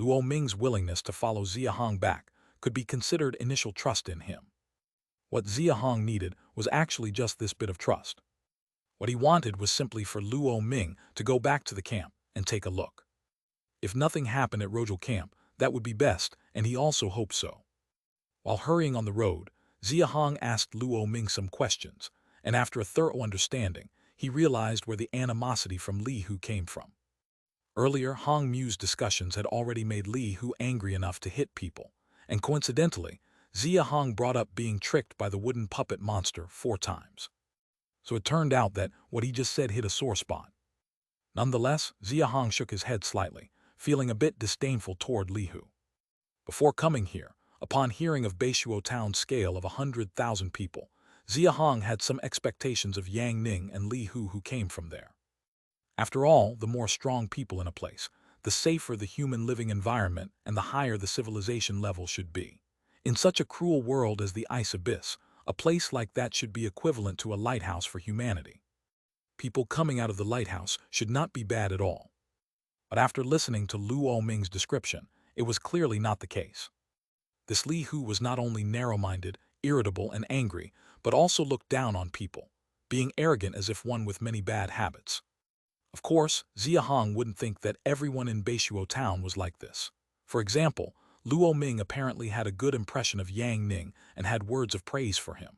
Luo Ming's willingness to follow Xia Hong back could be considered initial trust in him. What Xia Hong needed was actually just this bit of trust. What he wanted was simply for Luo Ming to go back to the camp and take a look. If nothing happened at Rojal camp, that would be best, and he also hoped so. While hurrying on the road, Xia Hong asked Luo Ming some questions, and after a thorough understanding, he realized where the animosity from Li Hu came from. Earlier, Hong Mu's discussions had already made Li Hu angry enough to hit people, and coincidentally, Xia Hong brought up being tricked by the wooden puppet monster 4 times. So it turned out that what he just said hit a sore spot. Nonetheless, Xia Hong shook his head slightly, feeling a bit disdainful toward Li Hu. Before coming here, upon hearing of Beishuo Town's scale of 100,000 people, Xia Hong had some expectations of Yang Ning and Li Hu who came from there. After all, the more strong people in a place, the safer the human living environment and the higher the civilization level should be. In such a cruel world as the Ice Abyss, a place like that should be equivalent to a lighthouse for humanity. People coming out of the lighthouse should not be bad at all. But after listening to Luo Ming's description, it was clearly not the case. This Li Hu was not only narrow-minded, irritable, and angry, but also looked down on people, being arrogant as if one with many bad habits. Of course, Xia Hong wouldn't think that everyone in Beishuo Town was like this. For example, Luo Ming apparently had a good impression of Yang Ning and had words of praise for him.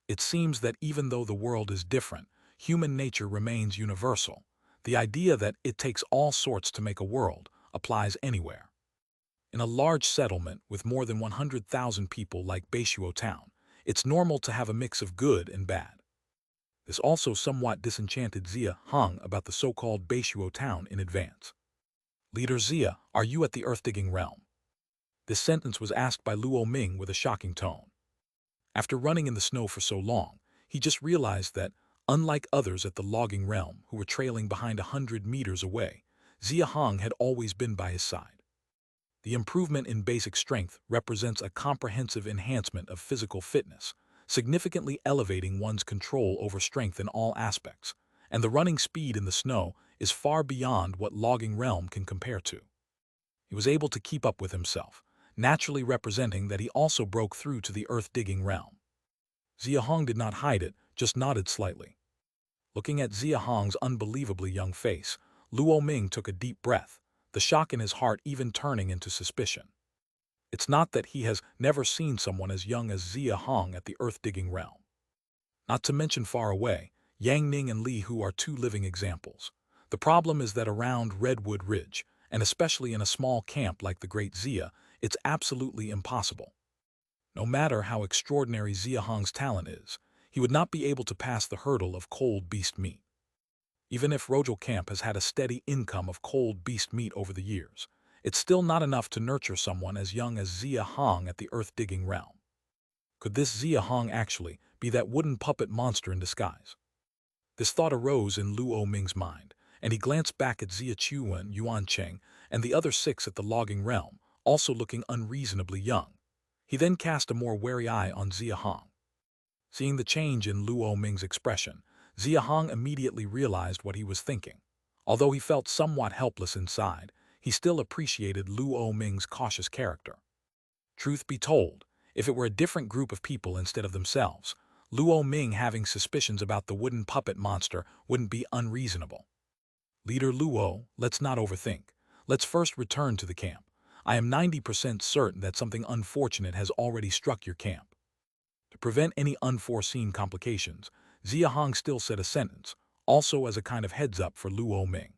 It seems that even though the world is different, human nature remains universal. The idea that it takes all sorts to make a world applies anywhere. In a large settlement with more than 100,000 people like Beishuo Town, it's normal to have a mix of good and bad. This also somewhat disenchanted Xia Hong about the so-called Beishuo Town in advance. "Leader Xia, are you at the earth-digging realm?" This sentence was asked by Luo Ming with a shocking tone. After running in the snow for so long, he just realized that, unlike others at the logging realm who were trailing behind 100 meters away, Xia Hong had always been by his side. The improvement in basic strength represents a comprehensive enhancement of physical fitness, significantly elevating one's control over strength in all aspects, and the running speed in the snow is far beyond what logging realm can compare to. He was able to keep up with himself, naturally representing that he also broke through to the earth-digging realm. Xia Hong did not hide it, just nodded slightly. Looking at Xia Hong's unbelievably young face, Luo Ming took a deep breath, the shock in his heart even turning into suspicion. It's not that he has never seen someone as young as Xia Hong at the earth-digging realm. Not to mention far away, Yang Ning and Li Hu are 2 living examples. The problem is that around Redwood Ridge, and especially in a small camp like the Great Xia, it's absolutely impossible. No matter how extraordinary Xia Hong's talent is, he would not be able to pass the hurdle of cold beast meat. Even if Rojal Camp has had a steady income of cold beast meat over the years, it's still not enough to nurture someone as young as Xia Hong at the earth-digging realm. Could this Xia Hong actually be that wooden puppet monster in disguise? This thought arose in Luo Ming's mind, and he glanced back at Xia Chuan, Yuan Cheng, and the other 6 at the logging realm, also looking unreasonably young. He then cast a more wary eye on Xia Hong. Seeing the change in Luo Ming's expression, Xia Hong immediately realized what he was thinking. Although he felt somewhat helpless inside, he still appreciated Luo Ming's cautious character. Truth be told, if it were a different group of people instead of themselves, Luo Ming having suspicions about the wooden puppet monster wouldn't be unreasonable. "Leader Luo, let's not overthink. Let's first return to the camp. I am 90% certain that something unfortunate has already struck your camp." To prevent any unforeseen complications, Xia Hong still said a sentence, also as a kind of heads-up for Luo Ming.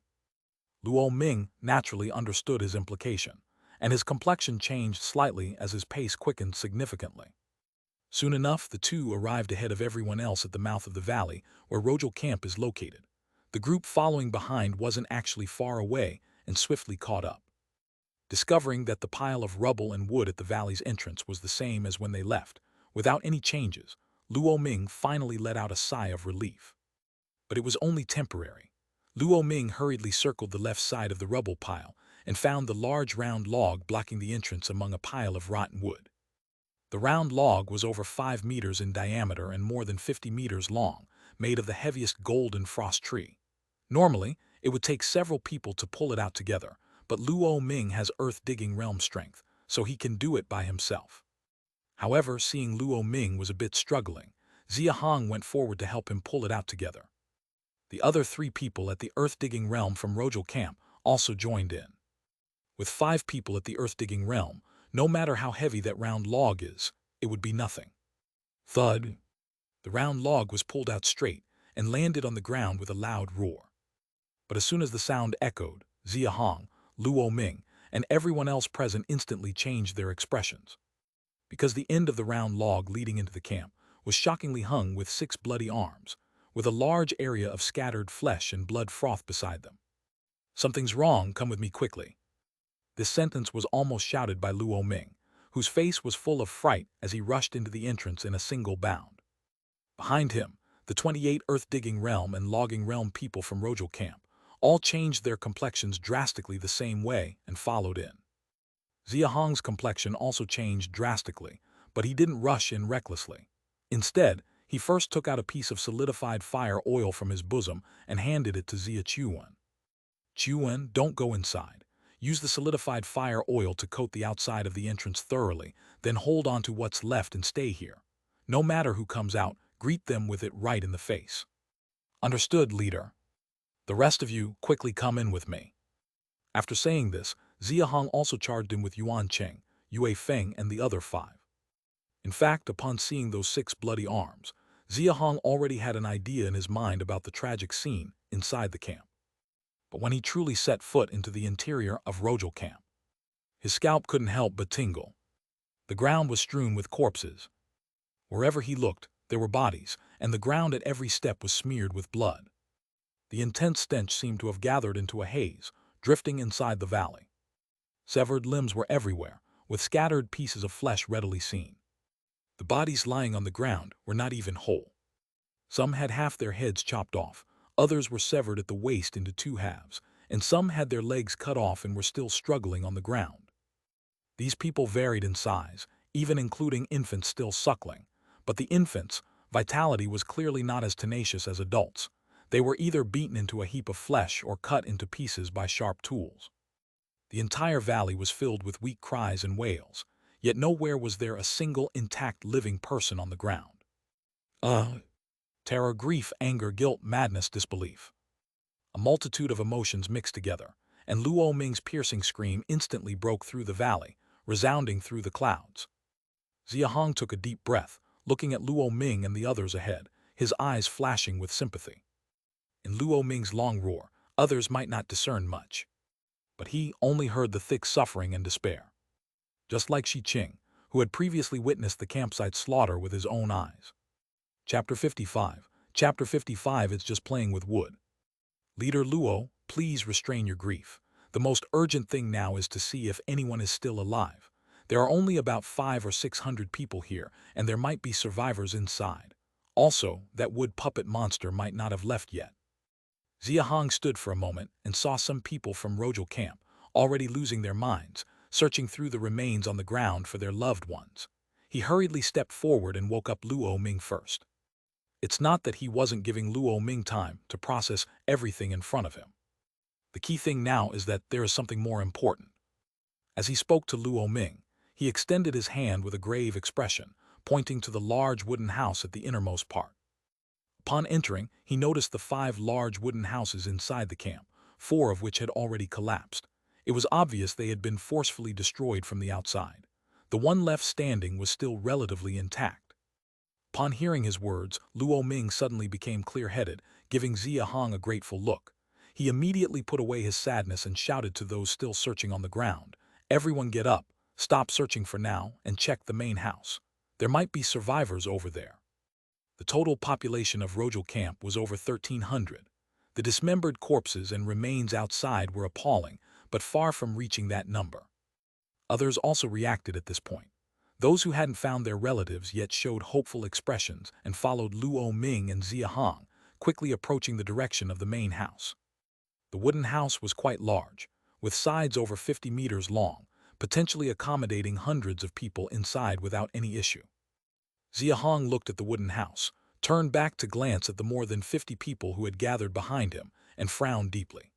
Luo Ming naturally understood his implication, and his complexion changed slightly as his pace quickened significantly. Soon enough, the 2 arrived ahead of everyone else at the mouth of the valley where Rojal Camp is located. The group following behind wasn't actually far away and swiftly caught up. Discovering that the pile of rubble and wood at the valley's entrance was the same as when they left, without any changes, Luo Ming finally let out a sigh of relief. But it was only temporary. Luo Ming hurriedly circled the left side of the rubble pile and found the large round log blocking the entrance among a pile of rotten wood. The round log was over 5 meters in diameter and more than 50 meters long, made of the heaviest golden frost tree. Normally, it would take several people to pull it out together, but Luo Ming has earth-digging realm strength, so he can do it by himself. However, seeing Luo Ming was a bit struggling, Xia Hong went forward to help him pull it out together. The other 3 people at the earth-digging realm from Rojal camp also joined in. With 5 people at the earth-digging realm, no matter how heavy that round log is, it would be nothing. Thud! The round log was pulled out straight and landed on the ground with a loud roar. But as soon as the sound echoed, Xia Hong, Luo Ming, and everyone else present instantly changed their expressions. Because the end of the round log leading into the camp was shockingly hung with 6 bloody arms, with a large area of scattered flesh and blood froth beside them. "Something's wrong, come with me quickly." This sentence was almost shouted by Luo Ming, whose face was full of fright as he rushed into the entrance in a single bound. Behind him, the 28 earth-digging realm and logging realm people from Rojal camp all changed their complexions drastically the same way and followed in. Xia Hong's complexion also changed drastically, but he didn't rush in recklessly. Instead, he first took out a piece of solidified fire oil from his bosom and handed it to Xia Chuan. "Chuan, don't go inside. Use the solidified fire oil to coat the outside of the entrance thoroughly, then hold on to what's left and stay here. No matter who comes out, greet them with it right in the face." "Understood, leader. The rest of you, quickly come in with me." After saying this, Xia Hong also charged him with Yuan Cheng, Yue Feng, and the other 5. In fact, upon seeing those 6 bloody arms, Xia Hong already had an idea in his mind about the tragic scene inside the camp. But when he truly set foot into the interior of Rojal camp, his scalp couldn't help but tingle. The ground was strewn with corpses. Wherever he looked, there were bodies, and the ground at every step was smeared with blood. The intense stench seemed to have gathered into a haze, drifting inside the valley. Severed limbs were everywhere, with scattered pieces of flesh readily seen. The bodies lying on the ground were not even whole. Some had half their heads chopped off, others were severed at the waist into 2 halves, and some had their legs cut off and were still struggling on the ground. These people varied in size, even including infants still suckling, but the infants' vitality was clearly not as tenacious as adults. They were either beaten into a heap of flesh or cut into pieces by sharp tools. The entire valley was filled with weak cries and wails, yet nowhere was there a single intact living person on the ground. Terror, grief, anger, guilt, madness, disbelief. A multitude of emotions mixed together, and Luo Ming's piercing scream instantly broke through the valley, resounding through the clouds. Xia Hong took a deep breath, looking at Luo Ming and the others ahead, his eyes flashing with sympathy. In Luo Ming's long roar, others might not discern much, but he only heard the thick suffering and despair. Just like Shi Qing, who had previously witnessed the campsite slaughter with his own eyes. Chapter 55. Chapter 55 is just playing with wood. "Leader Luo, please restrain your grief. The most urgent thing now is to see if anyone is still alive. There are only about 500 or 600 people here, and there might be survivors inside. Also, that wood puppet monster might not have left yet." Xia Hong stood for a moment and saw some people from Rojal camp, already losing their minds, searching through the remains on the ground for their loved ones. He hurriedly stepped forward and woke up Luo Ming first. It's not that he wasn't giving Luo Ming time to process everything in front of him. The key thing now is that there is something more important. As he spoke to Luo Ming, he extended his hand with a grave expression, pointing to the large wooden house at the innermost part. Upon entering, he noticed the 5 large wooden houses inside the camp, 4 of which had already collapsed. It was obvious they had been forcefully destroyed from the outside. The one left standing was still relatively intact. Upon hearing his words, Luo Ming suddenly became clear-headed, giving Xia Hong a grateful look. He immediately put away his sadness and shouted to those still searching on the ground, "Everyone get up, stop searching for now, and check the main house. There might be survivors over there." The total population of Rojal camp was over 1,300. The dismembered corpses and remains outside were appalling, but far from reaching that number. Others also reacted at this point. Those who hadn't found their relatives yet showed hopeful expressions and followed Luo Ming and Xia Hong, quickly approaching the direction of the main house. The wooden house was quite large, with sides over 50 meters long, potentially accommodating hundreds of people inside without any issue. Xia Hong looked at the wooden house, turned back to glance at the more than 50 people who had gathered behind him, and frowned deeply.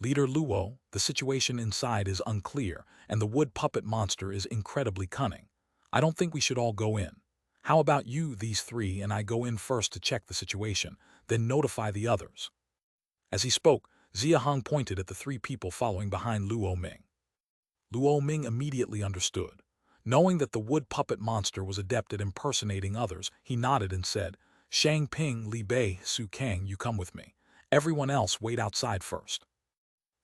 Leader Luo, the situation inside is unclear, and the wood puppet monster is incredibly cunning. I don't think we should all go in. How about you, these three, and I go in first to check the situation, then notify the others. As he spoke, Xia Hong pointed at the three people following behind Luo Ming. Luo Ming immediately understood. Knowing that the wood puppet monster was adept at impersonating others, he nodded and said, "Shang Ping, Li Bei, Su Kang, you come with me. Everyone else wait outside first."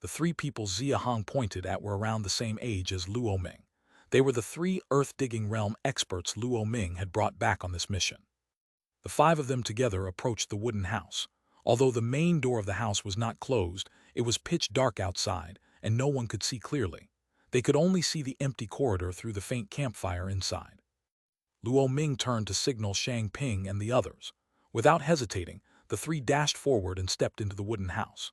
The three people Xia Hong pointed at were around the same age as Luo Ming. They were the three earth-digging realm experts Luo Ming had brought back on this mission. The five of them together approached the wooden house. Although the main door of the house was not closed, it was pitch dark outside, and no one could see clearly. They could only see the empty corridor through the faint campfire inside. Luo Ming turned to signal Shang Ping and the others. Without hesitating, the three dashed forward and stepped into the wooden house.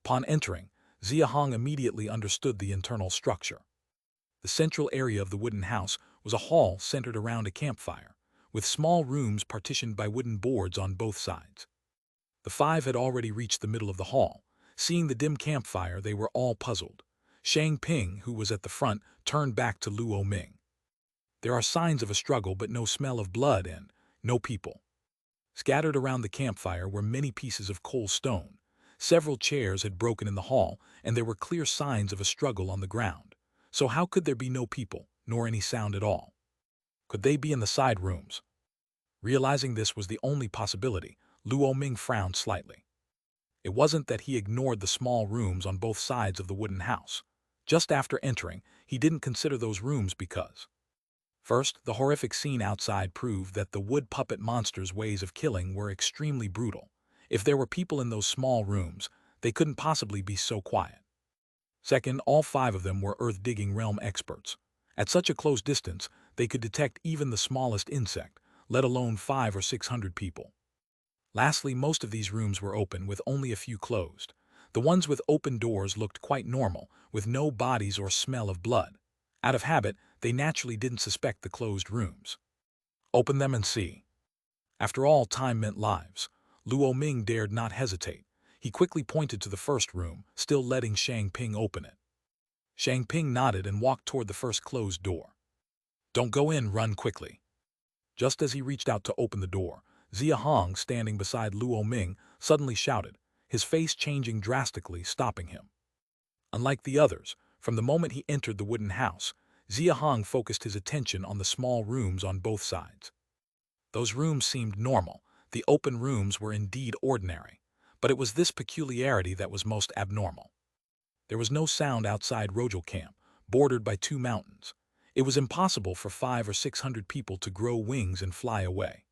Upon entering, Xia Hong immediately understood the internal structure. The central area of the wooden house was a hall centered around a campfire, with small rooms partitioned by wooden boards on both sides. The five had already reached the middle of the hall. Seeing the dim campfire, they were all puzzled. Shang Ping, who was at the front, turned back to Luo Ming. "There are signs of a struggle, but no smell of blood and no people." Scattered around the campfire were many pieces of coal stone. Several chairs had broken in the hall, and there were clear signs of a struggle on the ground. So how could there be no people, nor any sound at all? Could they be in the side rooms? Realizing this was the only possibility, Luo Ming frowned slightly. It wasn't that he ignored the small rooms on both sides of the wooden house. Just after entering, he didn't consider those rooms because, first, the horrific scene outside proved that the wood puppet monster's ways of killing were extremely brutal. If there were people in those small rooms, they couldn't possibly be so quiet. Second, all five of them were earth-digging realm experts. At such a close distance, they could detect even the smallest insect, let alone 500 or 600 people. Lastly, most of these rooms were open, with only a few closed. The ones with open doors looked quite normal, with no bodies or smell of blood. Out of habit, they naturally didn't suspect the closed rooms. "Open them and see." After all, time meant lives. Luo Ming dared not hesitate. He quickly pointed to the first room, still letting Shang Ping open it. Shang Ping nodded and walked toward the first closed door. "Don't go in, run quickly." Just as he reached out to open the door, Xia Hong, standing beside Luo Ming, suddenly shouted, his face changing drastically, stopping him. Unlike the others, from the moment he entered the wooden house, Xia Hong focused his attention on the small rooms on both sides. Those rooms seemed normal. The open rooms were indeed ordinary. But it was this peculiarity that was most abnormal. There was no sound outside Rojal Camp, bordered by two mountains. It was impossible for 500 or 600 people to grow wings and fly away.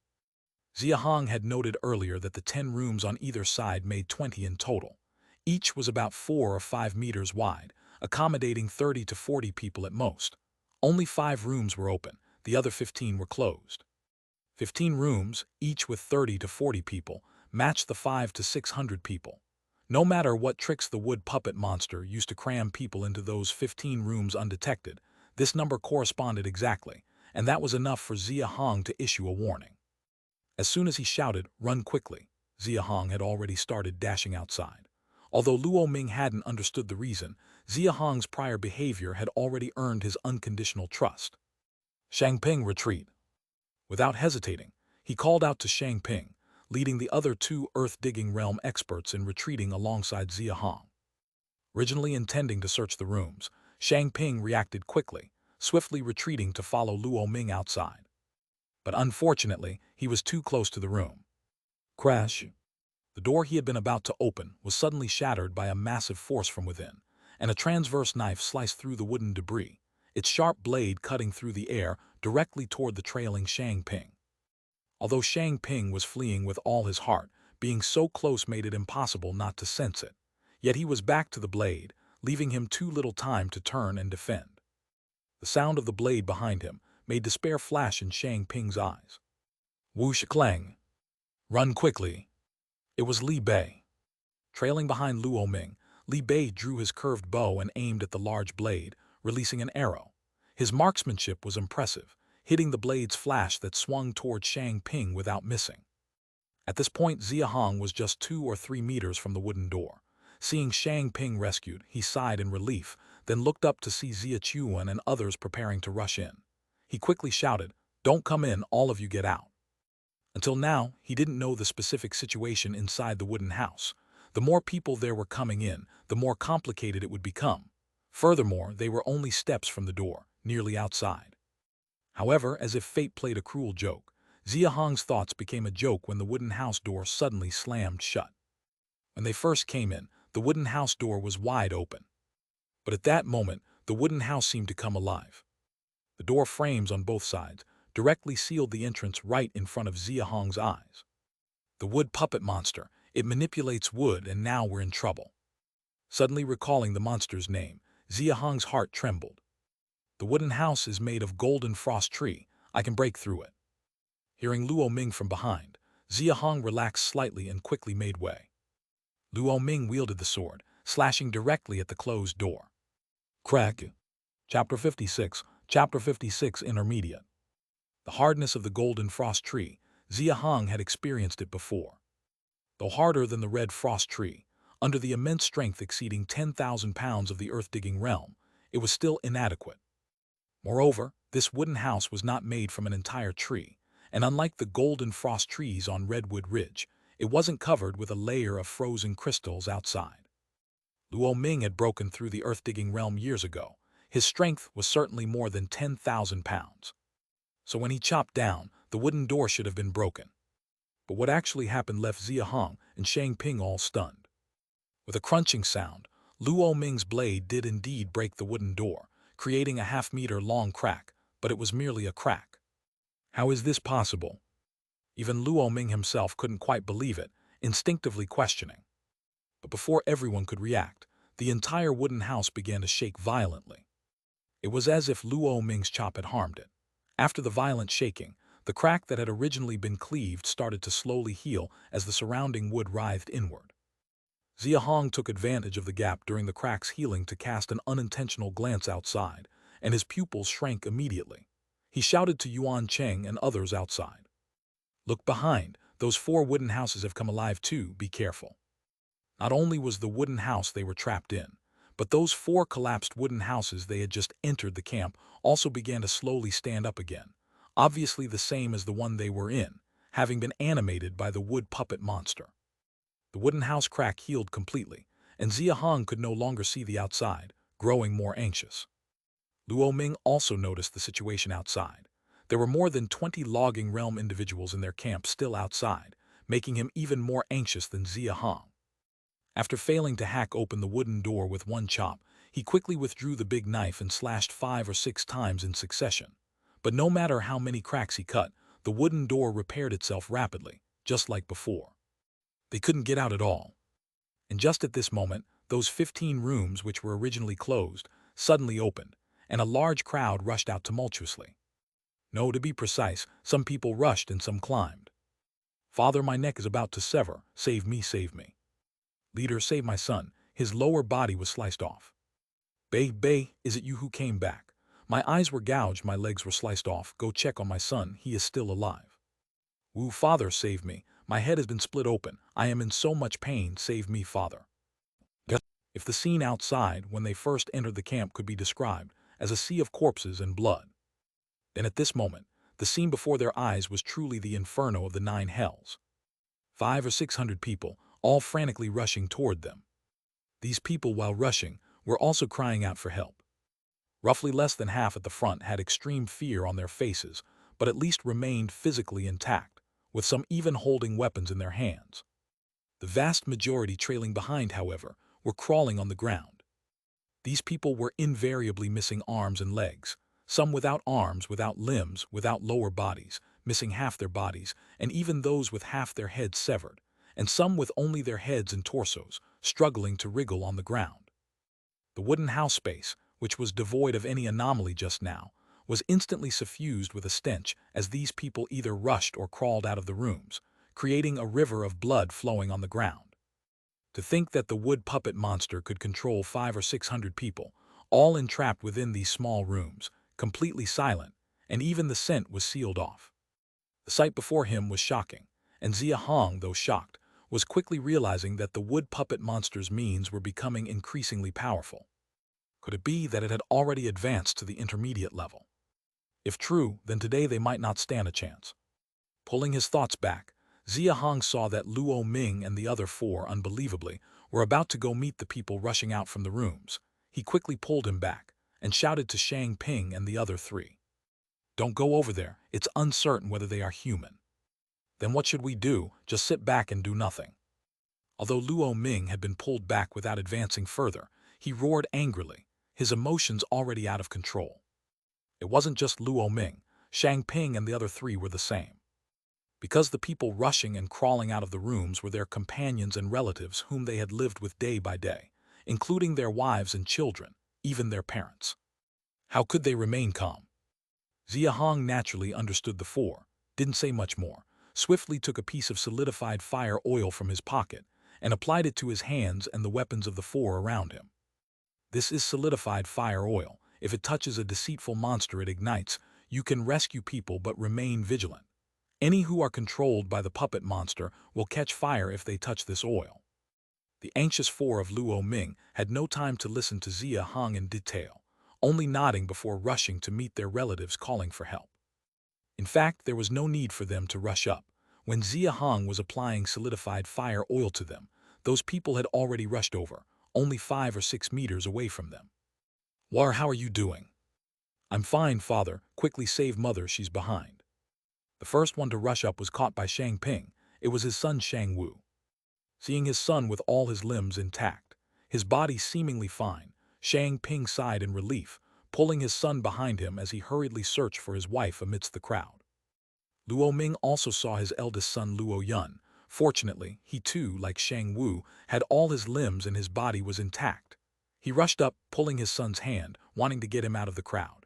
Xia Hong had noted earlier that the 10 rooms on either side made 20 in total. Each was about 4 or 5 meters wide, accommodating 30 to 40 people at most. Only 5 rooms were open, the other 15 were closed. 15 rooms, each with 30 to 40 people, matched the 500 to 600 people. No matter what tricks the wood puppet monster used to cram people into those 15 rooms undetected, this number corresponded exactly, and that was enough for Xia Hong to issue a warning. As soon as he shouted, "Run quickly," Xia Hong had already started dashing outside. Although Luo Ming hadn't understood the reason, Xia Hong's prior behavior had already earned his unconditional trust. "Shang Ping, retreat." Without hesitating, he called out to Shang Ping, leading the other 2 earth-digging realm experts in retreating alongside Xia Hong. Originally intending to search the rooms, Shang Ping reacted quickly, swiftly retreating to follow Luo Ming outside. But unfortunately, he was too close to the room. Crash! The door he had been about to open was suddenly shattered by a massive force from within, and a transverse knife sliced through the wooden debris, its sharp blade cutting through the air directly toward the trailing Shang Ping. Although Shang Ping was fleeing with all his heart, being so close made it impossible not to sense it. Yet he was back to the blade, leaving him too little time to turn and defend. The sound of the blade behind him made despair flash in Shang Ping's eyes. "Whoosh clang! Run quickly!" It was Li Bei. Trailing behind Luo Ming, Li Bei drew his curved bow and aimed at the large blade, releasing an arrow. His marksmanship was impressive, hitting the blade's flash that swung toward Shang Ping without missing. At this point, Xia Hong was just 2 or 3 meters from the wooden door. Seeing Shang Ping rescued, he sighed in relief, then looked up to see Xia Chuan and others preparing to rush in. He quickly shouted, "Don't come in, all of you get out." Until now, he didn't know the specific situation inside the wooden house. The more people there were coming in, the more complicated it would become. Furthermore, they were only steps from the door, nearly outside. However, as if fate played a cruel joke, Xia Hong's thoughts became a joke when the wooden house door suddenly slammed shut. When they first came in, the wooden house door was wide open. But at that moment, the wooden house seemed to come alive. The door frames on both sides directly sealed the entrance right in front of Xia Hong's eyes. The wood puppet monster, it manipulates wood, and now we're in trouble. Suddenly recalling the monster's name, Xia Hong's heart trembled. The wooden house is made of golden frost tree. I can break through it. Hearing Luo Ming from behind, Xia Hong relaxed slightly and quickly made way. Luo Ming wielded the sword, slashing directly at the closed door. Crack. Chapter 56, Chapter 56 Intermediate. The hardness of the golden frost tree, Xia Hong had experienced it before. Though harder than the red frost tree, under the immense strength exceeding 10,000 pounds of the earth-digging realm, it was still inadequate. Moreover, this wooden house was not made from an entire tree, and unlike the golden frost trees on Redwood Ridge, it wasn't covered with a layer of frozen crystals outside. Luo Ming had broken through the earth-digging realm years ago. His strength was certainly more than 10,000 pounds. So when he chopped down, the wooden door should have been broken. But what actually happened left Xia Hong and Shang Ping all stunned. With a crunching sound, Luo Ming's blade did indeed break the wooden door, creating a half-meter-long crack, but it was merely a crack. How is this possible? Even Luo Ming himself couldn't quite believe it, instinctively questioning. But before everyone could react, the entire wooden house began to shake violently. It was as if Luo Ming's chop had harmed it. After the violent shaking, the crack that had originally been cleaved started to slowly heal as the surrounding wood writhed inward. Xia Hong took advantage of the gap during the crack's healing to cast an unintentional glance outside, and his pupils shrank immediately. He shouted to Yuan Cheng and others outside. "Look behind, those 4 wooden houses have come alive too, be careful." Not only was the wooden house they were trapped in, but those 4 collapsed wooden houses they had just entered the camp also began to slowly stand up again, obviously the same as the one they were in, having been animated by the wood puppet monster. The wooden house crack healed completely, and Xia Hong could no longer see the outside, growing more anxious. Luo Ming also noticed the situation outside. There were more than 20 logging realm individuals in their camp still outside, making him even more anxious than Xia Hong. After failing to hack open the wooden door with one chop, he quickly withdrew the big knife and slashed 5 or 6 times in succession. But no matter how many cracks he cut, the wooden door repaired itself rapidly, just like before. They couldn't get out at all. And just at this moment, those 15 rooms which were originally closed suddenly opened, and a large crowd rushed out tumultuously. No, to be precise, some people rushed and some climbed. "Father, my neck is about to sever. Save me, save me." "Leader, save my son. His lower body was sliced off." Bay, is it you who came back? My eyes were gouged, my legs were sliced off. Go check on my son, he is still alive." "Wu, father, save me. My head has been split open. I am in so much pain. Save me, father." If the scene outside when they first entered the camp could be described as a sea of corpses and blood, then at this moment, the scene before their eyes was truly the inferno of the 9 hells. 500 or 600 people, all frantically rushing toward them. These people, while rushing, were also crying out for help. Roughly less than half at the front had extreme fear on their faces, but at least remained physically intact, with some even holding weapons in their hands. The vast majority trailing behind, however, were crawling on the ground. These people were invariably missing arms and legs, some without arms, without limbs, without lower bodies, missing half their bodies, and even those with half their heads severed, and some with only their heads and torsos, struggling to wriggle on the ground. The wooden house space, which was devoid of any anomaly just now, was instantly suffused with a stench as these people either rushed or crawled out of the rooms, creating a river of blood flowing on the ground. To think that the wood puppet monster could control 500 or 600 people, all entrapped within these small rooms, completely silent, and even the scent was sealed off. The sight before him was shocking, and Xia Hong, though shocked, was quickly realizing that the wood puppet monster's means were becoming increasingly powerful. Could it be that it had already advanced to the intermediate level? If true, then today they might not stand a chance. Pulling his thoughts back, Xia Hong saw that Luo Ming and the other four, unbelievably, were about to go meet the people rushing out from the rooms. He quickly pulled him back and shouted to Shang Ping and the other three. "Don't go over there. It's uncertain whether they are human." "Then what should we do? Just sit back and do nothing." Although Luo Ming had been pulled back without advancing further, he roared angrily, his emotions already out of control. It wasn't just Luo Ming. Shang Ping and the other three were the same. Because the people rushing and crawling out of the rooms were their companions and relatives whom they had lived with day by day, including their wives and children, even their parents. How could they remain calm? Xia Hong naturally understood the four, didn't say much more, swiftly took a piece of solidified fire oil from his pocket and applied it to his hands and the weapons of the four around him. This is solidified fire oil. If it touches a deceitful monster, it ignites. You can rescue people but remain vigilant. Any who are controlled by the puppet monster will catch fire if they touch this oil. The anxious four of Luo Ming had no time to listen to Xia Hong in detail, only nodding before rushing to meet their relatives calling for help. In fact, there was no need for them to rush up. When Xia Hong was applying solidified fire oil to them, those people had already rushed over, only 5 or 6 meters away from them. "War, how are you doing?" "I'm fine, father. Quickly save mother, she's behind." The first one to rush up was caught by Shang Ping. It was his son Shang Wu. Seeing his son with all his limbs intact, his body seemingly fine, Shang Ping sighed in relief, pulling his son behind him as he hurriedly searched for his wife amidst the crowd. Luo Ming also saw his eldest son Luo Yun. Fortunately, he too, like Shang Wu, had all his limbs and his body was intact. He rushed up, pulling his son's hand, wanting to get him out of the crowd.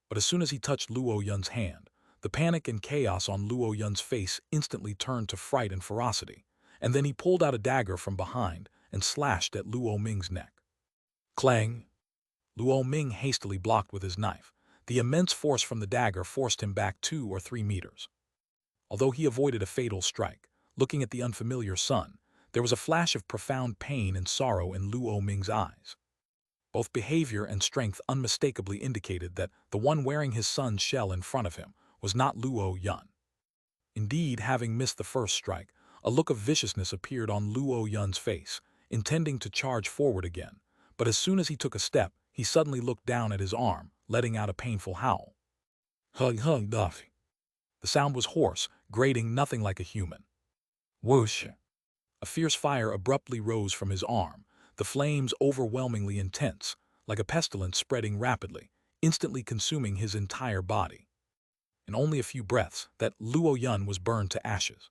But as soon as he touched Luo Yun's hand, the panic and chaos on Luo Yun's face instantly turned to fright and ferocity, and then he pulled out a dagger from behind and slashed at Luo Ming's neck. Clang! Luo Ming hastily blocked with his knife. The immense force from the dagger forced him back 2 or 3 meters. Although he avoided a fatal strike, looking at the unfamiliar son, there was a flash of profound pain and sorrow in Luo Ming's eyes. Both behavior and strength unmistakably indicated that the one wearing his son's shell in front of him was not Luo Yun. Indeed, having missed the first strike, a look of viciousness appeared on Luo Yun's face, intending to charge forward again, but as soon as he took a step, he suddenly looked down at his arm, letting out a painful howl. Hug hug Duffy. The sound was hoarse, grating, nothing like a human. Whoosh! A fierce fire abruptly rose from his arm, the flames overwhelmingly intense, like a pestilence spreading rapidly, instantly consuming his entire body. In only a few breaths, that Luo Yun was burned to ashes.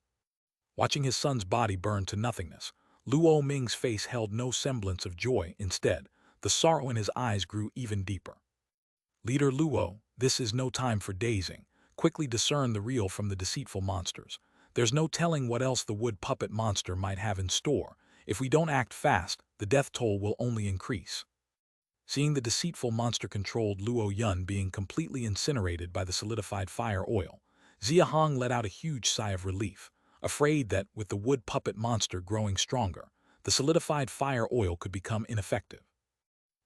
Watching his son's body burn to nothingness, Luo Ming's face held no semblance of joy. Instead, the sorrow in his eyes grew even deeper. "Leader Luo, this is no time for dazing. Quickly discern the real from the deceitful monsters. There's no telling what else the wood puppet monster might have in store. If we don't act fast, the death toll will only increase." Seeing the deceitful monster-controlled Luo Yun being completely incinerated by the solidified fire oil, Xia Hong let out a huge sigh of relief, afraid that, with the wood puppet monster growing stronger, the solidified fire oil could become ineffective.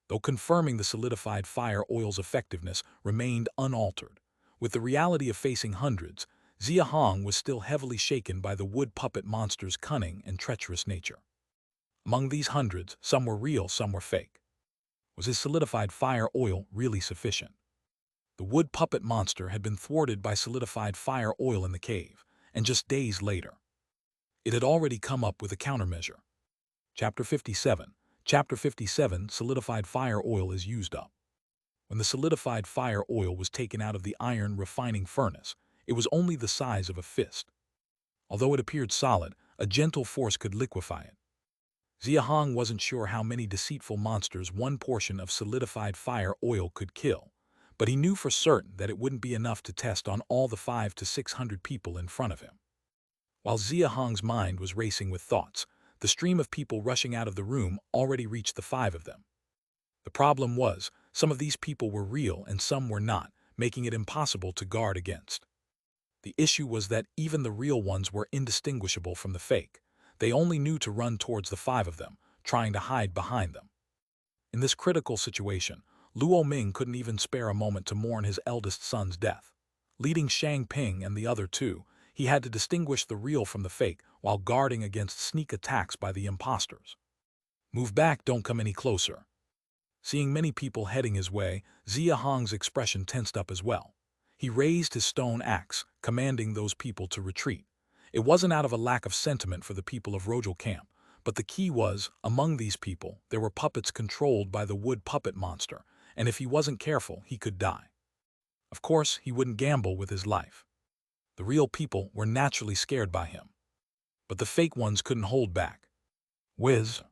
Though confirming the solidified fire oil's effectiveness remained unaltered, with the reality of facing hundreds, Xia Hong was still heavily shaken by the wood puppet monster's cunning and treacherous nature. Among these hundreds, some were real, some were fake. Was his solidified fire oil really sufficient? The wood puppet monster had been thwarted by solidified fire oil in the cave, and just days later, it had already come up with a countermeasure. Chapter 57. Chapter 57, Solidified Fire Oil is used up. When the solidified fire oil was taken out of the iron refining furnace, it was only the size of a fist. Although it appeared solid, a gentle force could liquefy it. Xia Hong wasn't sure how many deceitful monsters one portion of solidified fire oil could kill, but he knew for certain that it wouldn't be enough to test on all the 500 to 600 people in front of him. While Xia Hong's mind was racing with thoughts, the stream of people rushing out of the room already reached the 5 of them. The problem was, some of these people were real and some were not, making it impossible to guard against. The issue was that even the real ones were indistinguishable from the fake. They only knew to run towards the 5 of them, trying to hide behind them. In this critical situation, Luo Ming couldn't even spare a moment to mourn his eldest son's death. Leading Shang Ping and the other 2, he had to distinguish the real from the fake while guarding against sneak attacks by the imposters. "Move back, don't come any closer." Seeing many people heading his way, Xia Hong's expression tensed up as well. He raised his stone axe, commanding those people to retreat. It wasn't out of a lack of sentiment for the people of Rojal camp, but the key was, among these people, there were puppets controlled by the wood puppet monster, and if he wasn't careful, he could die. Of course, he wouldn't gamble with his life. The real people were naturally scared by him. But the fake ones couldn't hold back. Whiz!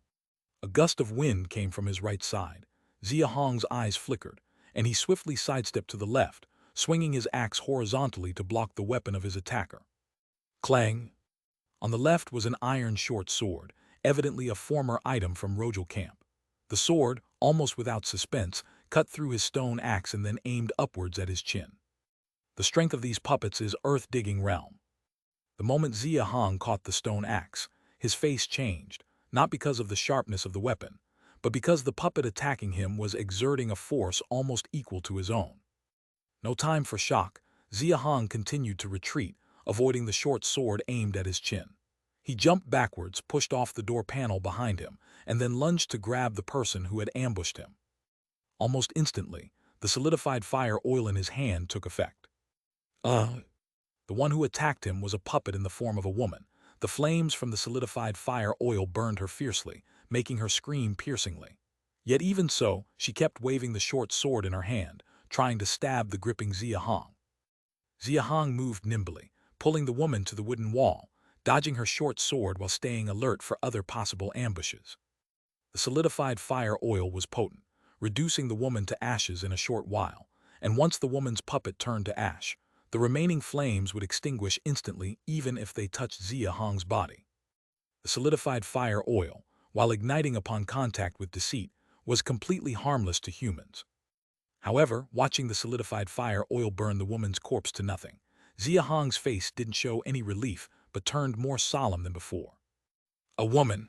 A gust of wind came from his right side. Xia Hong's eyes flickered, and he swiftly sidestepped to the left, swinging his axe horizontally to block the weapon of his attacker. Clang! On the left was an iron short sword, evidently a former item from Rojal camp. The sword, almost without suspense, cut through his stone axe and then aimed upwards at his chin. The strength of these puppets is earth-digging realm. The moment Xia Hong caught the stone axe, his face changed, not because of the sharpness of the weapon, but because the puppet attacking him was exerting a force almost equal to his own. No time for shock, Xia Hong continued to retreat, avoiding the short sword aimed at his chin. He jumped backwards, pushed off the door panel behind him, and then lunged to grab the person who had ambushed him. Almost instantly, the solidified fire oil in his hand took effect. The one who attacked him was a puppet in the form of a woman. The flames from the solidified fire oil burned her fiercely, making her scream piercingly. Yet even so, she kept waving the short sword in her hand, trying to stab the gripping Xia Hong. Xia Hong moved nimbly, pulling the woman to the wooden wall, dodging her short sword while staying alert for other possible ambushes. The solidified fire oil was potent, reducing the woman to ashes in a short while, and once the woman's puppet turned to ash, the remaining flames would extinguish instantly even if they touched Xia Hong's body. The solidified fire oil, while igniting upon contact with deceit, was completely harmless to humans. However, watching the solidified fire oil burn the woman's corpse to nothing, Xia Hong's face didn't show any relief but turned more solemn than before. A woman!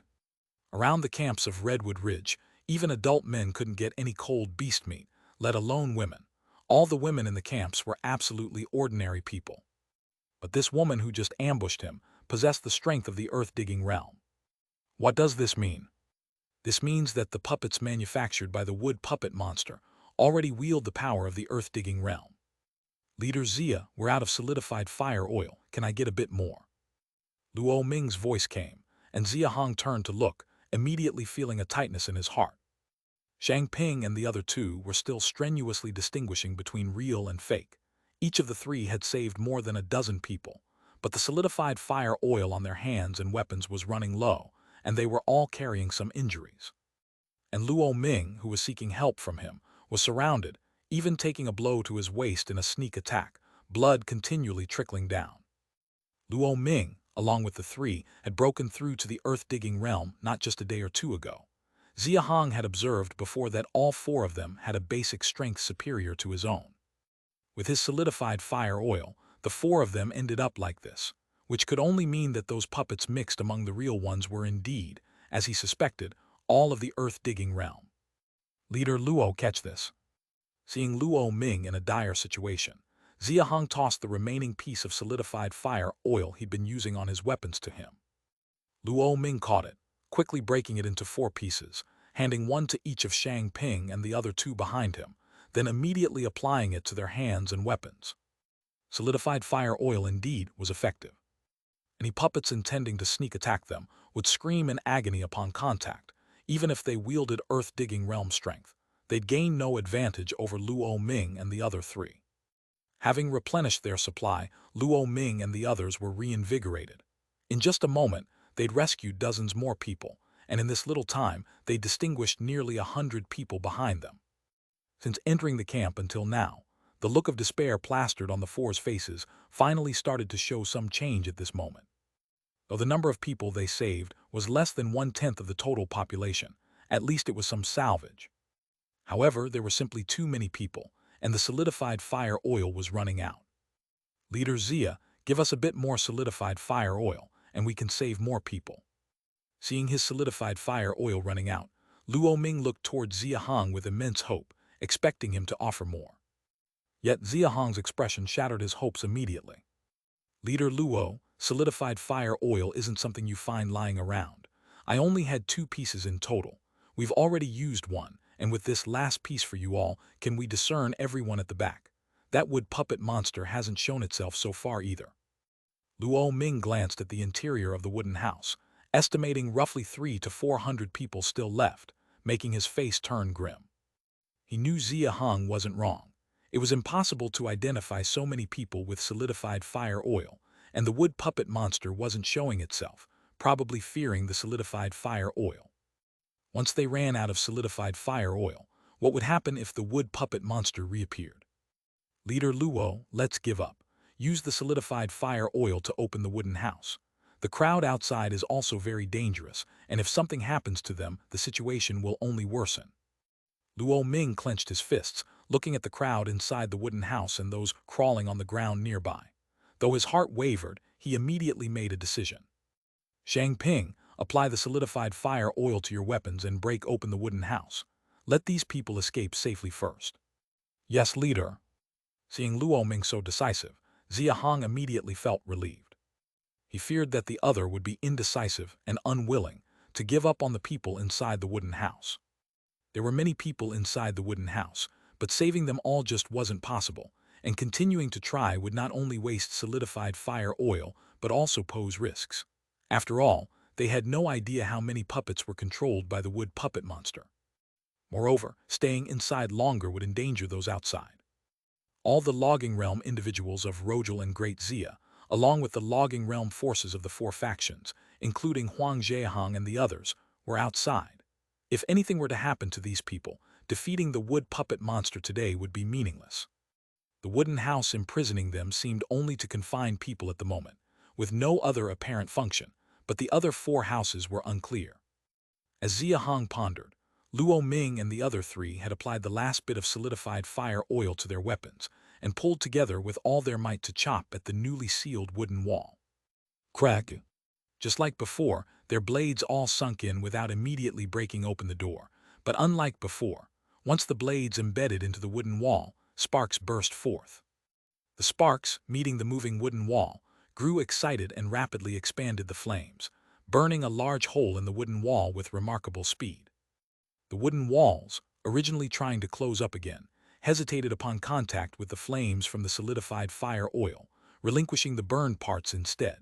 Around the camps of Redwood Ridge, even adult men couldn't get any cold beast meat, let alone women. All the women in the camps were absolutely ordinary people. But this woman who just ambushed him possessed the strength of the earth-digging realm. What does this mean? This means that the puppets manufactured by the wood puppet monster already wield the power of the earth-digging realm. Leader Xia, we're out of solidified fire oil. Can I get a bit more? Luo Ming's voice came, and Xia Hong turned to look, immediately feeling a tightness in his heart. Shang Ping and the other 2 were still strenuously distinguishing between real and fake. Each of the 3 had saved more than a dozen people, but the solidified fire oil on their hands and weapons was running low, and they were all carrying some injuries. And Luo Ming, who was seeking help from him, was surrounded, even taking a blow to his waist in a sneak attack, blood continually trickling down. Luo Ming, along with the 3, had broken through to the earth-digging realm not just a day or 2 ago. Xia Hong had observed before that all 4 of them had a basic strength superior to his own. With his solidified fire oil, the 4 of them ended up like this, which could only mean that those puppets mixed among the real ones were indeed, as he suspected, all of the earth-digging realm. Leader Luo, catch this. Seeing Luo Ming in a dire situation, Xia Hong tossed the remaining piece of solidified fire oil he'd been using on his weapons to him. Luo Ming caught it, quickly breaking it into 4 pieces, handing one to each of Shang Ping and the other 2 behind him, then immediately applying it to their hands and weapons. Solidified fire oil indeed was effective. Any puppets intending to sneak attack them would scream in agony upon contact, even if they wielded earth-digging realm strength. They'd gain no advantage over Luo Ming and the other 3. Having replenished their supply, Luo Ming and the others were reinvigorated. In just a moment, they'd rescued dozens more people, and in this little time, they distinguished nearly 100 people behind them. Since entering the camp until now, the look of despair plastered on the 4's faces finally started to show some change at this moment. Though the number of people they saved was less than 1/10 of the total population, at least it was some salvage. However, there were simply too many people, and the solidified fire oil was running out. Leader Xia, give us a bit more solidified fire oil, and we can save more people. Seeing his solidified fire oil running out, Luo Ming looked toward Xia Hong with immense hope, expecting him to offer more. Yet Xia Hong's expression shattered his hopes immediately. Leader Luo, solidified fire oil isn't something you find lying around. I only had 2 pieces in total. We've already used one, and with this last piece for you all, can we discern everyone at the back? That wood puppet monster hasn't shown itself so far either. Luo Ming glanced at the interior of the wooden house, estimating roughly 300 to 400 people still left, making his face turn grim. He knew Xia Hong wasn't wrong. It was impossible to identify so many people with solidified fire oil, and the wood puppet monster wasn't showing itself, probably fearing the solidified fire oil. Once they ran out of solidified fire oil, what would happen if the wood puppet monster reappeared? Leader Luo, let's give up. Use the solidified fire oil to open the wooden house. The crowd outside is also very dangerous, and if something happens to them, the situation will only worsen. Luo Ming clenched his fists, looking at the crowd inside the wooden house and those crawling on the ground nearby. Though his heart wavered, he immediately made a decision. Shang Ping, apply the solidified fire oil to your weapons and break open the wooden house. Let these people escape safely first. Yes, leader. Seeing Luo Ming so decisive, Xia Hong immediately felt relieved. He feared that the other would be indecisive and unwilling to give up on the people inside the wooden house. There were many people inside the wooden house, but saving them all just wasn't possible, and continuing to try would not only waste solidified fire oil, but also pose risks. After all, they had no idea how many puppets were controlled by the wood puppet monster. Moreover, staying inside longer would endanger those outside. All the logging realm individuals of Rojal and Great Xia, along with the logging realm forces of the 4 factions, including Huang Jiahong and the others, were outside. If anything were to happen to these people, defeating the wood puppet monster today would be meaningless. The wooden house imprisoning them seemed only to confine people at the moment, with no other apparent function, but the other 4 houses were unclear. As Xia Hong pondered, Luo Ming and the other 3 had applied the last bit of solidified fire oil to their weapons and pulled together with all their might to chop at the newly sealed wooden wall. Crack! Just like before, their blades all sunk in without immediately breaking open the door, but unlike before, once the blades embedded into the wooden wall, sparks burst forth. The sparks, meeting the moving wooden wall, grew excited and rapidly expanded the flames, burning a large hole in the wooden wall with remarkable speed. The wooden walls, originally trying to close up again, hesitated upon contact with the flames from the solidified fire oil, relinquishing the burned parts instead.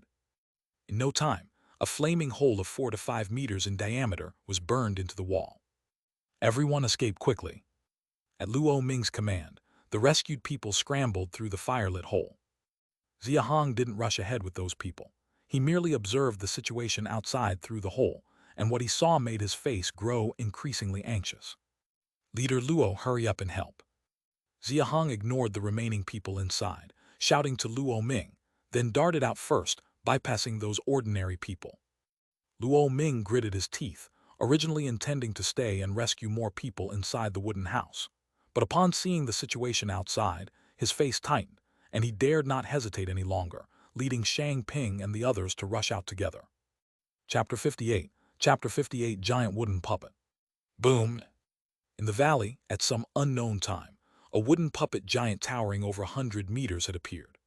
In no time, a flaming hole of 4 to 5 meters in diameter was burned into the wall. Everyone escaped quickly. At Luo Ming's command, the rescued people scrambled through the firelit hole. Xia Hong didn't rush ahead with those people. He merely observed the situation outside through the hole, and what he saw made his face grow increasingly anxious. Leader Luo, hurry up and help. Xia Hong ignored the remaining people inside, shouting to Luo Ming, then darted out first, bypassing those ordinary people. Luo Ming gritted his teeth, originally intending to stay and rescue more people inside the wooden house. But upon seeing the situation outside, his face tightened, and he dared not hesitate any longer, leading Shang Ping and the others to rush out together. Chapter 58. Chapter 58. Giant Wooden Puppet. Boom! In the valley, at some unknown time, a wooden puppet giant towering over 100 meters had appeared.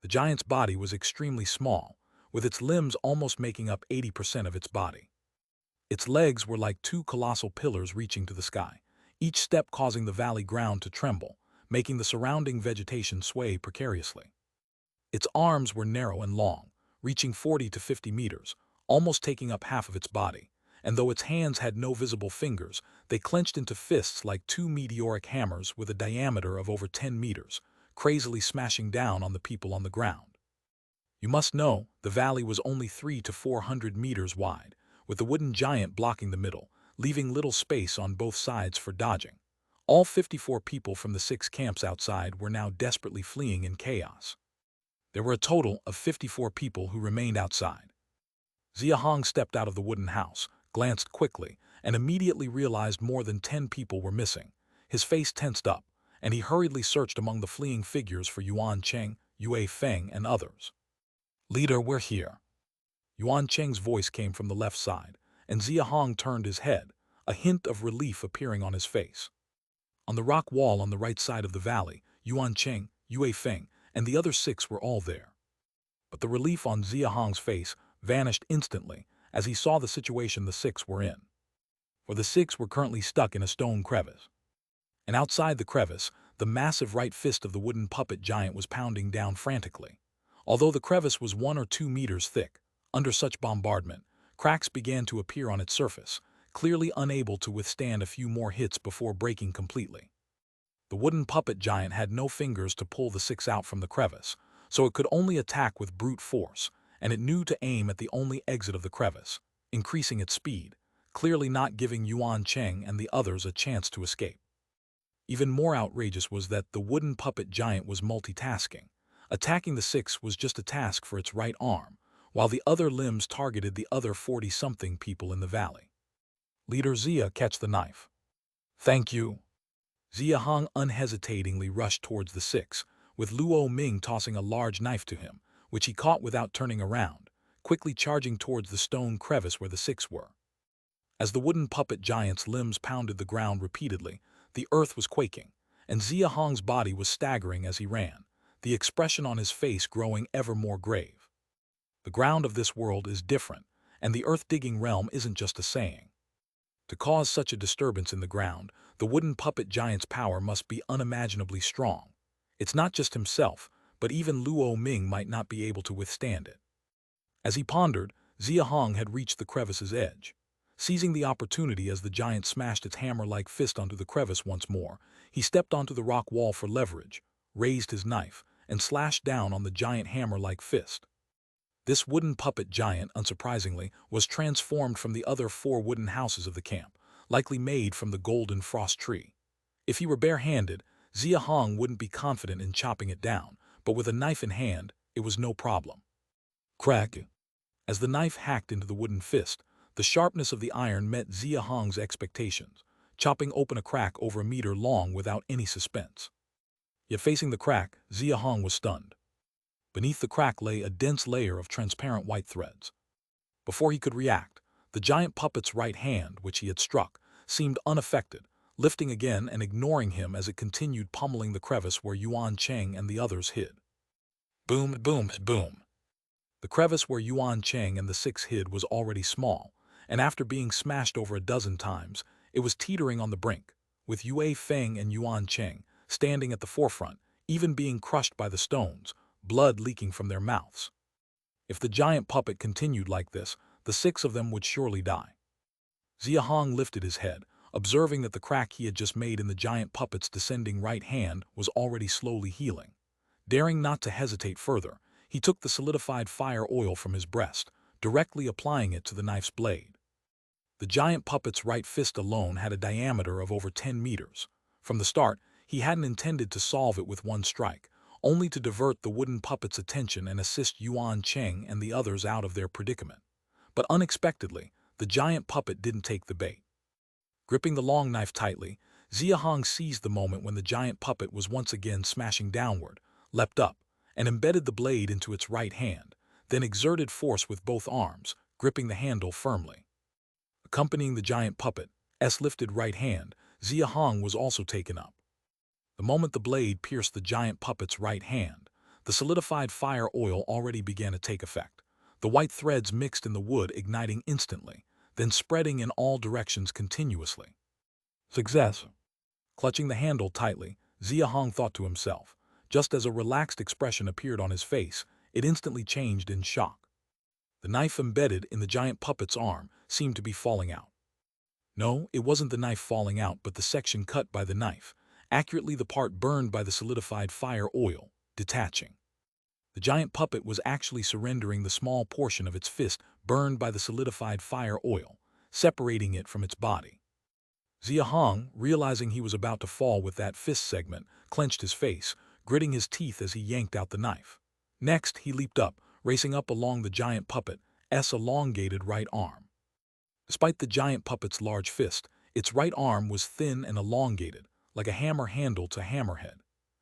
The giant's body was extremely small, with its limbs almost making up 80% of its body. Its legs were like 2 colossal pillars reaching to the sky, each step causing the valley ground to tremble, making the surrounding vegetation sway precariously. Its arms were narrow and long, reaching 40 to 50 meters, almost taking up half of its body, and though its hands had no visible fingers, they clenched into fists like 2 meteoric hammers with a diameter of over 10 meters, crazily smashing down on the people on the ground. You must know, the valley was only 300 to 400 meters wide, with the wooden giant blocking the middle, leaving little space on both sides for dodging. All 54 people from the 6 camps outside were now desperately fleeing in chaos. There were a total of 54 people who remained outside. Xia Hong stepped out of the wooden house, glanced quickly, and immediately realized more than 10 people were missing. His face tensed up, and he hurriedly searched among the fleeing figures for Yuan Cheng, Yue Feng, and others. Leader, we're here. Yuan Cheng's voice came from the left side, and Xia Hong turned his head, a hint of relief appearing on his face. On the rock wall on the right side of the valley, Yuan Cheng, Yue Feng, and the other 6 were all there. But the relief on Xia Hong's face vanished instantly as he saw the situation the 6 were in. For the 6 were currently stuck in a stone crevice. And outside the crevice, the massive right fist of the wooden puppet giant was pounding down frantically. Although the crevice was 1 or 2 meters thick, under such bombardment, cracks began to appear on its surface, clearly unable to withstand a few more hits before breaking completely. The wooden puppet giant had no fingers to pull the 6 out from the crevice, so it could only attack with brute force, and it knew to aim at the only exit of the crevice, increasing its speed, clearly not giving Yuan Cheng and the others a chance to escape. Even more outrageous was that the wooden puppet giant was multitasking. Attacking the 6 was just a task for its right arm, while the other limbs targeted the other 40-something people in the valley. Leader Xia, catch the knife. Thank you. Xia Hong unhesitatingly rushed towards the 6, with Luo Ming tossing a large knife to him, which he caught without turning around, quickly charging towards the stone crevice where the 6 were. As the wooden puppet giant's limbs pounded the ground repeatedly, the earth was quaking, and Xia Hong's body was staggering as he ran, the expression on his face growing ever more grave. The ground of this world is different, and the earth-digging realm isn't just a saying. To cause such a disturbance in the ground, the wooden puppet giant's power must be unimaginably strong. It's not just himself, but even Luo Ming might not be able to withstand it. As he pondered, Xia Hong had reached the crevice's edge. Seizing the opportunity as the giant smashed its hammer-like fist onto the crevice once more, he stepped onto the rock wall for leverage, raised his knife, and slashed down on the giant hammer-like fist. This wooden puppet giant, unsurprisingly, was transformed from the other 4 wooden houses of the camp, likely made from the golden frost tree. If he were bare-handed, Xia Hong wouldn't be confident in chopping it down, but with a knife in hand, it was no problem. Crack! As the knife hacked into the wooden fist, the sharpness of the iron met Xia Hong's expectations, chopping open a crack over a meter long without any suspense. Yet facing the crack, Xia Hong was stunned. Beneath the crack lay a dense layer of transparent white threads. Before he could react, the giant puppet's right hand, which he had struck, seemed unaffected, lifting again and ignoring him as it continued pummeling the crevice where Yuan Cheng and the others hid. Boom, boom, boom. The crevice where Yuan Cheng and the 6 hid was already small, and after being smashed over a dozen times, it was teetering on the brink, with Yue Feng and Yuan Cheng standing at the forefront, even being crushed by the stones, blood leaking from their mouths. If the giant puppet continued like this, the 6 of them would surely die. Xia Hong lifted his head, observing that the crack he had just made in the giant puppet's descending right hand was already slowly healing. Daring not to hesitate further, he took the solidified fire oil from his breast, directly applying it to the knife's blade. The giant puppet's right fist alone had a diameter of over 10 meters. From the start, he hadn't intended to solve it with one strike, only to divert the wooden puppet's attention and assist Yuan Cheng and the others out of their predicament. But unexpectedly, the giant puppet didn't take the bait. Gripping the long knife tightly, Xia Hong seized the moment when the giant puppet was once again smashing downward, leapt up, and embedded the blade into its right hand, then exerted force with both arms, gripping the handle firmly. Accompanying the giant puppet's lifted right hand, Xia Hong was also taken up. The moment the blade pierced the giant puppet's right hand, the solidified fire oil already began to take effect. The white threads mixed in the wood igniting instantly, then spreading in all directions continuously. Success! Clutching the handle tightly, Xia Hong thought to himself. Just as a relaxed expression appeared on his face, it instantly changed in shock. The knife embedded in the giant puppet's arm seemed to be falling out. No, it wasn't the knife falling out, but the section cut by the knife, accurately the part burned by the solidified fire oil, detaching. The giant puppet was actually surrendering the small portion of its fist burned by the solidified fire oil, separating it from its body. Xia Hong, realizing he was about to fall with that fist segment, clenched his face, gritting his teeth as he yanked out the knife. Next, he leaped up, racing up along the giant puppet's elongated right arm. Despite the giant puppet's large fist, its right arm was thin and elongated, like a hammer handle to hammerhead.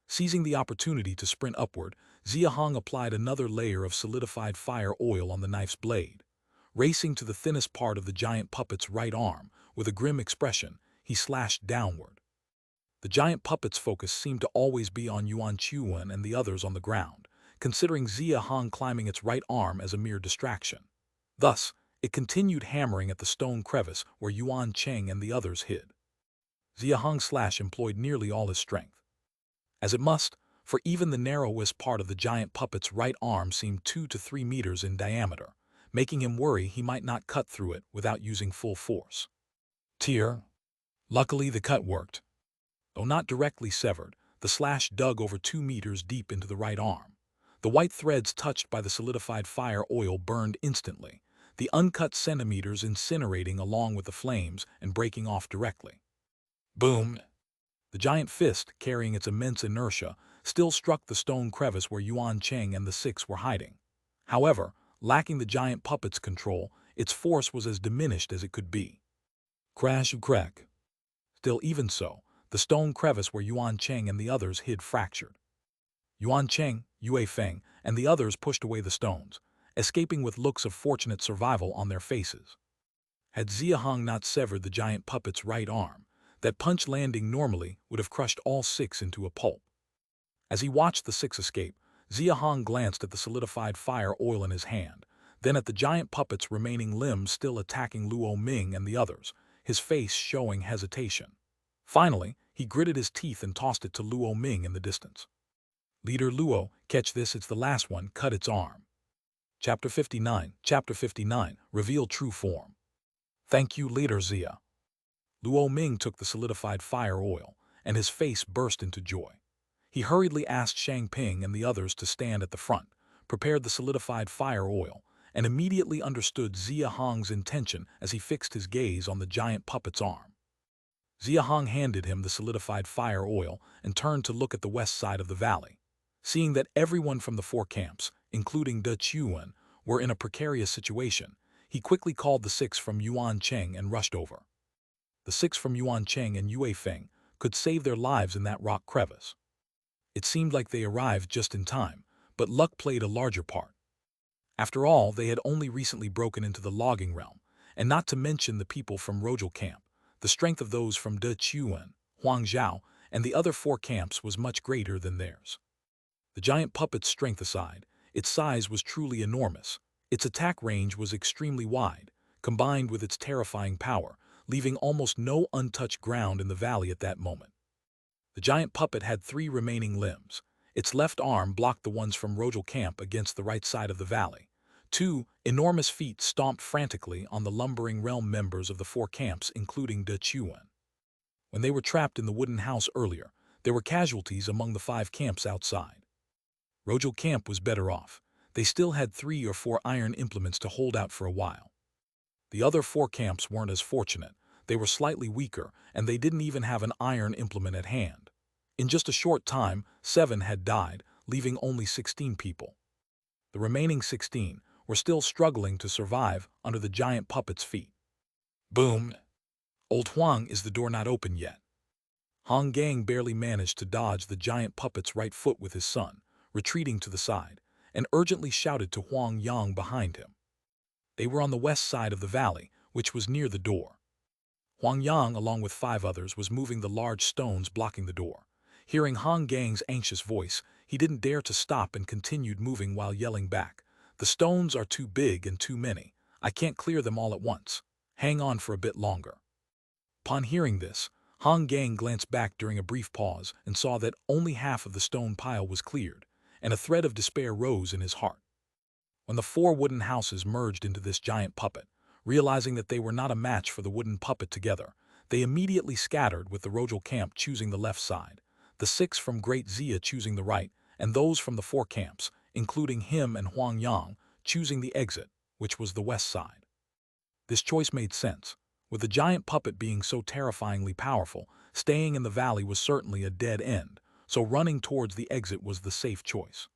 Seizing the opportunity to sprint upward, Xia Hong applied another layer of solidified fire oil on the knife's blade, Racing to the thinnest part of the giant puppet's right arm, with a grim expression, he slashed downward. The giant puppet's focus seemed to always be on Yuan Chuan and the others on the ground, considering Xia Hong climbing its right arm as a mere distraction. Thus, it continued hammering at the stone crevice where Yuan Cheng and the others hid. Xia Hong's slash employed nearly all his strength. As it must, for even the narrowest part of the giant puppet's right arm seemed 2 to 3 meters in diameter, making him worry he might not cut through it without using full force. Tear. Luckily, the cut worked. Though not directly severed, the slash dug over 2 meters deep into the right arm. The white threads touched by the solidified fire oil burned instantly, the uncut centimeters incinerating along with the flames and breaking off directly. Boom! The giant fist, carrying its immense inertia, still struck the stone crevice where Yuan Cheng and the 6 were hiding. However, lacking the giant puppet's control, its force was as diminished as it could be. Crash-crack. Still even so, the stone crevice where Yuan Cheng and the others hid fractured. Yuan Cheng, Yue Feng, and the others pushed away the stones, escaping with looks of fortunate survival on their faces. Had Xia Hong not severed the giant puppet's right arm, that punch landing normally would have crushed all 6 into a pulp. As he watched the 6 escape, Xia Hong glanced at the solidified fire oil in his hand, then at the giant puppet's remaining limbs still attacking Luo Ming and the others, his face showing hesitation. Finally, he gritted his teeth and tossed it to Luo Ming in the distance. Leader Luo, catch this, it's the last one, cut its arm. Chapter 59, Reveal True Form. Thank you, Leader Xia. Luo Ming took the solidified fire oil, and his face burst into joy. He hurriedly asked Shang Ping and the others to stand at the front, prepared the solidified fire oil, and immediately understood Xia Hong's intention as he fixed his gaze on the giant puppet's arm. Xia Hong handed him the solidified fire oil and turned to look at the west side of the valley. Seeing that everyone from the 4 camps, including De Chuan, were in a precarious situation, he quickly called the 6 from Yuan Cheng and rushed over. The 6 from Yuan Cheng and Yue Feng could save their lives in that rock crevice. It seemed like they arrived just in time, but luck played a larger part. After all, they had only recently broken into the logging realm, and not to mention the people from Rojal camp, the strength of those from De Chuan, Huangzhou, and the other 4 camps was much greater than theirs. The giant puppet's strength aside, its size was truly enormous. Its attack range was extremely wide, combined with its terrifying power, leaving almost no untouched ground in the valley at that moment. The giant puppet had 3 remaining limbs. Its left arm blocked the ones from Rojal camp against the right side of the valley. 2 enormous feet stomped frantically on the lumbering realm members of the 4 camps, including De Chuan. When they were trapped in the wooden house earlier, there were casualties among the 5 camps outside. Rojal camp was better off. They still had 3 or 4 iron implements to hold out for a while. The other 4 camps weren't as fortunate. They were slightly weaker, and they didn't even have an iron implement at hand. In just a short time, 7 had died, leaving only 16 people. The remaining 16 were still struggling to survive under the giant puppet's feet. Boom! Old Huang, is the door not open yet? Hong Gang barely managed to dodge the giant puppet's right foot with his son, retreating to the side, and urgently shouted to Huang Yang behind him. They were on the west side of the valley, which was near the door. Huang Yang, along with 5 others, was moving the large stones blocking the door. Hearing Hong Gang's anxious voice, he didn't dare to stop and continued moving while yelling back, "The stones are too big and too many. I can't clear them all at once. Hang on for a bit longer." Upon hearing this, Hong Gang glanced back during a brief pause and saw that only half of the stone pile was cleared, and a thread of despair rose in his heart. When the 4 wooden houses merged into this giant puppet, realizing that they were not a match for the wooden puppet together, they immediately scattered, with the Rojal camp choosing the left side, the 6 from Great Xia choosing the right, and those from the 4 camps, including him and Huang Yang, choosing the exit, which was the west side. This choice made sense. With the giant puppet being so terrifyingly powerful, staying in the valley was certainly a dead end, so running towards the exit was the safe choice.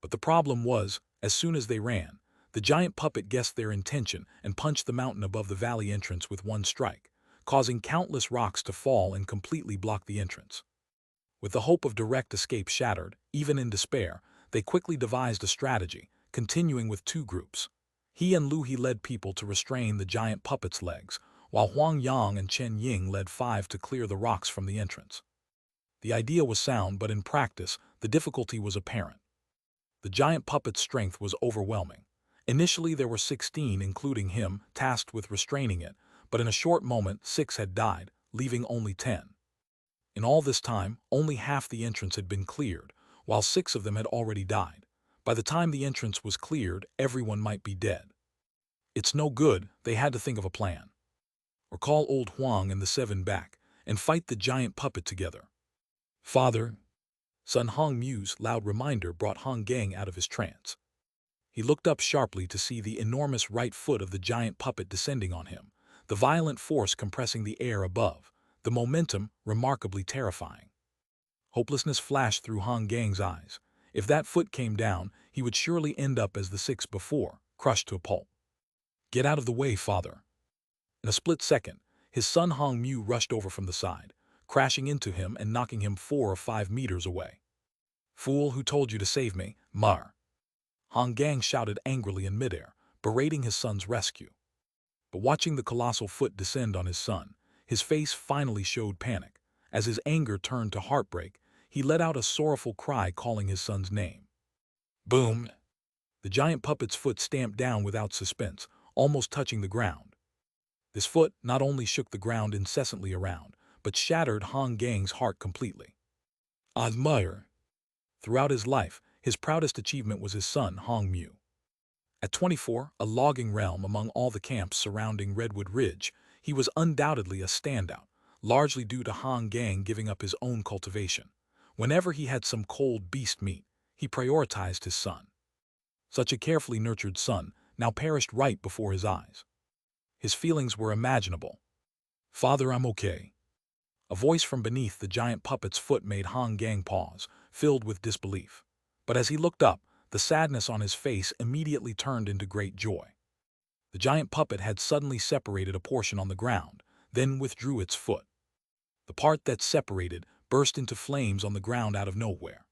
But the problem was, as soon as they ran, the giant puppet guessed their intention and punched the mountain above the valley entrance with one strike, causing countless rocks to fall and completely block the entrance. With the hope of direct escape shattered, even in despair, they quickly devised a strategy, continuing with 2 groups. He and Lu He led people to restrain the giant puppet's legs, while Huang Yang and Chen Ying led 5 to clear the rocks from the entrance. The idea was sound, but in practice, the difficulty was apparent. The giant puppet's strength was overwhelming. Initially, there were 16, including him, tasked with restraining it, but in a short moment, 6 had died, leaving only 10. In all this time, only half the entrance had been cleared, while 6 of them had already died. By the time the entrance was cleared, everyone might be dead. It's no good, they had to think of a plan. Or call old Huang and the 7 back, and fight the giant puppet together. Father, Sun Hong Mu's loud reminder brought Hong Gang out of his trance. He looked up sharply to see the enormous right foot of the giant puppet descending on him, the violent force compressing the air above, the momentum remarkably terrifying. Hopelessness flashed through Hong Gang's eyes. If that foot came down, he would surely end up as the 6 before, crushed to a pulp. Get out of the way, father. In a split second, his son Hong Mu rushed over from the side, crashing into him and knocking him 4 or 5 meters away. Fool, who told you to save me, Mar? Hong Gang shouted angrily in midair, berating his son's rescue. But watching the colossal foot descend on his son, his face finally showed panic. As his anger turned to heartbreak, he let out a sorrowful cry calling his son's name. Boom! The giant puppet's foot stamped down without suspense, almost touching the ground. This foot not only shook the ground incessantly around, but shattered Hong Gang's heart completely. Admire. Throughout his life, his proudest achievement was his son Hong Mu. At 24, a logging realm among all the camps surrounding Redwood Ridge, he was undoubtedly a standout, largely due to Hong Gang giving up his own cultivation. Whenever he had some cold beast meat, he prioritized his son. Such a carefully nurtured son now perished right before his eyes. His feelings were imaginable. Father, I'm okay. A voice from beneath the giant puppet's foot made Hong Gang pause, filled with disbelief. But as he looked up, the sadness on his face immediately turned into great joy. The giant puppet had suddenly separated a portion on the ground, then withdrew its foot. The part that separated burst into flames on the ground out of nowhere.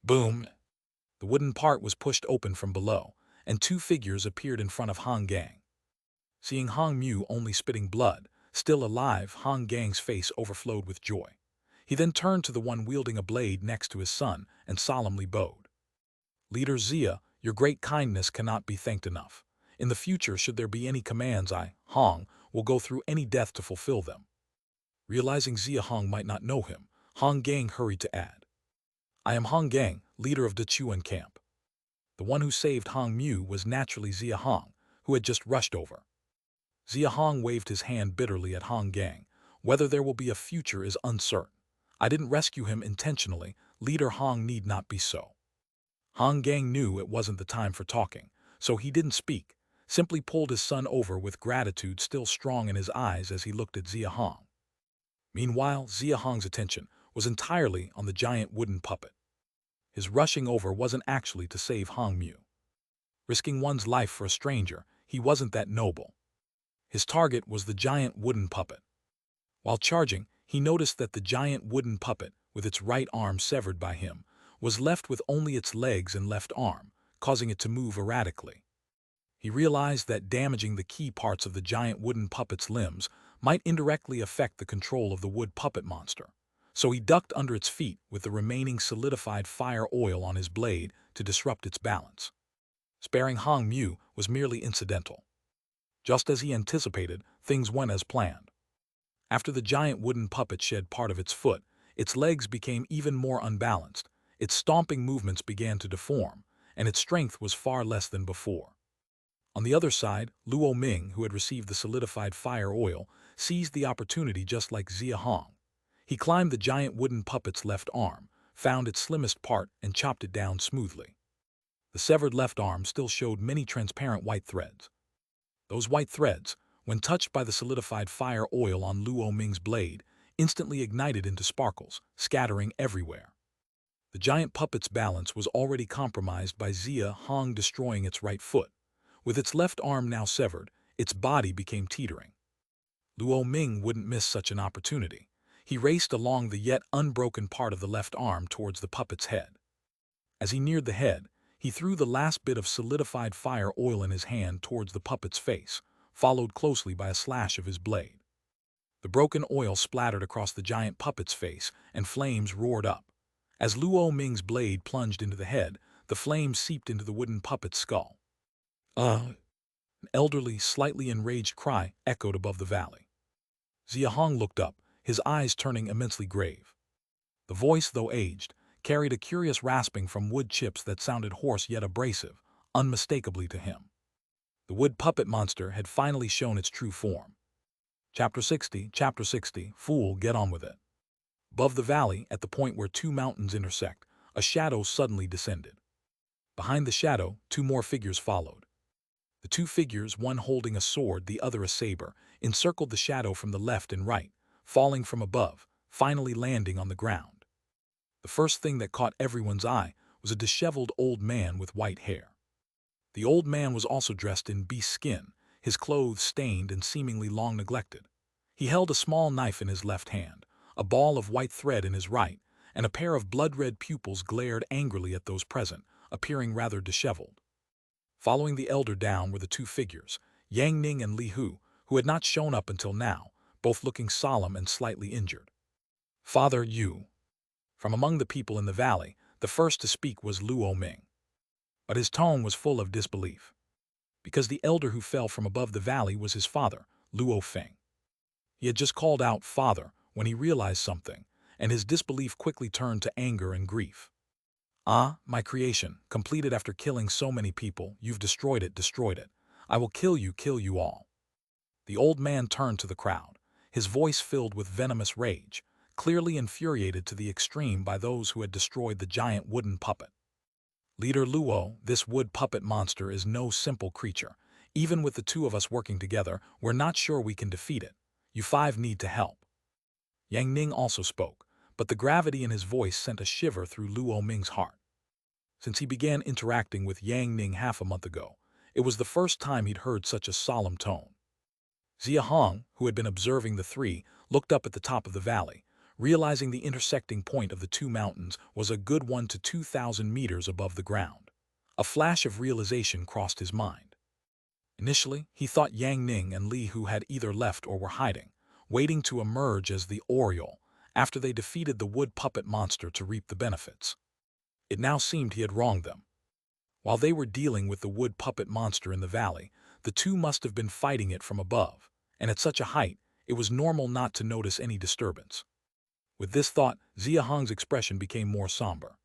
Boom! The wooden part was pushed open from below, and 2 figures appeared in front of Hong Gang. Seeing Hong Mu only spitting blood, still alive, Hong Gang's face overflowed with joy. He then turned to the one wielding a blade next to his son and solemnly bowed. Leader Xia, your great kindness cannot be thanked enough. In the future, should there be any commands, I, Hong, will go through any death to fulfill them. Realizing Xia Hong might not know him, Hong Gang hurried to add. I am Hong Gang, leader of the Chuan camp. The one who saved Hong Mu was naturally Xia Hong, who had just rushed over. Xia Hong waved his hand bitterly at Hong Gang. Whether there will be a future is uncertain. I didn't rescue him intentionally. Leader Hong need not be so. Hong Gang knew it wasn't the time for talking, so he didn't speak, simply pulled his son over with gratitude still strong in his eyes as he looked at Xia Hong. Meanwhile, Xia Hong's attention was entirely on the giant wooden puppet. His rushing over wasn't actually to save Hong Mu. Risking one's life for a stranger, he wasn't that noble. His target was the giant wooden puppet. While charging, he noticed that the giant wooden puppet, with its right arm severed by him, was left with only its legs and left arm, causing it to move erratically. He realized that damaging the key parts of the giant wooden puppet's limbs might indirectly affect the control of the wood puppet monster, so he ducked under its feet with the remaining solidified fire oil on his blade to disrupt its balance. Sparing Hong Mu was merely incidental. Just as he anticipated, things went as planned. After the giant wooden puppet shed part of its foot, its legs became even more unbalanced, its stomping movements began to deform, and its strength was far less than before. On the other side, Luo Ming, who had received the solidified fire oil, seized the opportunity just like Xia Hong. He climbed the giant wooden puppet's left arm, found its slimmest part, and chopped it down smoothly. The severed left arm still showed many transparent white threads. Those white threads, when touched by the solidified fire oil on Luo Ming's blade, instantly ignited into sparkles, scattering everywhere. The giant puppet's balance was already compromised by Xia Hong destroying its right foot. With its left arm now severed, its body became teetering. Luo Ming wouldn't miss such an opportunity. He raced along the yet unbroken part of the left arm towards the puppet's head. As he neared the head, He threw the last bit of solidified fire oil in his hand towards the puppet's face, followed closely by a slash of his blade. The broken oil splattered across the giant puppet's face, and flames roared up. As Luo Ming's blade plunged into the head, the flames seeped into the wooden puppet's skull. An elderly, slightly enraged cry echoed above the valley. Xia Hong looked up, his eyes turning immensely grave. The voice, though aged, carried a curious rasping from wood chips that sounded hoarse yet abrasive, unmistakably to him. The wood puppet monster had finally shown its true form. Chapter 60, Fool, get on with it. Above the valley, at the point where two mountains intersect, a shadow suddenly descended. Behind the shadow, two more figures followed. The two figures, one holding a sword, the other a saber, encircled the shadow from the left and right, falling from above, finally landing on the ground. The first thing that caught everyone's eye was a disheveled old man with white hair. The old man was also dressed in beast skin, his clothes stained and seemingly long neglected. He held a small knife in his left hand, a ball of white thread in his right, and a pair of blood-red pupils glared angrily at those present, appearing rather disheveled. Following the elder down were the two figures, Yang Ning and Li Hu, who had not shown up until now, both looking solemn and slightly injured. Father Yu. From among the people in the valley, the first to speak was Luo Ming. But his tone was full of disbelief. Because the elder who fell from above the valley was his father, Luo Feng. He had just called out "father" when he realized something, and his disbelief quickly turned to anger and grief. "Ah, my creation, completed after killing so many people, you've destroyed it. I will kill you all." The old man turned to the crowd, his voice filled with venomous rage, clearly infuriated to the extreme by those who had destroyed the giant wooden puppet. "Leader Luo, this wood puppet monster is no simple creature. Even with the two of us working together, we're not sure we can defeat it. You five need to help." Yang Ning also spoke, but the gravity in his voice sent a shiver through Luo Ming's heart. Since he began interacting with Yang Ning half a month ago, it was the first time he'd heard such a solemn tone. Xia Hong, who had been observing the three, looked up at the top of the valley, realizing the intersecting point of the two mountains was a good 1 to 2,000 meters above the ground. A flash of realization crossed his mind. Initially, he thought Yang Ning and Li Hu had either left or were hiding, waiting to emerge as the Oriole after they defeated the wood puppet monster to reap the benefits. It now seemed he had wronged them. While they were dealing with the wood puppet monster in the valley, the two must have been fighting it from above, and at such a height, it was normal not to notice any disturbance. With this thought, Xia Hong's expression became more somber.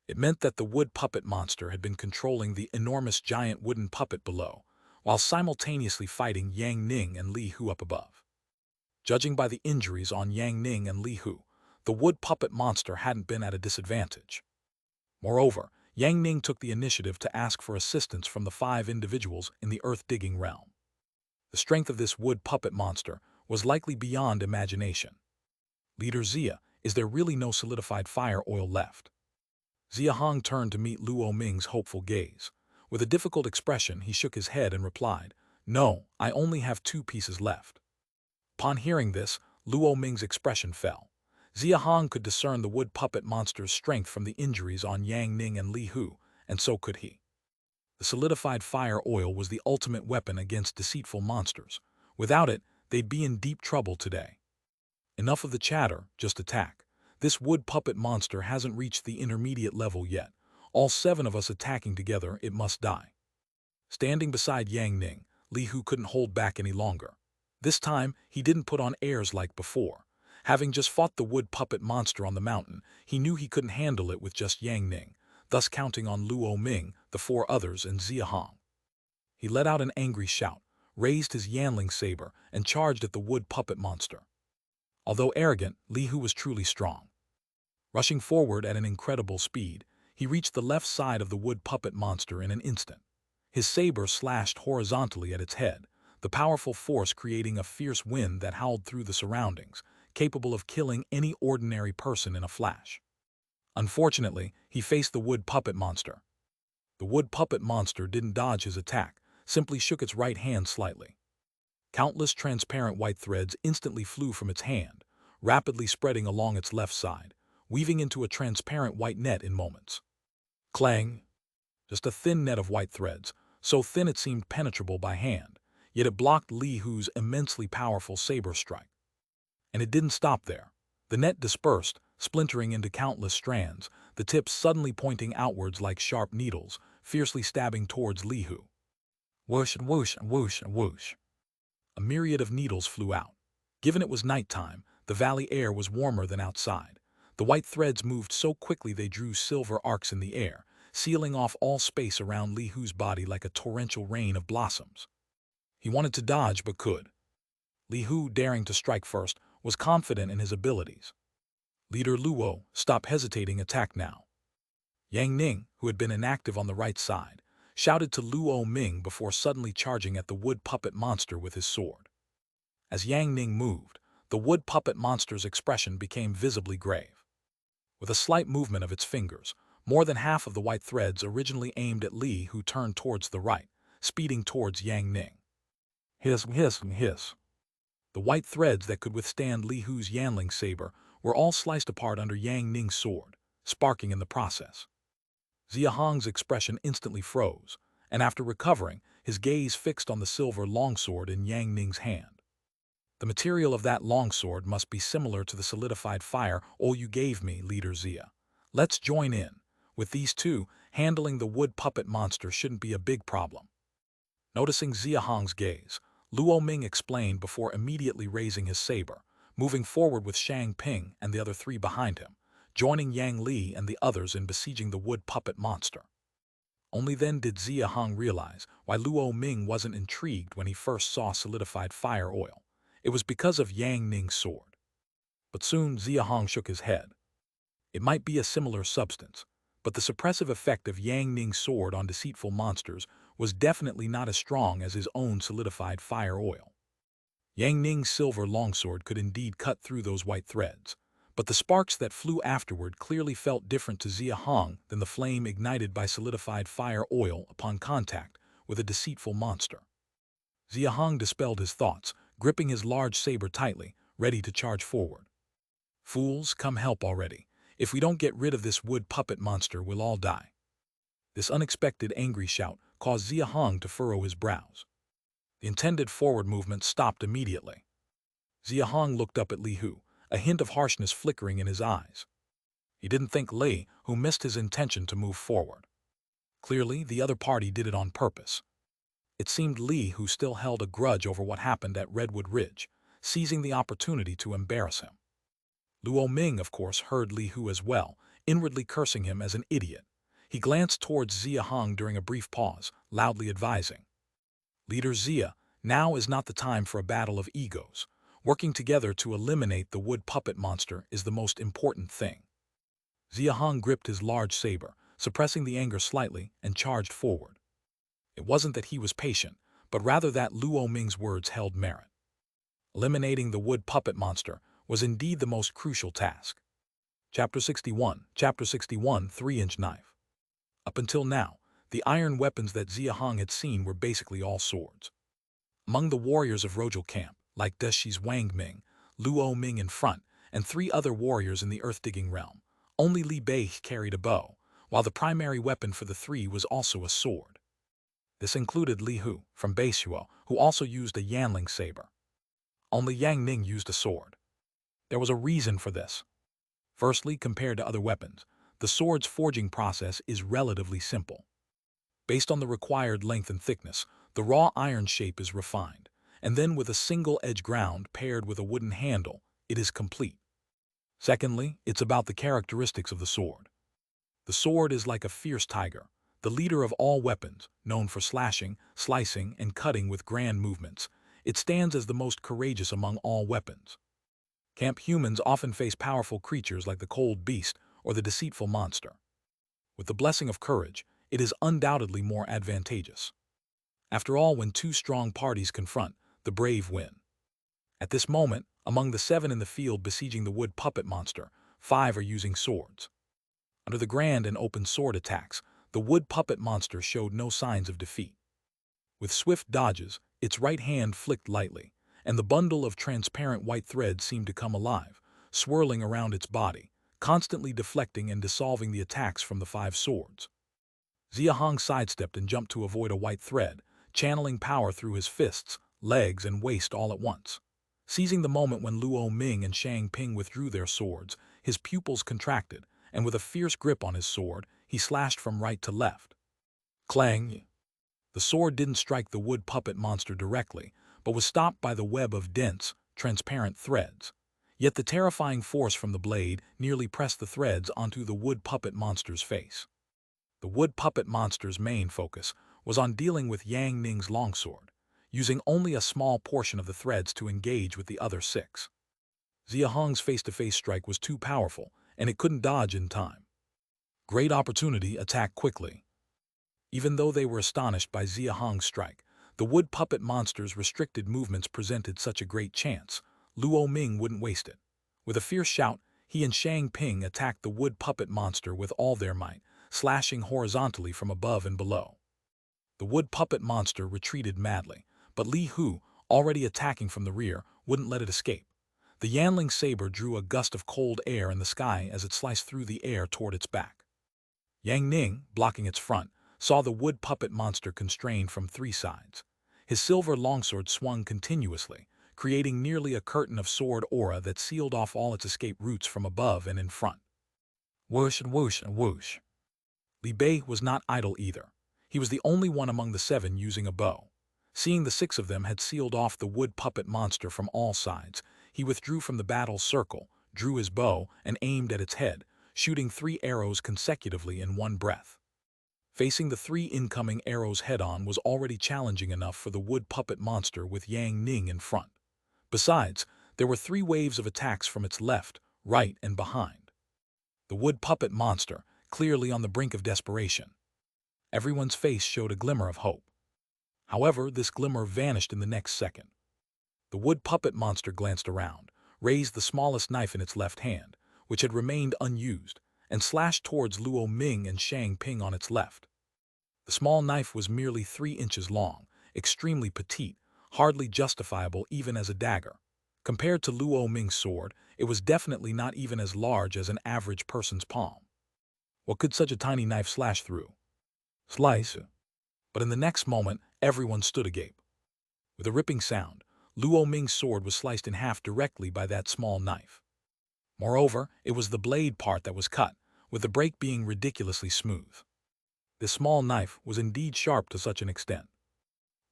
It meant that the wood puppet monster had been controlling the enormous giant wooden puppet below, while simultaneously fighting Yang Ning and Li Hu up above. Judging by the injuries on Yang Ning and Li Hu, the wood puppet monster hadn't been at a disadvantage. Moreover, Yang Ning took the initiative to ask for assistance from the 5 individuals in the earth-digging realm. The strength of this wood puppet monster was likely beyond imagination. "Leader Xia, is there really no solidified fire oil left?" Xia Hong turned to meet Luo Ming's hopeful gaze. With a difficult expression, he shook his head and replied, "No, I only have 2 pieces left." Upon hearing this, Luo Ming's expression fell. Xia Hong could discern the wood puppet monster's strength from the injuries on Yang Ning and Li Hu, and so could he. The solidified fire oil was the ultimate weapon against deceitful monsters. Without it, they'd be in deep trouble today. "Enough of the chatter, just attack. This wood puppet monster hasn't reached the intermediate level yet. All 7 of us attacking together, it must die." Standing beside Yang Ning, Li Hu couldn't hold back any longer. This time, he didn't put on airs like before. Having just fought the wood puppet monster on the mountain, he knew he couldn't handle it with just Yang Ning, thus counting on Luo Ming, the 4 others, and Xia Hong. He let out an angry shout, raised his Yanling saber, and charged at the wood puppet monster. Although arrogant, Li Hu was truly strong. Rushing forward at an incredible speed, he reached the left side of the wood puppet monster in an instant. His saber slashed horizontally at its head, the powerful force creating a fierce wind that howled through the surroundings, capable of killing any ordinary person in a flash. Unfortunately, he faced the wood puppet monster. The wood puppet monster didn't dodge his attack, simply shook its right hand slightly. Countless transparent white threads instantly flew from its hand, rapidly spreading along its left side, weaving into a transparent white net in moments. Clang! Just a thin net of white threads, so thin it seemed penetrable by hand, yet it blocked Li Hu's immensely powerful saber strike. And it didn't stop there. The net dispersed, splintering into countless strands, the tips suddenly pointing outwards like sharp needles, fiercely stabbing towards Li Hu. Whoosh, whoosh, whoosh, whoosh. A myriad of needles flew out. Given it was nighttime, the valley air was warmer than outside. The white threads moved so quickly they drew silver arcs in the air, sealing off all space around Li Hu's body like a torrential rain of blossoms. He wanted to dodge but could. Li Hu, daring to strike first, was confident in his abilities. Leader Luo, stop hesitating, attack now. Yang Ning, who had been inactive on the right side, shouted to Luo Ming before suddenly charging at the wood puppet monster with his sword. As Yang Ning moved, the wood puppet monster's expression became visibly grave. With a slight movement of its fingers, more than half of the white threads originally aimed at Li Hu turned towards the right, speeding towards Yang Ning. Hiss, hiss, hiss. The white threads that could withstand Li Hu's Yanling saber were all sliced apart under Yang Ning's sword, sparking in the process. Xia Hong's expression instantly froze, and after recovering, his gaze fixed on the silver longsword in Yang Ning's hand. The material of that longsword must be similar to the solidified fire oil you gave me, Leader Xia. Let's join in. With these two, handling the wood puppet monster shouldn't be a big problem. Noticing Xia Hong's gaze, Luo Ming explained before immediately raising his saber, moving forward with Shang Ping and the other three behind him, joining Yang Li and the others in besieging the wood puppet monster. Only then did Xia Hong realize why Luo Ming wasn't intrigued when he first saw solidified fire oil. It was because of Yang Ning's sword. But soon Xia Hong shook his head. It might be a similar substance, but the suppressive effect of Yang Ning's sword on deceitful monsters was definitely not as strong as his own solidified fire oil. Yang Ning's silver longsword could indeed cut through those white threads, but the sparks that flew afterward clearly felt different to Xia Hong than the flame ignited by solidified fire oil upon contact with a deceitful monster. Xia Hong dispelled his thoughts, gripping his large saber tightly, ready to charge forward. Fools, come help already. If we don't get rid of this wood puppet monster, we'll all die. This unexpected angry shout caused Xia Hong to furrow his brows. The intended forward movement stopped immediately. Xia Hong looked up at Li Hu, a hint of harshness flickering in his eyes. He didn't think Li Hu missed his intention to move forward. Clearly, the other party did it on purpose. It seemed Li Hu still held a grudge over what happened at Redwood Ridge, seizing the opportunity to embarrass him. Luo Ming, of course, heard Li Hu as well, inwardly cursing him as an idiot. He glanced towards Xia Hong during a brief pause, loudly advising, Leader Xia, now is not the time for a battle of egos. Working together to eliminate the wood puppet monster is the most important thing. Xia Hong gripped his large saber, suppressing the anger slightly, and charged forward. It wasn't that he was patient, but rather that Luo Ming's words held merit. Eliminating the wood puppet monster was indeed the most crucial task. Chapter 61, 3-inch knife. Up until now, the iron weapons that Xia Hong had seen were basically all swords. Among the warriors of Rojal camp, like Deshi's Wang Ming, Luo Ming in front, and 3 other warriors in the earth-digging realm, only Li Bei carried a bow, while the primary weapon for the 3 was also a sword. This included Li Hu, from Beishuo, who also used a Yanling saber. Only Yang Ning used a sword. There was a reason for this. Firstly, compared to other weapons, the sword's forging process is relatively simple. Based on the required length and thickness, the raw iron shape is refined, and then with a single edge ground paired with a wooden handle, it is complete. Secondly, it's about the characteristics of the sword. The sword is like a fierce tiger, the leader of all weapons, known for slashing, slicing, and cutting with grand movements. It stands as the most courageous among all weapons. Camp humans often face powerful creatures like the cold beast or the deceitful monster. With the blessing of courage, it is undoubtedly more advantageous. After all, when 2 strong parties confront, the brave win. At this moment, among the 7 in the field besieging the wood puppet monster, 5 are using swords. Under the grand and open sword attacks, the wood puppet monster showed no signs of defeat. With swift dodges, its right hand flicked lightly, and the bundle of transparent white thread seemed to come alive, swirling around its body, constantly deflecting and dissolving the attacks from the 5 swords. Xia Hong sidestepped and jumped to avoid a white thread, channeling power through his fists, legs, and waist all at once. Seizing the moment when Luo Ming and Shang Ping withdrew their swords, his pupils contracted, and with a fierce grip on his sword, he slashed from right to left. Clang! The sword didn't strike the wood puppet monster directly, but was stopped by the web of dense, transparent threads. Yet the terrifying force from the blade nearly pressed the threads onto the wood puppet monster's face. The wood puppet monster's main focus was on dealing with Yang Ning's longsword, using only a small portion of the threads to engage with the other 6. Xia Hong's face-to-face strike was too powerful, and it couldn't dodge in time. Great opportunity, attack quickly. Even though they were astonished by Xia Hong's strike, the wood puppet monster's restricted movements presented such a great chance, Luo Ming wouldn't waste it. With a fierce shout, he and Shang Ping attacked the wood puppet monster with all their might, slashing horizontally from above and below. The wood puppet monster retreated madly, but Li Hu, already attacking from the rear, wouldn't let it escape. The Yanling saber drew a gust of cold air in the sky as it sliced through the air toward its back. Yang Ning, blocking its front, saw the wood puppet monster constrained from 3 sides. His silver longsword swung continuously, creating nearly a curtain of sword aura that sealed off all its escape routes from above and in front. Whoosh and whoosh and whoosh. Li Bei was not idle either. He was the only one among the 7 using a bow. Seeing the 6 of them had sealed off the wood puppet monster from all sides, he withdrew from the battle circle, drew his bow, and aimed at its head, shooting 3 arrows consecutively in one breath. Facing the 3 incoming arrows head-on was already challenging enough for the wood puppet monster with Yang Ning in front. Besides, there were 3 waves of attacks from its left, right, and behind. The wood puppet monster, clearly on the brink of desperation. Everyone's face showed a glimmer of hope. However, this glimmer vanished in the next second. The wood puppet monster glanced around, raised the smallest knife in its left hand, which had remained unused, and slashed towards Luo Ming and Shang Ping on its left. The small knife was merely 3 inches long, extremely petite, hardly justifiable even as a dagger. Compared to Luo Ming's sword, it was definitely not even as large as an average person's palm. What could such a tiny knife slash through? Slice. But in the next moment, everyone stood agape. With a ripping sound, Luo Ming's sword was sliced in half directly by that small knife. Moreover, it was the blade part that was cut, with the break being ridiculously smooth. This small knife was indeed sharp to such an extent.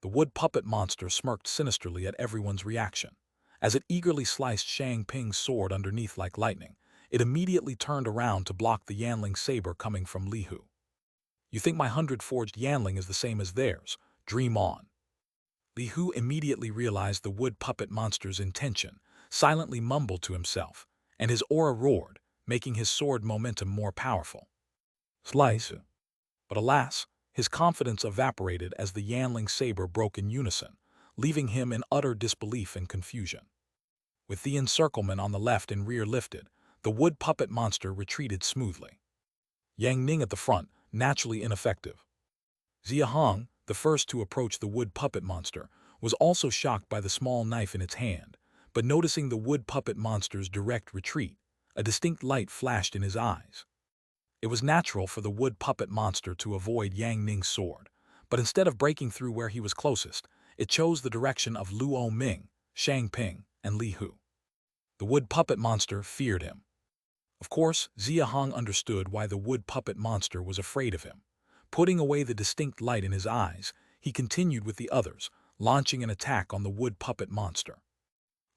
The wood puppet monster smirked sinisterly at everyone's reaction. As it eagerly sliced Shang Ping's sword underneath like lightning, it immediately turned around to block the Yanling saber coming from Li Hu. You think my 100-forged Yanling is the same as theirs? Dream on. Li Hu immediately realized the wood puppet monster's intention, silently mumbled to himself, and his aura roared, making his sword momentum more powerful. Slice. But alas, his confidence evaporated as the Yanling saber broke in unison, leaving him in utter disbelief and confusion. With the encirclement on the left and rear lifted, the wood puppet monster retreated smoothly. Yang Ning at the front, naturally ineffective. Xia Hong, the first to approach the wood puppet monster, was also shocked by the small knife in its hand, but noticing the wood puppet monster's direct retreat, a distinct light flashed in his eyes. It was natural for the wood puppet monster to avoid Yang Ning's sword, but instead of breaking through where he was closest, it chose the direction of Luo Ming, Shang Ping, and Li Hu. The wood puppet monster feared him. Of course, Xia Hong understood why the wood puppet monster was afraid of him. Putting away the distinct light in his eyes, he continued with the others, launching an attack on the wood puppet monster.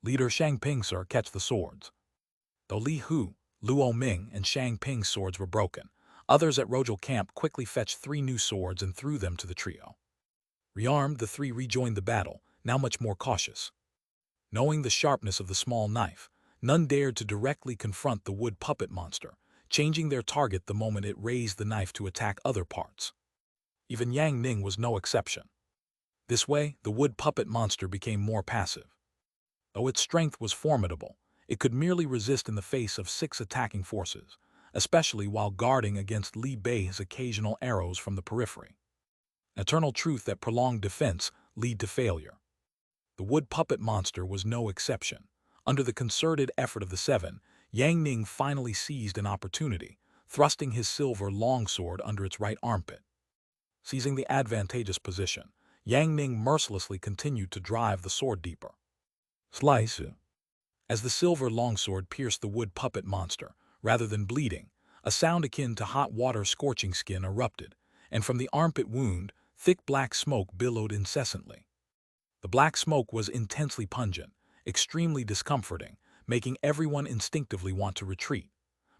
Leader Shang Ping, sir, catch the swords. Though Li Hu, Luo Ming, and Shang Ping's swords were broken, others at Rojal camp quickly fetched 3 new swords and threw them to the trio. Rearmed, the 3 rejoined the battle, now much more cautious. Knowing the sharpness of the small knife, none dared to directly confront the wood puppet monster, changing their target the moment it raised the knife to attack other parts. Even Yang Ning was no exception. This way, the wood puppet monster became more passive. Though its strength was formidable, it could merely resist in the face of 6 attacking forces, especially while guarding against Li Bei's occasional arrows from the periphery. An eternal truth that prolonged defense lead to failure. The wood puppet monster was no exception. Under the concerted effort of the 7, Yang Ning finally seized an opportunity, thrusting his silver longsword under its right armpit. Seizing the advantageous position, Yang Ning mercilessly continued to drive the sword deeper. Slice. As the silver longsword pierced the wood puppet monster, rather than bleeding, a sound akin to hot water scorching skin erupted, and from the armpit wound, thick black smoke billowed incessantly. The black smoke was intensely pungent, extremely discomforting, making everyone instinctively want to retreat.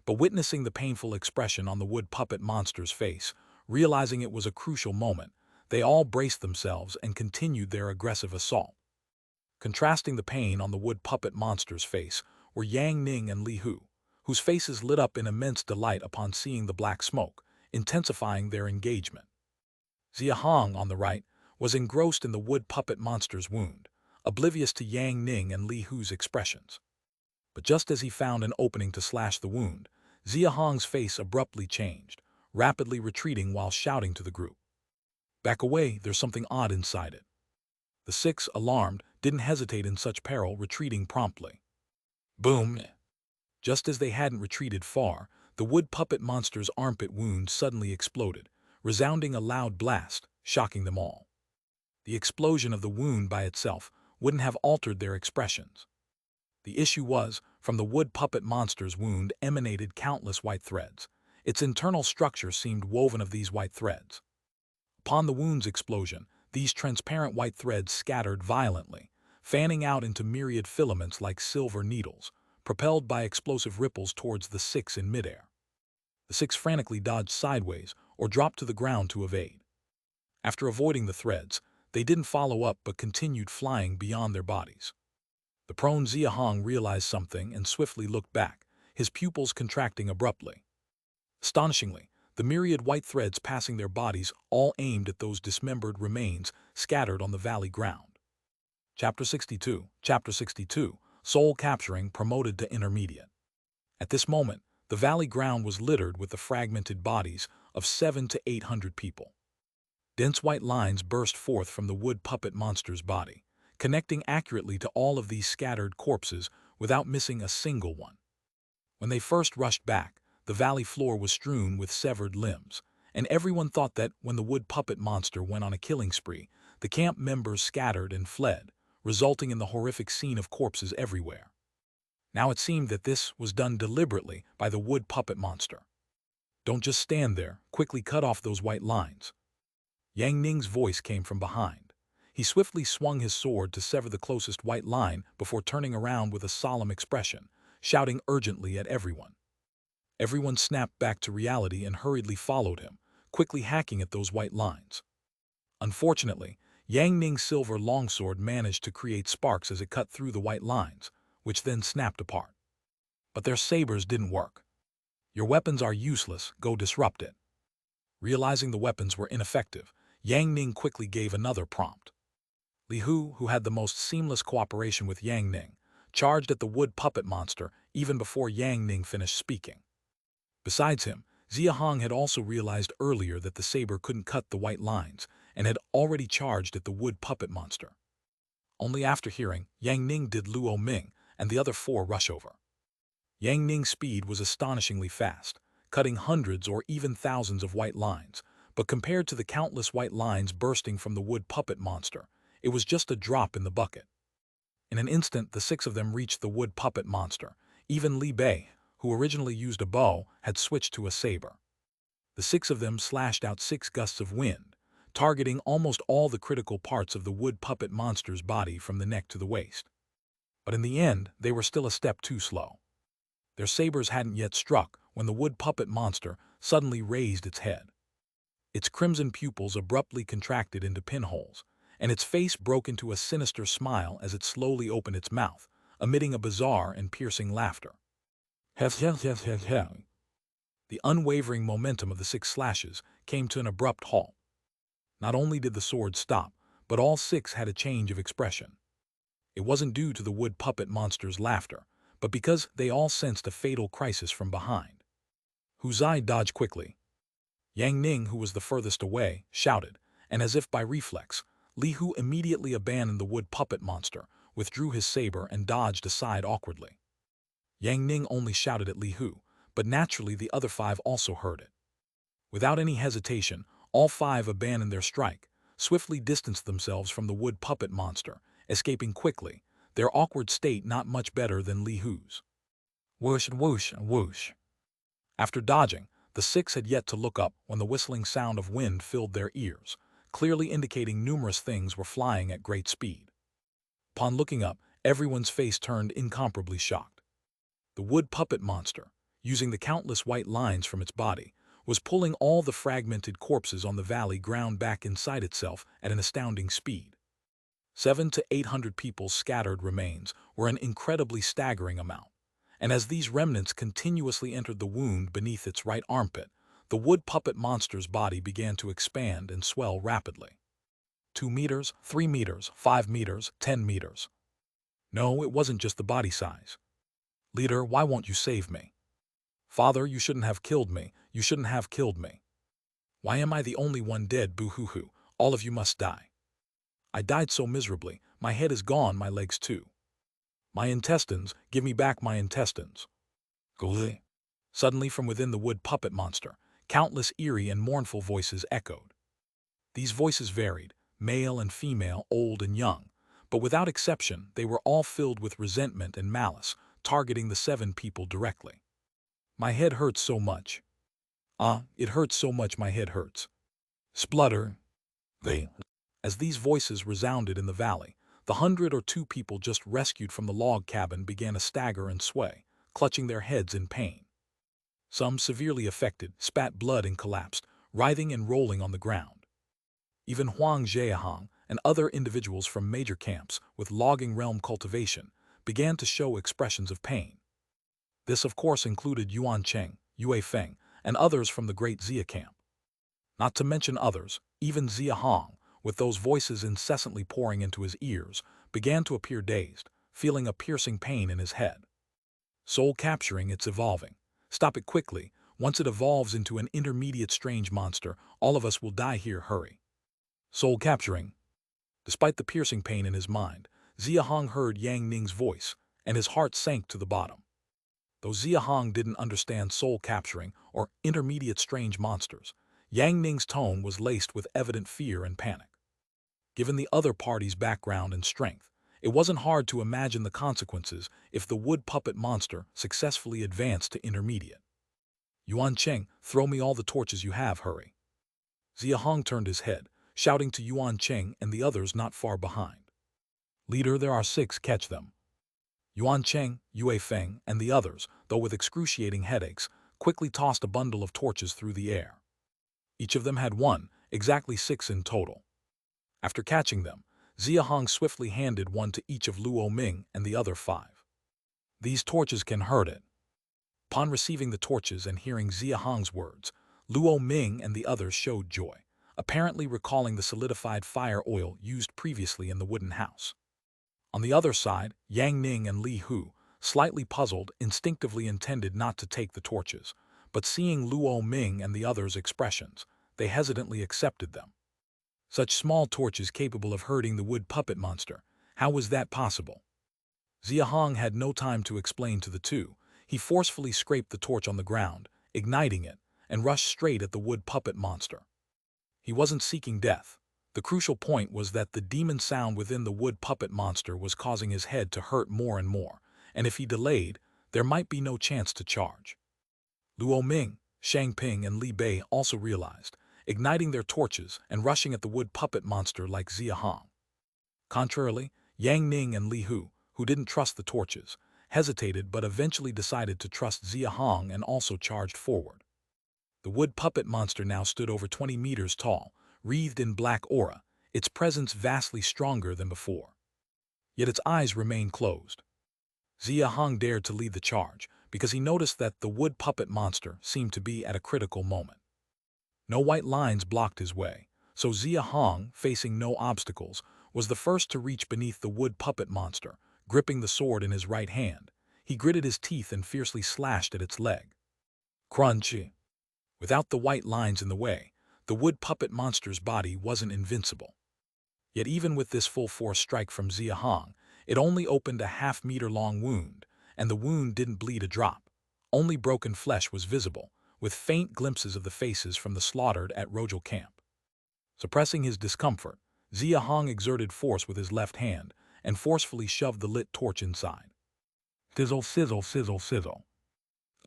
But witnessing the painful expression on the wood puppet monster's face, realizing it was a crucial moment, they all braced themselves and continued their aggressive assault. Contrasting the pain on the wood puppet monster's face were Yang Ning and Li Hu, whose faces lit up in immense delight upon seeing the black smoke, intensifying their engagement. Xia Hong, on the right, was engrossed in the wood puppet monster's wound, oblivious to Yang Ning and Li Hu's expressions. But just as he found an opening to slash the wound, Xia Hong's face abruptly changed, rapidly retreating while shouting to the group. "Back away, there's something odd inside it." The six, alarmed, didn't hesitate in such peril, retreating promptly. Boom! Just as they hadn't retreated far, the wood puppet monster's armpit wound suddenly exploded, resounding a loud blast, shocking them all. The explosion of the wound by itself wouldn't have altered their expressions. The issue was, from the wood puppet monster's wound emanated countless white threads. Its internal structure seemed woven of these white threads. Upon the wound's explosion, these transparent white threads scattered violently, fanning out into myriad filaments like silver needles, propelled by explosive ripples towards the six in midair. The six frantically dodged sideways or dropped to the ground to evade. After avoiding the threads, they didn't follow up but continued flying beyond their bodies. The prone Xia Hong realized something and swiftly looked back, his pupils contracting abruptly. Astonishingly, the myriad white threads passing their bodies all aimed at those dismembered remains scattered on the valley ground. Chapter 62, Soul Capturing promoted to intermediate. At this moment, the valley ground was littered with the fragmented bodies of 700 to 800 people. Dense white lines burst forth from the wood puppet monster's body, connecting accurately to all of these scattered corpses without missing a single one. When they first rushed back, the valley floor was strewn with severed limbs, and everyone thought that when the wood puppet monster went on a killing spree, the camp members scattered and fled, resulting in the horrific scene of corpses everywhere. Now it seemed that this was done deliberately by the wood puppet monster. "Don't just stand there, quickly cut off those white lines." Yang Ning's voice came from behind. He swiftly swung his sword to sever the closest white line before turning around with a solemn expression, shouting urgently at everyone. Everyone snapped back to reality and hurriedly followed him, quickly hacking at those white lines. Unfortunately, Yang Ning's silver longsword managed to create sparks as it cut through the white lines, which then snapped apart. But their sabers didn't work. "Your weapons are useless, go disrupt it." Realizing the weapons were ineffective, Yang Ning quickly gave another prompt. Li Hu, who had the most seamless cooperation with Yang Ning, charged at the wood puppet monster even before Yang Ning finished speaking. Besides him, Xia Hong had also realized earlier that the saber couldn't cut the white lines and had already charged at the wood puppet monster. Only after hearing, Yang Ning did Luo Ming and the other four rush over. Yang Ning's speed was astonishingly fast, cutting hundreds or even thousands of white lines, but compared to the countless white lines bursting from the wood puppet monster, it was just a drop in the bucket. In an instant, the six of them reached the wood puppet monster. Even Li Bei, who originally used a bow, had switched to a saber. The six of them slashed out 6 gusts of wind, targeting almost all the critical parts of the wood puppet monster's body from the neck to the waist. But in the end, they were still a step too slow. Their sabers hadn't yet struck when the wood puppet monster suddenly raised its head. Its crimson pupils abruptly contracted into pinholes, and its face broke into a sinister smile as it slowly opened its mouth, emitting a bizarre and piercing laughter. Hef hef hef hef hef. The unwavering momentum of the 6 slashes came to an abrupt halt. Not only did the sword stop, but all 6 had a change of expression. It wasn't due to the wood puppet monster's laughter, but because they all sensed a fatal crisis from behind. Hu Zai dodged quickly. Yang Ning, who was the furthest away, shouted, and as if by reflex, Li Hu immediately abandoned the wood puppet monster, withdrew his saber and dodged aside awkwardly. Yang Ning only shouted at Li Hu, but naturally the other 5 also heard it. Without any hesitation, all 5 abandoned their strike, swiftly distanced themselves from the wood puppet monster, escaping quickly, their awkward state not much better than Li Hu's. Whoosh and whoosh and whoosh. After dodging, the 6 had yet to look up when the whistling sound of wind filled their ears, clearly indicating numerous things were flying at great speed. Upon looking up, everyone's face turned incomparably shocked. The wood puppet monster, using the countless white lines from its body, was pulling all the fragmented corpses on the valley ground back inside itself at an astounding speed. 700 to 800 people's scattered remains were an incredibly staggering amount, and as these remnants continuously entered the wound beneath its right armpit, the wood puppet monster's body began to expand and swell rapidly. 2 meters, 3 meters, 5 meters, 10 meters. No, it wasn't just the body size. Leader, why won't you save me? Father, you shouldn't have killed me. You shouldn't have killed me. Why am I the only one dead? Boo-hoo-hoo. All of you must die. I died so miserably. My head is gone, my legs too. My intestines, give me back my intestines. Gully. Suddenly from within the wood puppet monster, countless eerie and mournful voices echoed. These voices varied, male and female, old and young, but without exception they were all filled with resentment and malice, targeting the 7 people directly. My head hurts so much. It hurts so much, my head hurts. Splutter. As these voices resounded in the valley, the 100 or 2 people just rescued from the log cabin began to stagger and sway, clutching their heads in pain. Some, severely affected, spat blood and collapsed, writhing and rolling on the ground. Even Xia Hong and other individuals from major camps with logging realm cultivation began to show expressions of pain. This of course included Yuan Cheng, Yue Feng, and others from the great Xia camp. Not to mention others, even Xia Hong, with those voices incessantly pouring into his ears, began to appear dazed, feeling a piercing pain in his head. Soul capturing, it's evolving. Stop it quickly. Once it evolves into an intermediate strange monster, all of us will die here, hurry. Soul capturing. Despite the piercing pain in his mind, Xia Hong heard Yang Ning's voice, and his heart sank to the bottom. Though Xia Hong didn't understand soul capturing or intermediate strange monsters, Yang Ning's tone was laced with evident fear and panic. Given the other party's background and strength, it wasn't hard to imagine the consequences if the wood puppet monster successfully advanced to intermediate. Yuan Cheng, throw me all the torches you have, hurry. Xia Hong turned his head, shouting to Yuan Cheng and the others not far behind. Leader, there are 6, catch them. Yuan Cheng, Yue Feng, and the others, though with excruciating headaches, quickly tossed a bundle of torches through the air. Each of them had 1, exactly 6 in total. After catching them, Xia Hong swiftly handed 1 to each of Luo Ming and the other 5. These torches can hurt it. Upon receiving the torches and hearing Xia Hong's words, Luo Ming and the others showed joy, apparently recalling the solidified fire oil used previously in the wooden house. On the other side, Yang Ning and Li Hu, slightly puzzled, instinctively intended not to take the torches, but seeing Luo Ming and the others' expressions, they hesitantly accepted them. Such small torches capable of hurting the wood puppet monster, how was that possible? Xia Hong had no time to explain to the 2. He forcefully scraped the torch on the ground, igniting it, and rushed straight at the wood puppet monster. He wasn't seeking death. The crucial point was that the demon sound within the wood puppet monster was causing his head to hurt more and more, and if he delayed, there might be no chance to charge. Luo Ming, Shang Ping, and Li Bei also realized, igniting their torches and rushing at the wood puppet monster like Xia Hong. Contrarily, Yang Ning and Li Hu, who didn't trust the torches, hesitated but eventually decided to trust Xia Hong and also charged forward. The wood puppet monster now stood over 20 meters tall, wreathed in black aura, its presence vastly stronger than before. Yet its eyes remained closed. Xia Hong dared to lead the charge because he noticed that the wood puppet monster seemed to be at a critical moment. No white lines blocked his way, so Xia Hong, facing no obstacles, was the first to reach beneath the wood puppet monster, gripping the sword in his right hand. He gritted his teeth and fiercely slashed at its leg. Crunchy. Without the white lines in the way, the wood puppet monster's body wasn't invincible. Yet even with this full-force strike from Xia Hong, it only opened a half-meter-long wound, and the wound didn't bleed a drop. Only broken flesh was visible, with faint glimpses of the faces from the slaughtered at Rojal camp. Suppressing his discomfort, Xia Hong exerted force with his left hand and forcefully shoved the lit torch inside. Sizzle, sizzle, sizzle, sizzle.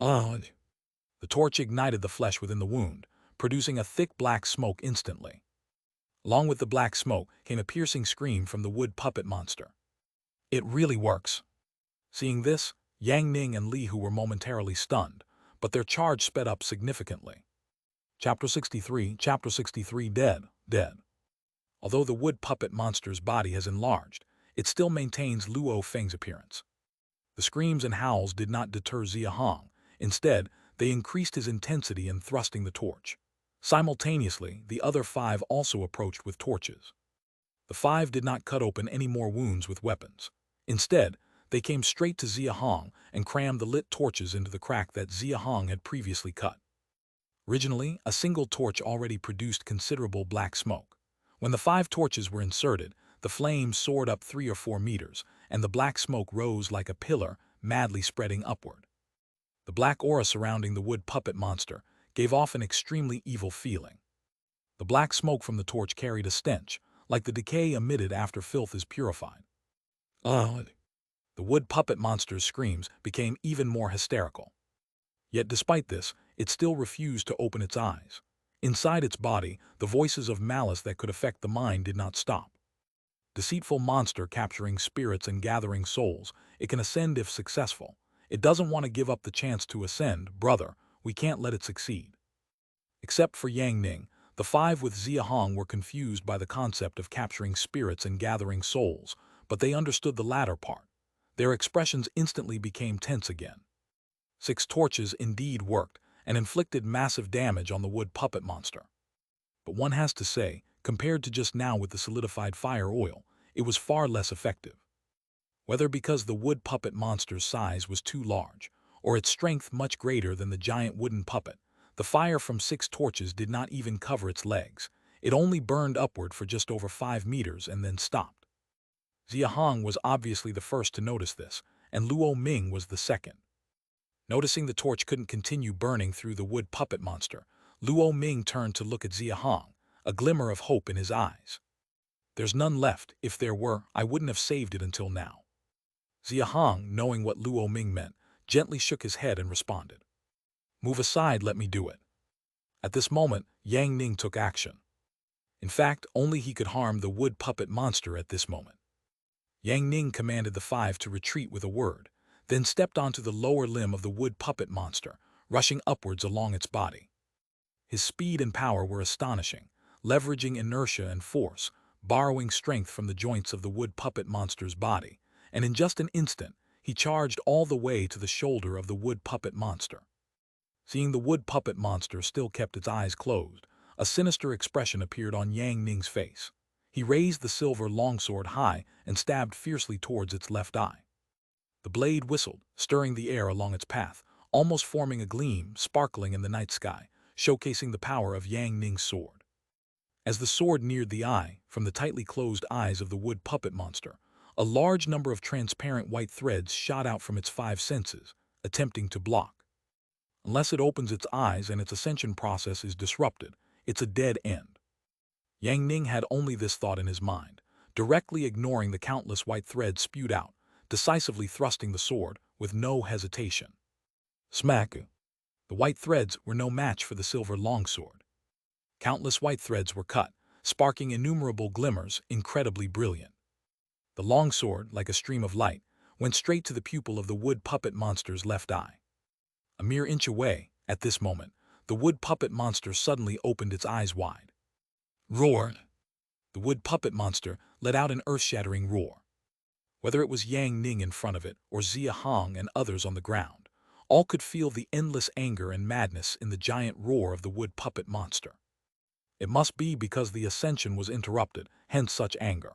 Ugh. The torch ignited the flesh within the wound, producing a thick black smoke instantly. Along with the black smoke came a piercing scream from the wood puppet monster. It really works. Seeing this, Yang Ning and Li Hu were momentarily stunned, but their charge sped up significantly. Chapter 63, Dead. Although the wood puppet monster's body has enlarged, it still maintains Luo Feng's appearance. The screams and howls did not deter Xia Hong. Instead, they increased his intensity in thrusting the torch. Simultaneously, the other 5 also approached with torches. The 5 did not cut open any more wounds with weapons. Instead, they came straight to Xia Hong and crammed the lit torches into the crack that Xia Hong had previously cut. Originally, a single torch already produced considerable black smoke. When the 5 torches were inserted, the flames soared up 3 or 4 meters, and the black smoke rose like a pillar, madly spreading upward. The black aura surrounding the wood puppet monster gave off an extremely evil feeling. The black smoke from the torch carried a stench, like the decay emitted after filth is purified. Ugh! The wood puppet monster's screams became even more hysterical. Yet despite this, it still refused to open its eyes. Inside its body, the voices of malice that could affect the mind did not stop. Deceitful monster capturing spirits and gathering souls, it can ascend if successful. It doesn't want to give up the chance to ascend, brother, we can't let it succeed. Except for Yang Ning, the 5 with Xia Hong were confused by the concept of capturing spirits and gathering souls, but they understood the latter part. Their expressions instantly became tense again. 6 torches indeed worked and inflicted massive damage on the wood puppet monster. But one has to say, compared to just now with the solidified fire oil, it was far less effective. Whether because the wood puppet monster's size was too large, or its strength much greater than the giant wooden puppet, the fire from 6 torches did not even cover its legs. It only burned upward for just over 5 meters and then stopped. Xia Hong was obviously the first to notice this, and Luo Ming was the second. Noticing the torch couldn't continue burning through the wood puppet monster, Luo Ming turned to look at Xia Hong, a glimmer of hope in his eyes. There's none left. If there were, I wouldn't have saved it until now. Xia Hong, knowing what Luo Ming meant, gently shook his head and responded. Move aside, let me do it. At this moment, Yang Ning took action. In fact, only he could harm the wood puppet monster at this moment. Yang Ning commanded the 5 to retreat with a word, then stepped onto the lower limb of the wood puppet monster, rushing upwards along its body. His speed and power were astonishing, leveraging inertia and force, borrowing strength from the joints of the wood puppet monster's body, and in just an instant, he charged all the way to the shoulder of the wood puppet monster. Seeing the wood puppet monster still kept its eyes closed, a sinister expression appeared on Yang Ning's face. He raised the silver longsword high and stabbed fiercely towards its left eye. The blade whistled, stirring the air along its path, almost forming a gleam sparkling in the night sky, showcasing the power of Yang Ning's sword. As the sword neared the eye, from the tightly closed eyes of the wood puppet monster, a large number of transparent white threads shot out from its 5 senses, attempting to block. Unless it opens its eyes and its ascension process is disrupted, it's a dead end. Yang Ning had only this thought in his mind, directly ignoring the countless white threads spewed out, decisively thrusting the sword with no hesitation. Smack! The white threads were no match for the silver longsword. Countless white threads were cut, sparking innumerable glimmers, incredibly brilliant. The longsword, like a stream of light, went straight to the pupil of the wood puppet monster's left eye. A mere inch away, at this moment, the wood puppet monster suddenly opened its eyes wide. Roared! The wood puppet monster let out an earth-shattering roar. Whether it was Yang Ning in front of it or Xia Hong and others on the ground, all could feel the endless anger and madness in the giant roar of the wood puppet monster. It must be because the ascension was interrupted, hence such anger.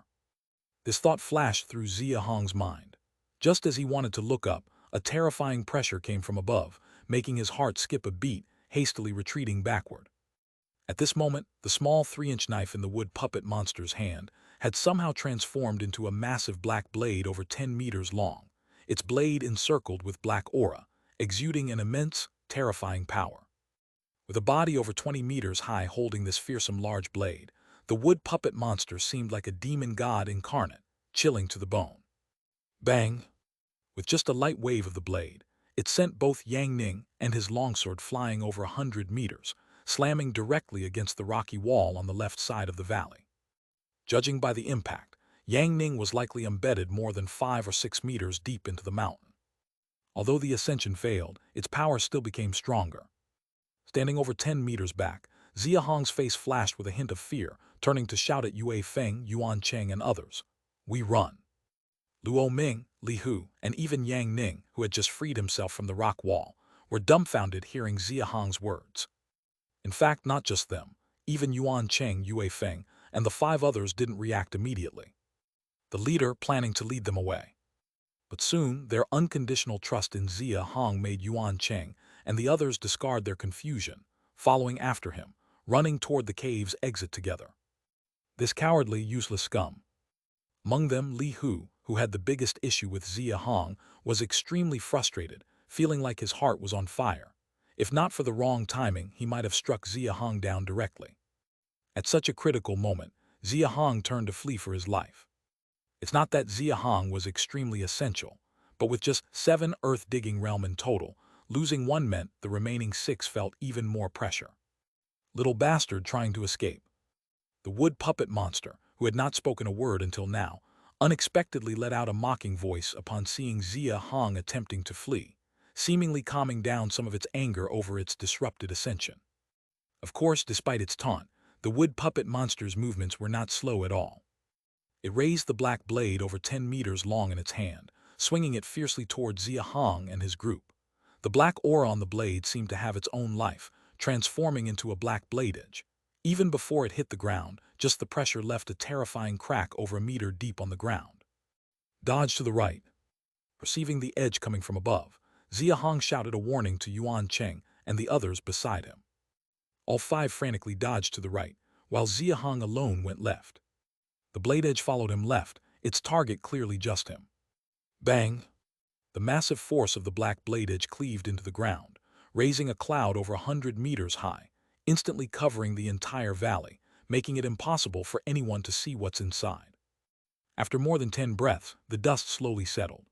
This thought flashed through Xia Hong's mind. Just as he wanted to look up, a terrifying pressure came from above, making his heart skip a beat, hastily retreating backward. At this moment, the small 3-inch knife in the wood puppet monster's hand had somehow transformed into a massive black blade over 10 meters long, its blade encircled with black aura, exuding an immense, terrifying power. With a body over 20 meters high holding this fearsome large blade, The wood puppet monster seemed like a demon god incarnate, chilling to the bone. Bang! With just a light wave of the blade, it sent both Yang Ning and his longsword flying over 100 meters, slamming directly against the rocky wall on the left side of the valley. Judging by the impact, Yang Ning was likely embedded more than 5 or 6 meters deep into the mountain. Although the ascension failed, its power still became stronger. Standing over 10 meters back, Xia Hong's face flashed with a hint of fear, turning to shout at Yue Feng, Yuan Cheng, and others. "We run!" Luo Ming, Li Hu, and even Yang Ning, who had just freed himself from the rock wall, were dumbfounded hearing Xia Hong's words. In fact, not just them. Even Yuan Cheng, Yue Feng, and the 5 others didn't react immediately, the leader planning to lead them away. But soon, their unconditional trust in Xia Hong made Yuan Cheng and the others discard their confusion, following after him, running toward the cave's exit together. This cowardly, useless scum. Among them, Li Hu, who had the biggest issue with Xia Hong, was extremely frustrated, feeling like his heart was on fire. If not for the wrong timing, he might have struck Xia Hong down directly. At such a critical moment, Xia Hong turned to flee for his life. It's not that Xia Hong was extremely essential, but with just 7 earth-digging realm in total, losing one meant the remaining 6 felt even more pressure. Little bastard trying to escape. The wood puppet monster, who had not spoken a word until now, unexpectedly let out a mocking voice upon seeing Xia Hong attempting to flee, seemingly calming down some of its anger over its disrupted ascension. Of course, despite its taunt, the wood puppet monster's movements were not slow at all. It raised the black blade over 10 meters long in its hand, swinging it fiercely toward Xia Hong and his group. The black aura on the blade seemed to have its own life, transforming into a black blade edge. Even before it hit the ground, just the pressure left a terrifying crack over a meter deep on the ground. Dodge to the right. Perceiving the edge coming from above, Xia Hong shouted a warning to Yuan Cheng and the others beside him. All 5 frantically dodged to the right, while Xia Hong alone went left. The blade edge followed him left, its target clearly just him. Bang! The massive force of the black blade edge cleaved into the ground, raising a cloud over 100 meters high, instantly covering the entire valley, making it impossible for anyone to see what's inside. After more than 10 breaths, the dust slowly settled.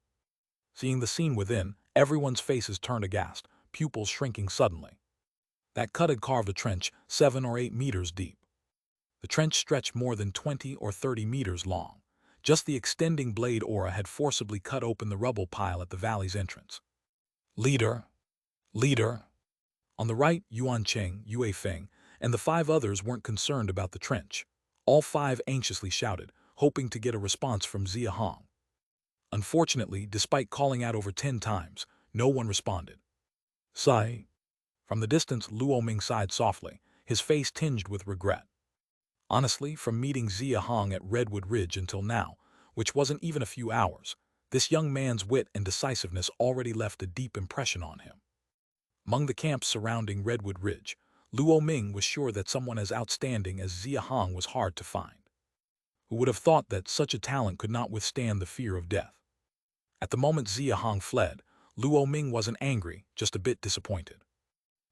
Seeing the scene within, everyone's faces turned aghast, pupils shrinking suddenly. That cut had carved a trench 7 or 8 meters deep. The trench stretched more than 20 or 30 meters long. Just the extending blade aura had forcibly cut open the rubble pile at the valley's entrance. Leader! Leader! On the right, Yuan Cheng, Yue Feng, and the 5 others weren't concerned about the trench. All 5 anxiously shouted, hoping to get a response from Xia Hong. Unfortunately, despite calling out over 10 times, no one responded. Sigh. From the distance, Luo Ming sighed softly, his face tinged with regret. Honestly, from meeting Xia Hong at Redwood Ridge until now, which wasn't even a few hours, this young man's wit and decisiveness already left a deep impression on him. Among the camps surrounding Redwood Ridge, Luo Ming was sure that someone as outstanding as Xia Hong was hard to find. Who would have thought that such a talent could not withstand the fear of death? At the moment Xia Hong fled, Luo Ming wasn't angry, just a bit disappointed.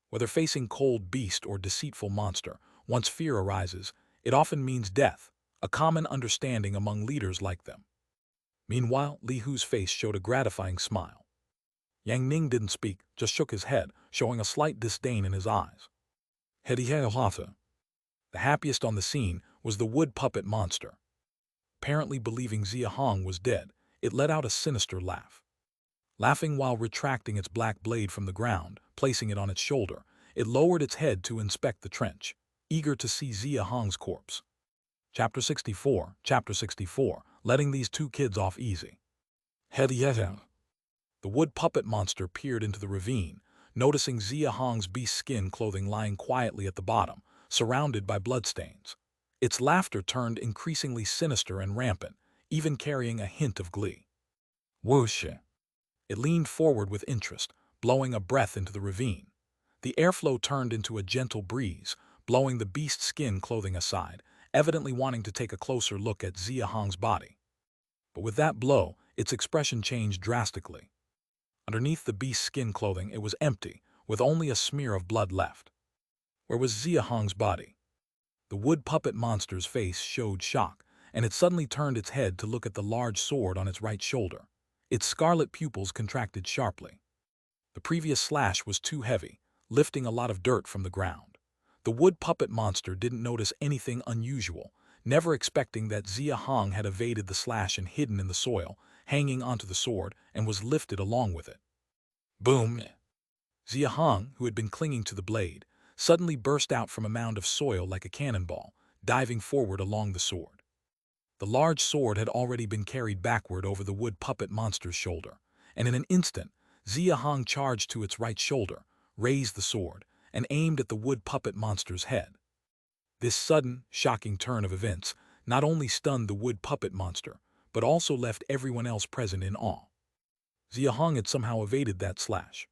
Whether facing cold beast or deceitful monster, once fear arises, it often means death, a common understanding among leaders like them. Meanwhile, Li Hu's face showed a gratifying smile. Yang Ning didn't speak, just shook his head, showing a slight disdain in his eyes. The happiest on the scene was the wood puppet monster. Apparently believing Xia Hong was dead, it let out a sinister laugh. Laughing while retracting its black blade from the ground, placing it on its shoulder, it lowered its head to inspect the trench, eager to see Xia Hong's corpse. Chapter 64, letting these 2 kids off easy. The wood puppet monster peered into the ravine, noticing Xia Hong's beast skin clothing lying quietly at the bottom, surrounded by bloodstains. Its laughter turned increasingly sinister and rampant, even carrying a hint of glee. Whoosh! It leaned forward with interest, blowing a breath into the ravine. The airflow turned into a gentle breeze, blowing the beast's skin clothing aside, evidently wanting to take a closer look at Xia Hong's body. But with that blow, its expression changed drastically. Underneath the beast's skin clothing, it was empty, with only a smear of blood left. Where was Xia Hong's body? The wood puppet monster's face showed shock, and it suddenly turned its head to look at the large sword on its right shoulder. Its scarlet pupils contracted sharply. The previous slash was too heavy, lifting a lot of dirt from the ground. The wood puppet monster didn't notice anything unusual, never expecting that Xia Hong had evaded the slash and hidden in the soil, hanging onto the sword, and was lifted along with it. Boom! Xia Hong, who had been clinging to the blade, suddenly burst out from a mound of soil like a cannonball, diving forward along the sword. The large sword had already been carried backward over the wood puppet monster's shoulder, and in an instant, Xia Hong charged to its right shoulder, raised the sword, and aimed at the wood puppet monster's head. This sudden, shocking turn of events not only stunned the wood puppet monster, but also left everyone else present in awe. Xia Hong had somehow evaded that slash.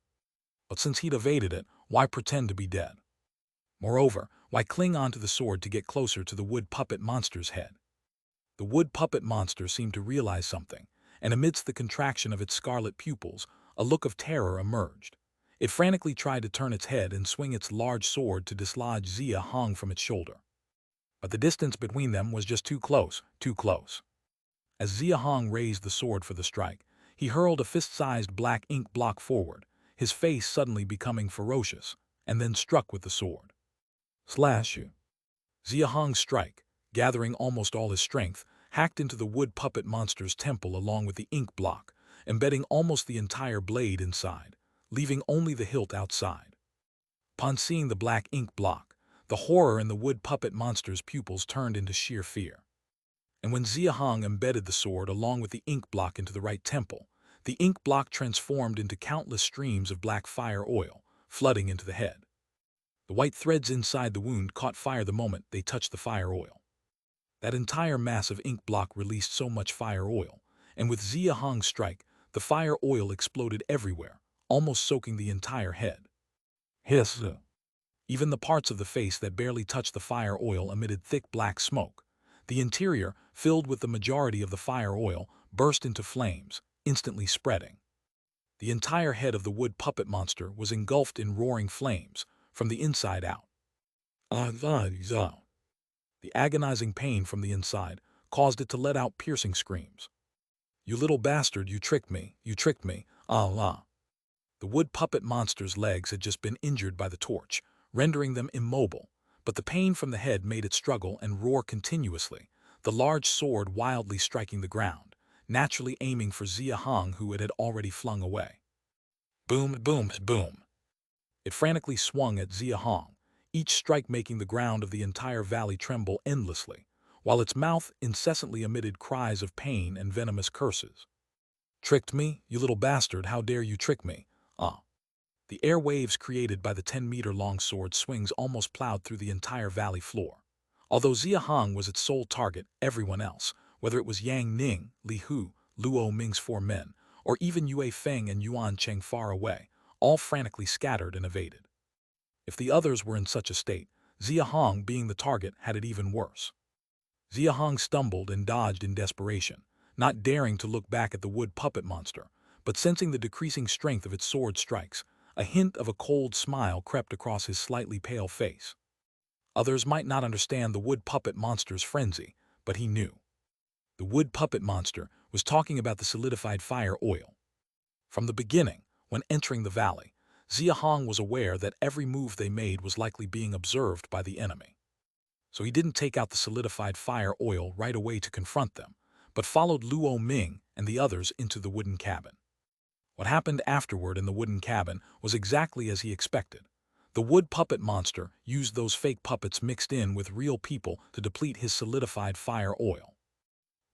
But since he'd evaded it, why pretend to be dead? Moreover, why cling onto the sword to get closer to the wood puppet monster's head? The wood puppet monster seemed to realize something, and amidst the contraction of its scarlet pupils, a look of terror emerged. It frantically tried to turn its head and swing its large sword to dislodge Xia Hong from its shoulder. But the distance between them was just too close, too close. As Xia Hong raised the sword for the strike, he hurled a fist-sized black ink block forward, his face suddenly becoming ferocious, and then struck with the sword. Slash! Xia Hong's strike, gathering almost all his strength, hacked into the wood puppet monster's temple along with the ink block, embedding almost the entire blade inside, leaving only the hilt outside. Upon seeing the black ink block, the horror in the wood puppet monster's pupils turned into sheer fear. And when Xia Hong embedded the sword along with the ink block into the right temple, the ink block transformed into countless streams of black fire oil, flooding into the head. The white threads inside the wound caught fire the moment they touched the fire oil. That entire mass of ink block released so much fire oil, and with Xia Hong's strike, the fire oil exploded everywhere, almost soaking the entire head. Hiss! Even the parts of the face that barely touched the fire oil emitted thick black smoke. The interior, filled with the majority of the fire oil, burst into flames, instantly spreading. The entire head of the wood puppet monster was engulfed in roaring flames, from the inside out. The agonizing pain from the inside caused it to let out piercing screams. "You little bastard, you tricked me, you tricked me, ah!" The wood puppet monster's legs had just been injured by the torch, rendering them immobile, but the pain from the head made it struggle and roar continuously, the large sword wildly striking the ground, naturally aiming for Xia Hong, who it had already flung away. Boom, boom, boom. It frantically swung at Xia Hong, each strike making the ground of the entire valley tremble endlessly, while its mouth incessantly emitted cries of pain and venomous curses. "Tricked me, you little bastard, how dare you trick me, ah!" The air waves created by the 10-meter-long sword swings almost plowed through the entire valley floor. Although Xia Hong was its sole target, everyone else, whether it was Yang Ning, Li Hu, Luo Ming's 4 men, or even Yue Feng and Yuan Cheng far away, all frantically scattered and evaded. If the others were in such a state, Xia Hong, being the target, had it even worse. Xia Hong stumbled and dodged in desperation, not daring to look back at the wood puppet monster, but sensing the decreasing strength of its sword strikes, a hint of a cold smile crept across his slightly pale face. Others might not understand the wood puppet monster's frenzy, but he knew. The wood puppet monster was talking about the solidified fire oil. From the beginning, when entering the valley, Xia Hong was aware that every move they made was likely being observed by the enemy. So he didn't take out the solidified fire oil right away to confront them, but followed Luo Ming and the others into the wooden cabin. What happened afterward in the wooden cabin was exactly as he expected. The wood puppet monster used those fake puppets mixed in with real people to deplete his solidified fire oil.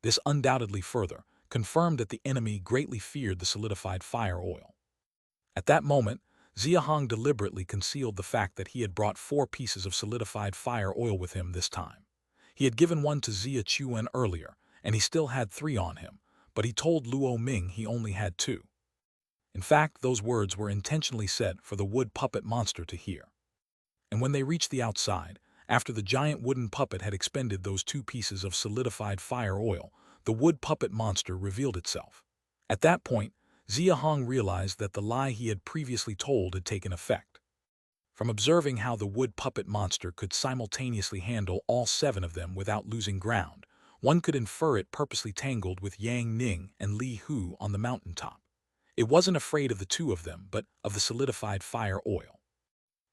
This undoubtedly further confirmed that the enemy greatly feared the solidified fire oil. At that moment, Xia Hong deliberately concealed the fact that he had brought 4 pieces of solidified fire oil with him this time. He had given one to Xia Chuan earlier, and he still had 3 on him, but he told Luo Ming he only had 2. In fact, those words were intentionally said for the wood puppet monster to hear. And when they reached the outside, after the giant wooden puppet had expended those 2 pieces of solidified fire oil, the wood puppet monster revealed itself. At that point, Xia Hong realized that the lie he had previously told had taken effect. From observing how the wood puppet monster could simultaneously handle all 7 of them without losing ground, one could infer it purposely tangled with Yang Ning and Li Hu on the mountaintop. It wasn't afraid of the 2 of them, but of the solidified fire oil.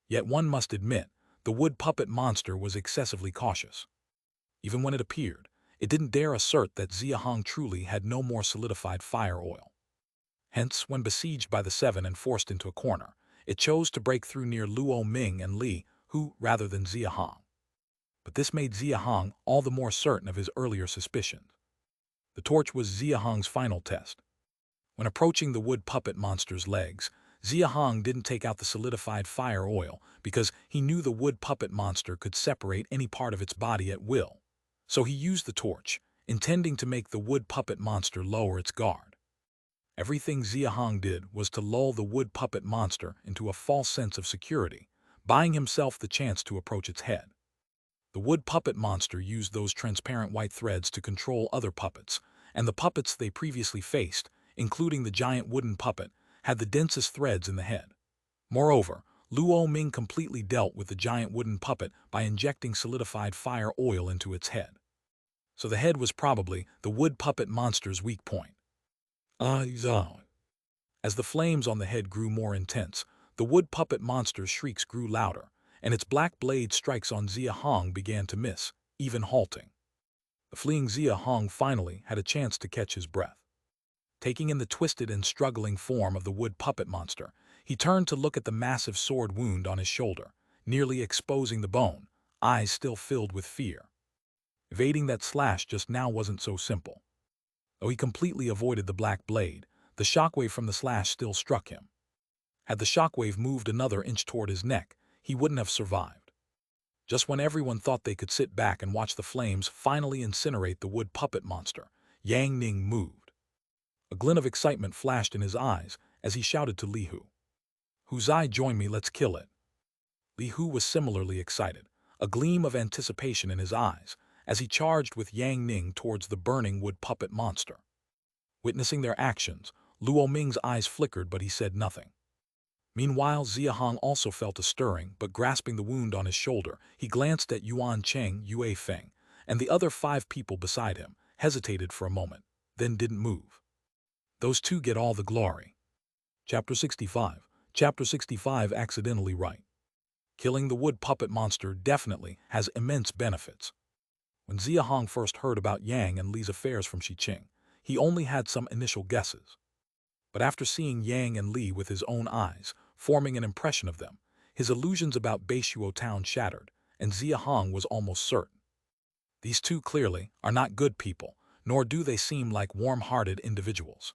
Yet one must admit, the wood puppet monster was excessively cautious. Even when it appeared, it didn't dare assert that Xia Hong truly had no more solidified fire oil. Hence, when besieged by the 7 and forced into a corner, it chose to break through near Luo Ming and Li Hu rather than Xia Hong. But this made Xia Hong all the more certain of his earlier suspicions. The torch was Xia Hong's final test. When approaching the wood puppet monster's legs, Xia Hong didn't take out the solidified fire oil because he knew the wood puppet monster could separate any part of its body at will. So he used the torch, intending to make the wood puppet monster lower its guard. Everything Xia Hong did was to lull the wood puppet monster into a false sense of security, buying himself the chance to approach its head. The wood puppet monster used those transparent white threads to control other puppets, and the puppets they previously faced, including the giant wooden puppet, had the densest threads in the head. Moreover, Luo Ming completely dealt with the giant wooden puppet by injecting solidified fire oil into its head. So the head was probably the wood puppet monster's weak point. As the flames on the head grew more intense, the wood puppet monster's shrieks grew louder, and its black blade strikes on Xia Hong began to miss, even halting. The fleeing Xia Hong finally had a chance to catch his breath. Taking in the twisted and struggling form of the wood puppet monster, he turned to look at the massive sword wound on his shoulder, nearly exposing the bone, eyes still filled with fear. Evading that slash just now wasn't so simple. Though he completely avoided the black blade, the shockwave from the slash still struck him. Had the shockwave moved another inch toward his neck, he wouldn't have survived. Just when everyone thought they could sit back and watch the flames finally incinerate the wood puppet monster, Yang Ning moved. A glint of excitement flashed in his eyes as he shouted to Li Hu. "Huzai, join me, let's kill it." Li Hu was similarly excited, a gleam of anticipation in his eyes, as he charged with Yang Ning towards the burning wood puppet monster. Witnessing their actions, Luo Ming's eyes flickered, but he said nothing. Meanwhile, Xia Hong also felt a stirring, but grasping the wound on his shoulder, he glanced at Yuan Cheng, Yue Feng, and the other 5 people beside him, hesitated for a moment, then didn't move. Those 2 get all the glory. Chapter 65. Chapter 65 Accidentally right. Killing the wood puppet monster definitely has immense benefits. When Xia Hong first heard about Yang and Li's affairs from Xiqing, he only had some initial guesses. But after seeing Yang and Li with his own eyes, forming an impression of them, his illusions about Beishuo town shattered, and Xia Hong was almost certain. These 2 clearly are not good people, nor do they seem like warm-hearted individuals.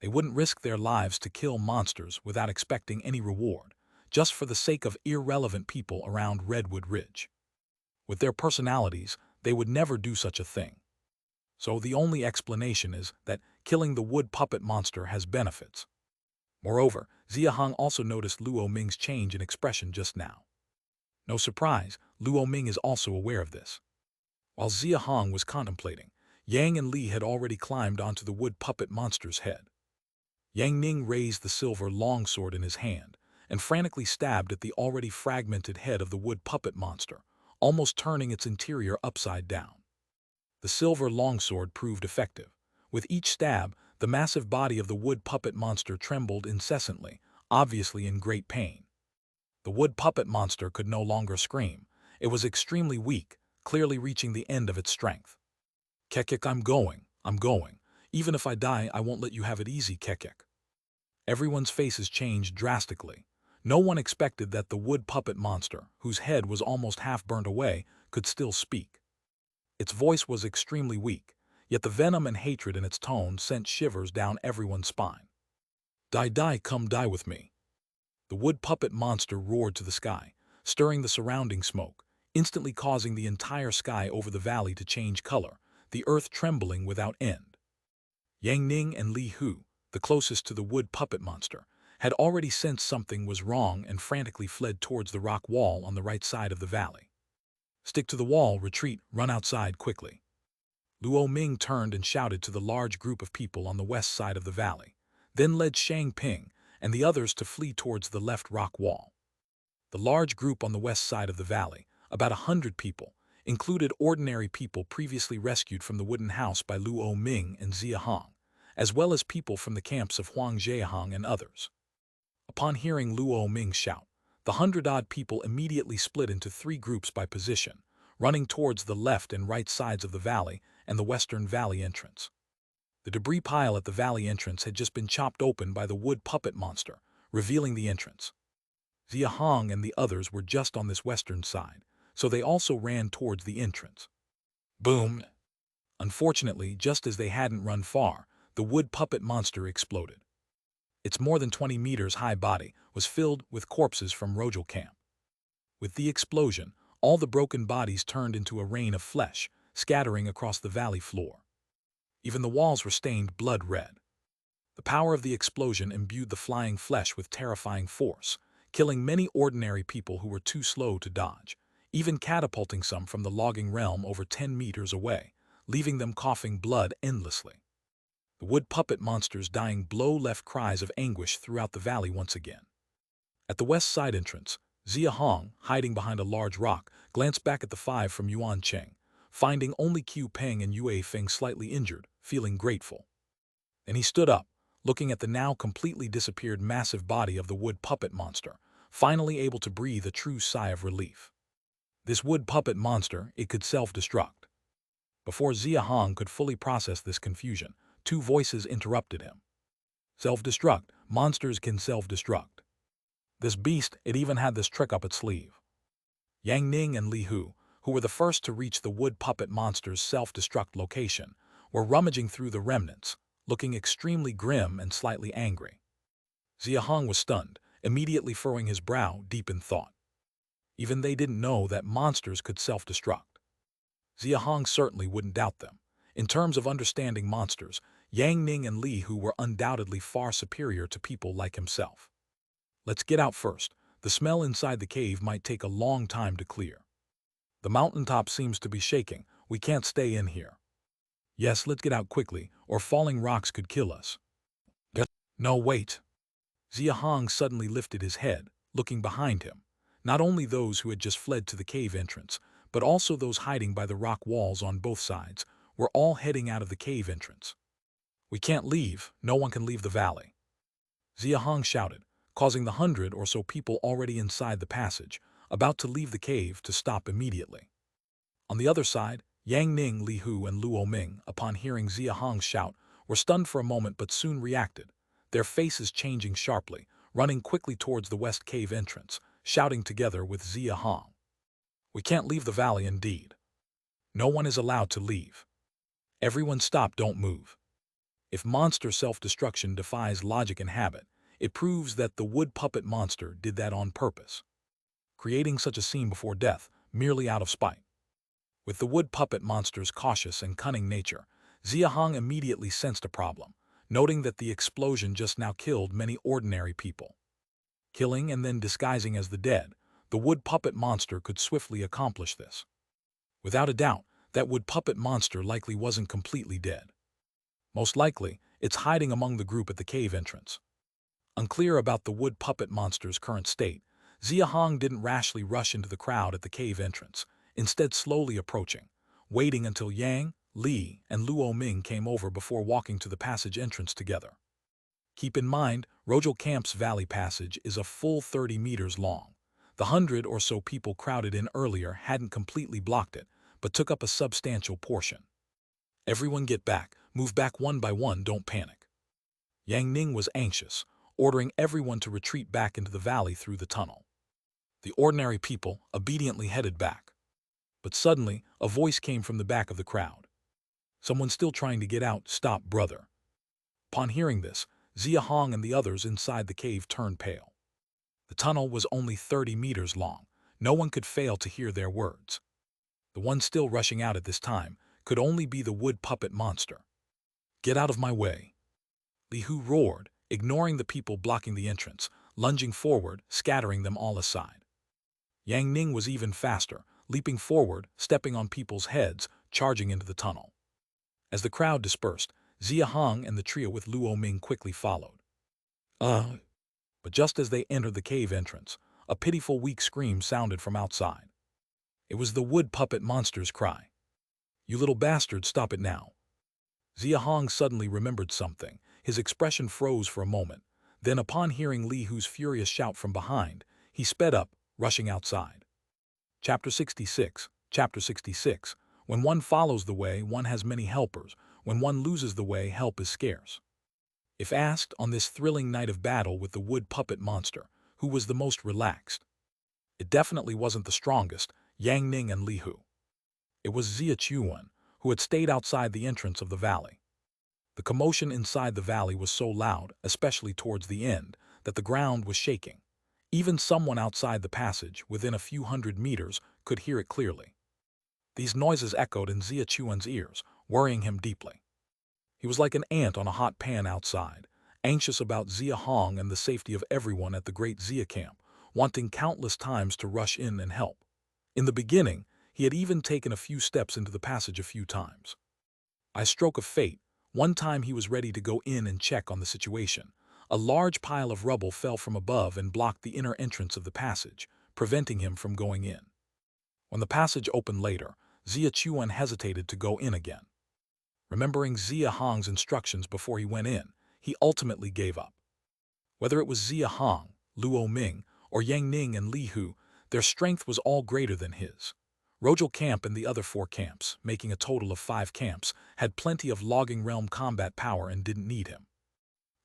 They wouldn't risk their lives to kill monsters without expecting any reward, just for the sake of irrelevant people around Redwood Ridge. With their personalities, they would never do such a thing. So the only explanation is that killing the wood puppet monster has benefits. Moreover, Xia Hong also noticed Luo Ming's change in expression just now. No surprise, Luo Ming is also aware of this. While Xia Hong was contemplating, Yang and Li had already climbed onto the wood puppet monster's head. Yang Ning raised the silver longsword in his hand and frantically stabbed at the already fragmented head of the wood puppet monster, almost turning its interior upside down. The silver longsword proved effective. With each stab, the massive body of the wood puppet monster trembled incessantly, obviously in great pain. The wood puppet monster could no longer scream. It was extremely weak, clearly reaching the end of its strength. "Kekek, I'm going. Even if I die, I won't let you have it easy, Kekek." Everyone's faces changed drastically. No one expected that the wood puppet monster, whose head was almost half burned away, could still speak. Its voice was extremely weak, yet the venom and hatred in its tone sent shivers down everyone's spine. Die, come die with me." The wood puppet monster roared to the sky, stirring the surrounding smoke, instantly causing the entire sky over the valley to change color, the earth trembling without end. Yang Ning and Li Hu, the closest to the wood puppet monster, had already sensed something was wrong and frantically fled towards the rock wall on the right side of the valley. "Stick to the wall, retreat, run outside quickly." Luo Ming turned and shouted to the large group of people on the west side of the valley, then led Shang Ping and the others to flee towards the left rock wall. The large group on the west side of the valley, about 100 people, included ordinary people previously rescued from the wooden house by Luo Ming and Xia Hong, as well as people from the camps of Huang Jiahong and others. Upon hearing Luo Ming's shout, the 100-odd people immediately split into 3 groups by position, running towards the left and right sides of the valley and the western valley entrance. The debris pile at the valley entrance had just been chopped open by the wood puppet monster, revealing the entrance. Xia Hong and the others were just on this western side, so they also ran towards the entrance. Boom! Unfortunately, just as they hadn't run far, the wood puppet monster exploded. Its more than 20 meters high body was filled with corpses from Rojal camp. With the explosion, all the broken bodies turned into a rain of flesh, scattering across the valley floor. Even the walls were stained blood red. The power of the explosion imbued the flying flesh with terrifying force, killing many ordinary people who were too slow to dodge, even catapulting some from the logging realm over 10 meters away, leaving them coughing blood endlessly. The wood puppet monster's dying blow left cries of anguish throughout the valley once again. At the west side entrance, Xia Hong, hiding behind a large rock, glanced back at the 5 from Yuan Cheng, finding only Qiu Peng and Yue Feng slightly injured, feeling grateful. Then he stood up, looking at the now completely disappeared massive body of the wood puppet monster, finally able to breathe a true sigh of relief. This wood puppet monster, it could self-destruct. Before Xia Hong could fully process this confusion, 2 voices interrupted him. Self-destruct. Monsters can self-destruct. This beast, it even had this trick up its sleeve. Yang Ning and Li Hu, who were the first to reach the wood puppet monster's self-destruct location, were rummaging through the remnants, looking extremely grim and slightly angry. Xia Hong was stunned, immediately furrowing his brow deep in thought. Even they didn't know that monsters could self-destruct. Xia Hong certainly wouldn't doubt them. In terms of understanding monsters, Yang Ning and Li Hu were undoubtedly far superior to people like himself. Let's get out first. The smell inside the cave might take a long time to clear. The mountaintop seems to be shaking. We can't stay in here. Yes, let's get out quickly, or falling rocks could kill us. No, wait. Xia Hong suddenly lifted his head, looking behind him. Not only those who had just fled to the cave entrance, but also those hiding by the rock walls on both sides, were all heading out of the cave entrance. We can't leave. No one can leave the valley. Xia Hong shouted, causing the 100 or so people already inside the passage, about to leave the cave, to stop immediately. On the other side, Yang Ning, Li Hu, and Luo Ming, upon hearing Xia Hong's shout, were stunned for a moment but soon reacted, their faces changing sharply, running quickly towards the west cave entrance, shouting together with Xia Hong. We can't leave the valley indeed. No one is allowed to leave. Everyone stop, don't move. If monster self-destruction defies logic and habit, it proves that the wood puppet monster did that on purpose, creating such a scene before death, merely out of spite. With the wood puppet monster's cautious and cunning nature, Xia Hong immediately sensed a problem, noting that the explosion just now killed many ordinary people. Killing and then disguising as the dead, the wood puppet monster could swiftly accomplish this. Without a doubt, that wood puppet monster likely wasn't completely dead. Most likely, it's hiding among the group at the cave entrance. Unclear about the wood puppet monster's current state, Xia Hong didn't rashly rush into the crowd at the cave entrance, instead slowly approaching, waiting until Yang, Li, and Luo Ming came over before walking to the passage entrance together. Keep in mind, Rojal Camp's valley passage is a full 30 meters long. The 100 or so people crowded in earlier hadn't completely blocked it, but took up a substantial portion. Everyone get back, move back one by one, don't panic. Yang Ning was anxious, ordering everyone to retreat back into the valley through the tunnel. The ordinary people obediently headed back. But suddenly, a voice came from the back of the crowd. Someone still trying to get out, stop, brother. Upon hearing this, Xia Hong and the others inside the cave turned pale. The tunnel was only 30 meters long. No one could fail to hear their words. The one still rushing out at this time could only be the wood puppet monster. Get out of my way. Li Hu roared, ignoring the people blocking the entrance, lunging forward, scattering them all aside. Yang Ning was even faster, leaping forward, stepping on people's heads, charging into the tunnel. As the crowd dispersed, Xia Hong and the trio with Luo Ming quickly followed. But just as they entered the cave entrance, a pitiful weak scream sounded from outside. It was the wood puppet monster's cry. "You little bastard, stop it now." Xia Hong suddenly remembered something. His expression froze for a moment. Then, upon hearing Li Hu's furious shout from behind, he sped up, rushing outside. Chapter 66. Chapter 66. When one follows the way, one has many helpers. When one loses the way, help is scarce. If asked, on this thrilling night of battle with the wood puppet monster, who was the most relaxed, it definitely wasn't the strongest, Yang Ning and Li Hu. It was Xia Chuan, who had stayed outside the entrance of the valley. The commotion inside the valley was so loud, especially towards the end, that the ground was shaking. Even someone outside the passage, within a few hundred meters, could hear it clearly. These noises echoed in Xia Chuan's ears, worrying him deeply. He was like an ant on a hot pan outside, anxious about Xia Hong and the safety of everyone at the great Xia camp, wanting countless times to rush in and help. In the beginning, he had even taken a few steps into the passage a few times. By a stroke of fate, one time he was ready to go in and check on the situation. A large pile of rubble fell from above and blocked the inner entrance of the passage, preventing him from going in. When the passage opened later, Xia Chuan hesitated to go in again. Remembering Xia Hong's instructions before he went in, he ultimately gave up. Whether it was Xia Hong, Luo Ming, or Yang Ning and Li Hu, their strength was all greater than his. Rojal Camp and the other 4 camps, making a total of 5 camps, had plenty of logging realm combat power and didn't need him.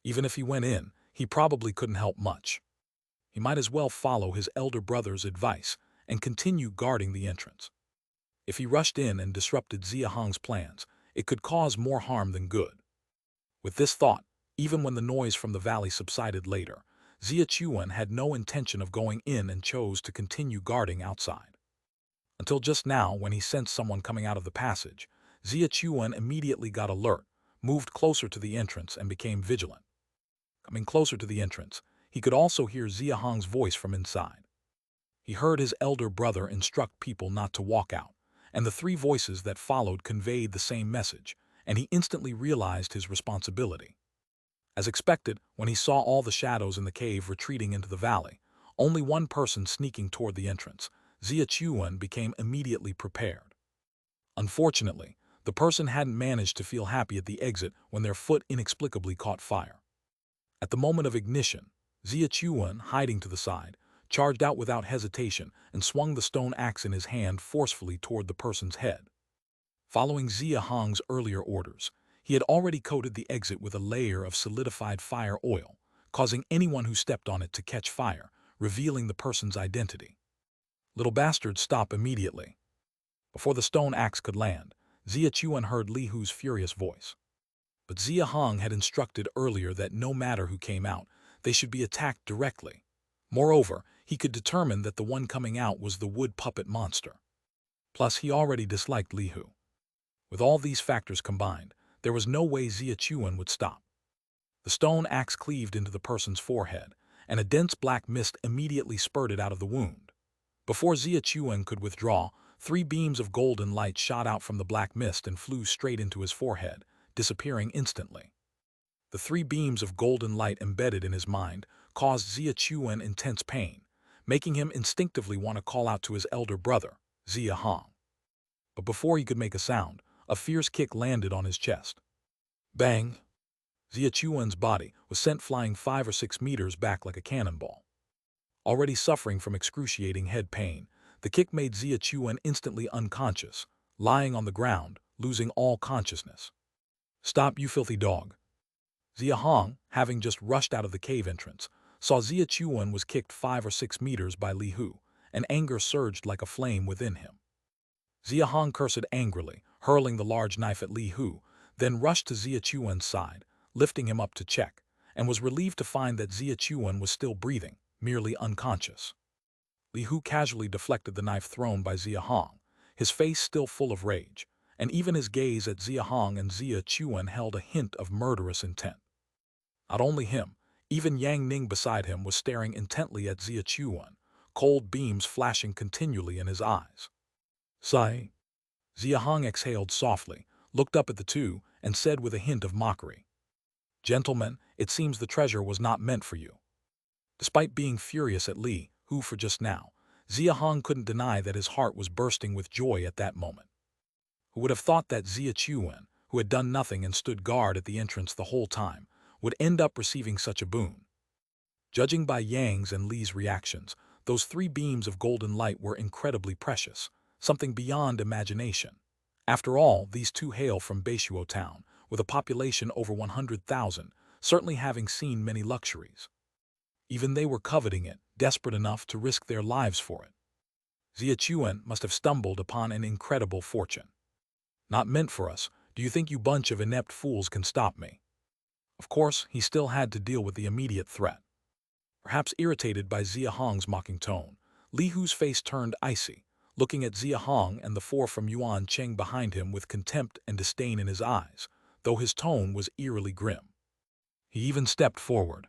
Even if he went in, he probably couldn't help much. He might as well follow his elder brother's advice and continue guarding the entrance. If he rushed in and disrupted Xia Hong's plans, it could cause more harm than good. With this thought, even when the noise from the valley subsided later, Xia Chuan had no intention of going in and chose to continue guarding outside. Until just now, when he sensed someone coming out of the passage, Xia Chuan immediately got alert, moved closer to the entrance, and became vigilant. Coming closer to the entrance, he could also hear Xia Hong's voice from inside. He heard his elder brother instruct people not to walk out, and the 3 voices that followed conveyed the same message, and he instantly realized his responsibility. As expected, when he saw all the shadows in the cave retreating into the valley, only one person sneaking toward the entrance, Xia Chuan became immediately prepared. Unfortunately, the person hadn't managed to feel happy at the exit when their foot inexplicably caught fire. At the moment of ignition, Xia Chuan, hiding to the side, charged out without hesitation and swung the stone axe in his hand forcefully toward the person's head. Following Xia Hong's earlier orders, he had already coated the exit with a layer of solidified fire oil, causing anyone who stepped on it to catch fire, revealing the person's identity. "Little bastard, stop immediately." Before the stone axe could land, Xia Chuan heard Li Hu's furious voice. But Xia Hong had instructed earlier that no matter who came out, they should be attacked directly. Moreover, he could determine that the one coming out was the wood puppet monster. Plus, he already disliked Li Hu. With all these factors combined, there was no way Xia Chuan would stop. The stone axe cleaved into the person's forehead, and a dense black mist immediately spurted out of the wound. Before Xia Chuan could withdraw, 3 beams of golden light shot out from the black mist and flew straight into his forehead, disappearing instantly. The 3 beams of golden light embedded in his mind caused Xia Chuan intense pain, making him instinctively want to call out to his elder brother, Xia Hong. But before he could make a sound, a fierce kick landed on his chest. Bang! Xia Chuan's body was sent flying 5 or 6 meters back like a cannonball. Already suffering from excruciating head pain, the kick made Xia Chuan instantly unconscious, lying on the ground, losing all consciousness. "Stop, you filthy dog." Xia Hong, having just rushed out of the cave entrance, saw Xia Chuan was kicked 5 or 6 meters by Li Hu, and anger surged like a flame within him. Xia Hong cursed angrily, hurling the large knife at Li Hu, then rushed to Xia Chuan's side, lifting him up to check, and was relieved to find that Xia Chuan was still breathing, merely unconscious. Li Hu casually deflected the knife thrown by Xia Hong, his face still full of rage, and even his gaze at Xia Hong and Xia Chuan held a hint of murderous intent. Not only him, even Yang Ning beside him was staring intently at Xia Chuan, cold beams flashing continually in his eyes. "Sigh." Xia Hong exhaled softly, looked up at the 2, and said with a hint of mockery, "Gentlemen, it seems the treasure was not meant for you." Despite being furious at Li who for just now, Xia Hong couldn't deny that his heart was bursting with joy at that moment. Who would have thought that Xia Chuan, who had done nothing and stood guard at the entrance the whole time, would end up receiving such a boon? Judging by Yang's and Li's reactions, those 3 beams of golden light were incredibly precious, something beyond imagination. After all, these 2 hail from Beishuo town, with a population over 100,000, certainly having seen many luxuries. Even they were coveting it, desperate enough to risk their lives for it. Xia Chuan must have stumbled upon an incredible fortune. Not meant for us, do you think you bunch of inept fools can stop me? Of course, he still had to deal with the immediate threat. Perhaps irritated by Xia Hong's mocking tone, Li Hu's face turned icy, looking at Xia Hong and the 4 from Yuan Cheng behind him with contempt and disdain in his eyes, though his tone was eerily grim. He even stepped forward,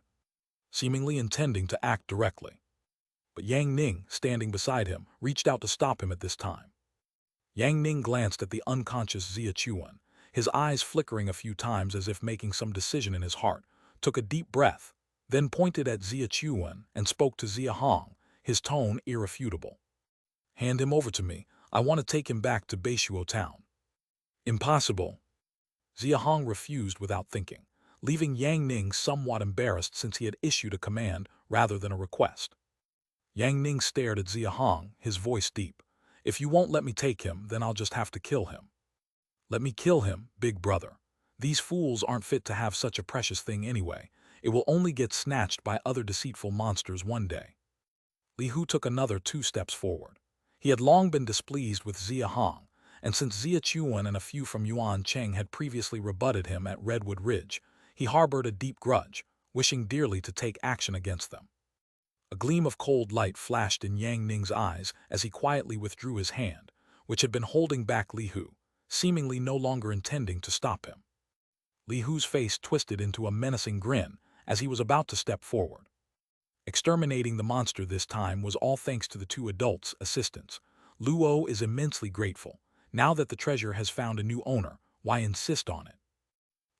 seemingly intending to act directly. But Yang Ning, standing beside him, reached out to stop him at this time. Yang Ning glanced at the unconscious Xia Chuan, his eyes flickering a few times as if making some decision in his heart, took a deep breath, then pointed at Xia Chuan and spoke to Xia Hong, his tone irrefutable. Hand him over to me. I want to take him back to Beishuo town. Impossible. Xia Hong refused without thinking, leaving Yang Ning somewhat embarrassed since he had issued a command rather than a request. Yang Ning stared at Xia Hong, his voice deep. If you won't let me take him, then I'll just have to kill him. Let me kill him, big brother. These fools aren't fit to have such a precious thing anyway. It will only get snatched by other deceitful monsters one day. Li Hu took another 2 steps forward. He had long been displeased with Xia Hong, and since Xia Chuan and a few from Yuan Cheng had previously rebutted him at Redwood Ridge, he harbored a deep grudge, wishing dearly to take action against them. A gleam of cold light flashed in Yang Ning's eyes as he quietly withdrew his hand, which had been holding back Li Hu, seemingly no longer intending to stop him. Li Hu's face twisted into a menacing grin as he was about to step forward. Exterminating the monster this time was all thanks to the 2 adults' assistance. Luo is immensely grateful. Now that the treasure has found a new owner, why insist on it?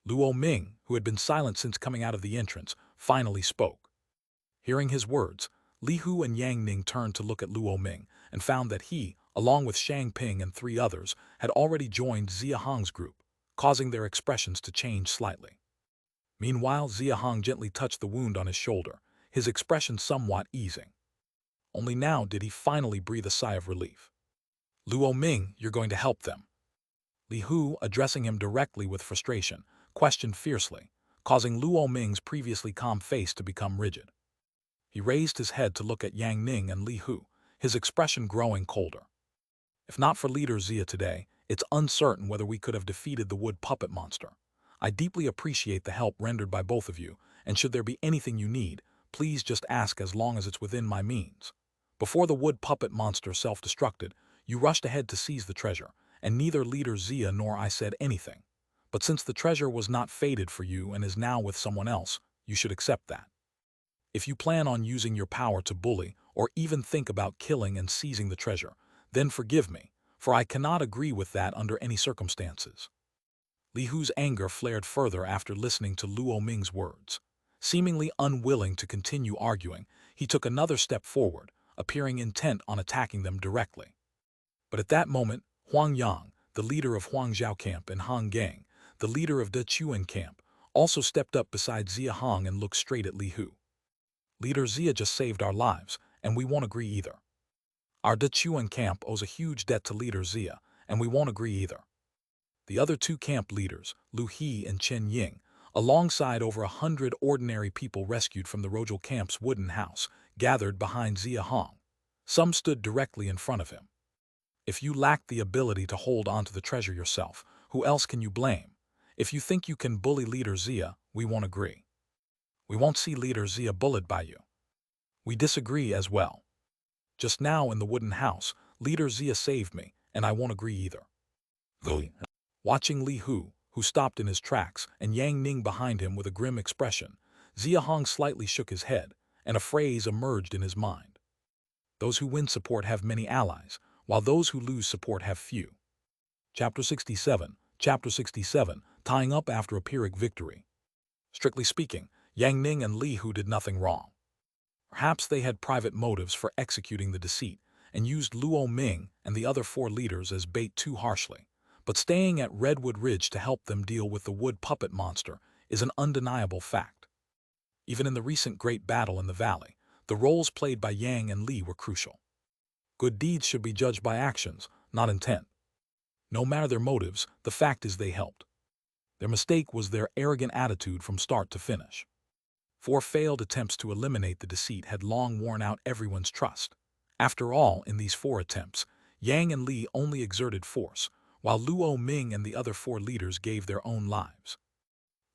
Luo Ming, who had been silent since coming out of the entrance, finally spoke. Hearing his words, Li Hu and Yang Ning turned to look at Luo Ming and found that he, along with Shang Ping and 3 others, had already joined Xia Hong's group, causing their expressions to change slightly. Meanwhile, Xia Hong gently touched the wound on his shoulder, his expression somewhat easing. Only now did he finally breathe a sigh of relief. Luo Ming, you're going to help them. Li Hu, addressing him directly with frustration, questioned fiercely, causing Luo Ming's previously calm face to become rigid. He raised his head to look at Yang Ning and Li Hu, his expression growing colder. If not for Leader Xia today, it's uncertain whether we could have defeated the wood puppet monster. I deeply appreciate the help rendered by both of you, and should there be anything you need, please just ask as long as it's within my means. Before the wood puppet monster self-destructed, you rushed ahead to seize the treasure, and neither Leader Xia nor I said anything. But since the treasure was not fated for you and is now with someone else, you should accept that. If you plan on using your power to bully or even think about killing and seizing the treasure, then forgive me, for I cannot agree with that under any circumstances. Li Hu's anger flared further after listening to Luo Ming's words. Seemingly unwilling to continue arguing, he took another step forward, appearing intent on attacking them directly. But at that moment, Huang Yang, the leader of Huangzhou camp, and Han Gang, the leader of De Chuan camp, also stepped up beside Xia Hong and looked straight at Li Hu. Leader Xia just saved our lives, and we won't agree either. Our De Chuan camp owes a huge debt to Leader Xia, and we won't agree either. The other 2 camp leaders, Lu He and Chen Ying, alongside over 100 ordinary people rescued from the Rojal camp's wooden house, gathered behind Xia Hong. Some stood directly in front of him. If you lack the ability to hold onto the treasure yourself, who else can you blame? If you think you can bully Leader Xia, we won't agree. We won't see Leader Xia bullied by you. We disagree as well. Just now in the wooden house, Leader Xia saved me, and I won't agree either. Watching Li Hu, who stopped in his tracks, and Yang Ning behind him with a grim expression, Xia Hong slightly shook his head, and a phrase emerged in his mind. Those who win support have many allies, while those who lose support have few. Chapter 67, tying up after a Pyrrhic victory. Strictly speaking, Yang Ning and Li Hu did nothing wrong. Perhaps they had private motives for executing the deceit and used Luo Ming and the other 4 leaders as bait too harshly. But staying at Redwood Ridge to help them deal with the wood puppet monster is an undeniable fact. Even in the recent great battle in the valley, the roles played by Yang and Li were crucial. Good deeds should be judged by actions, not intent. No matter their motives, the fact is they helped. Their mistake was their arrogant attitude from start to finish. 4 failed attempts to eliminate the deceit had long worn out everyone's trust. After all, in these 4 attempts, Yang and Li only exerted force, while Luo Ming and the other 4 leaders gave their own lives.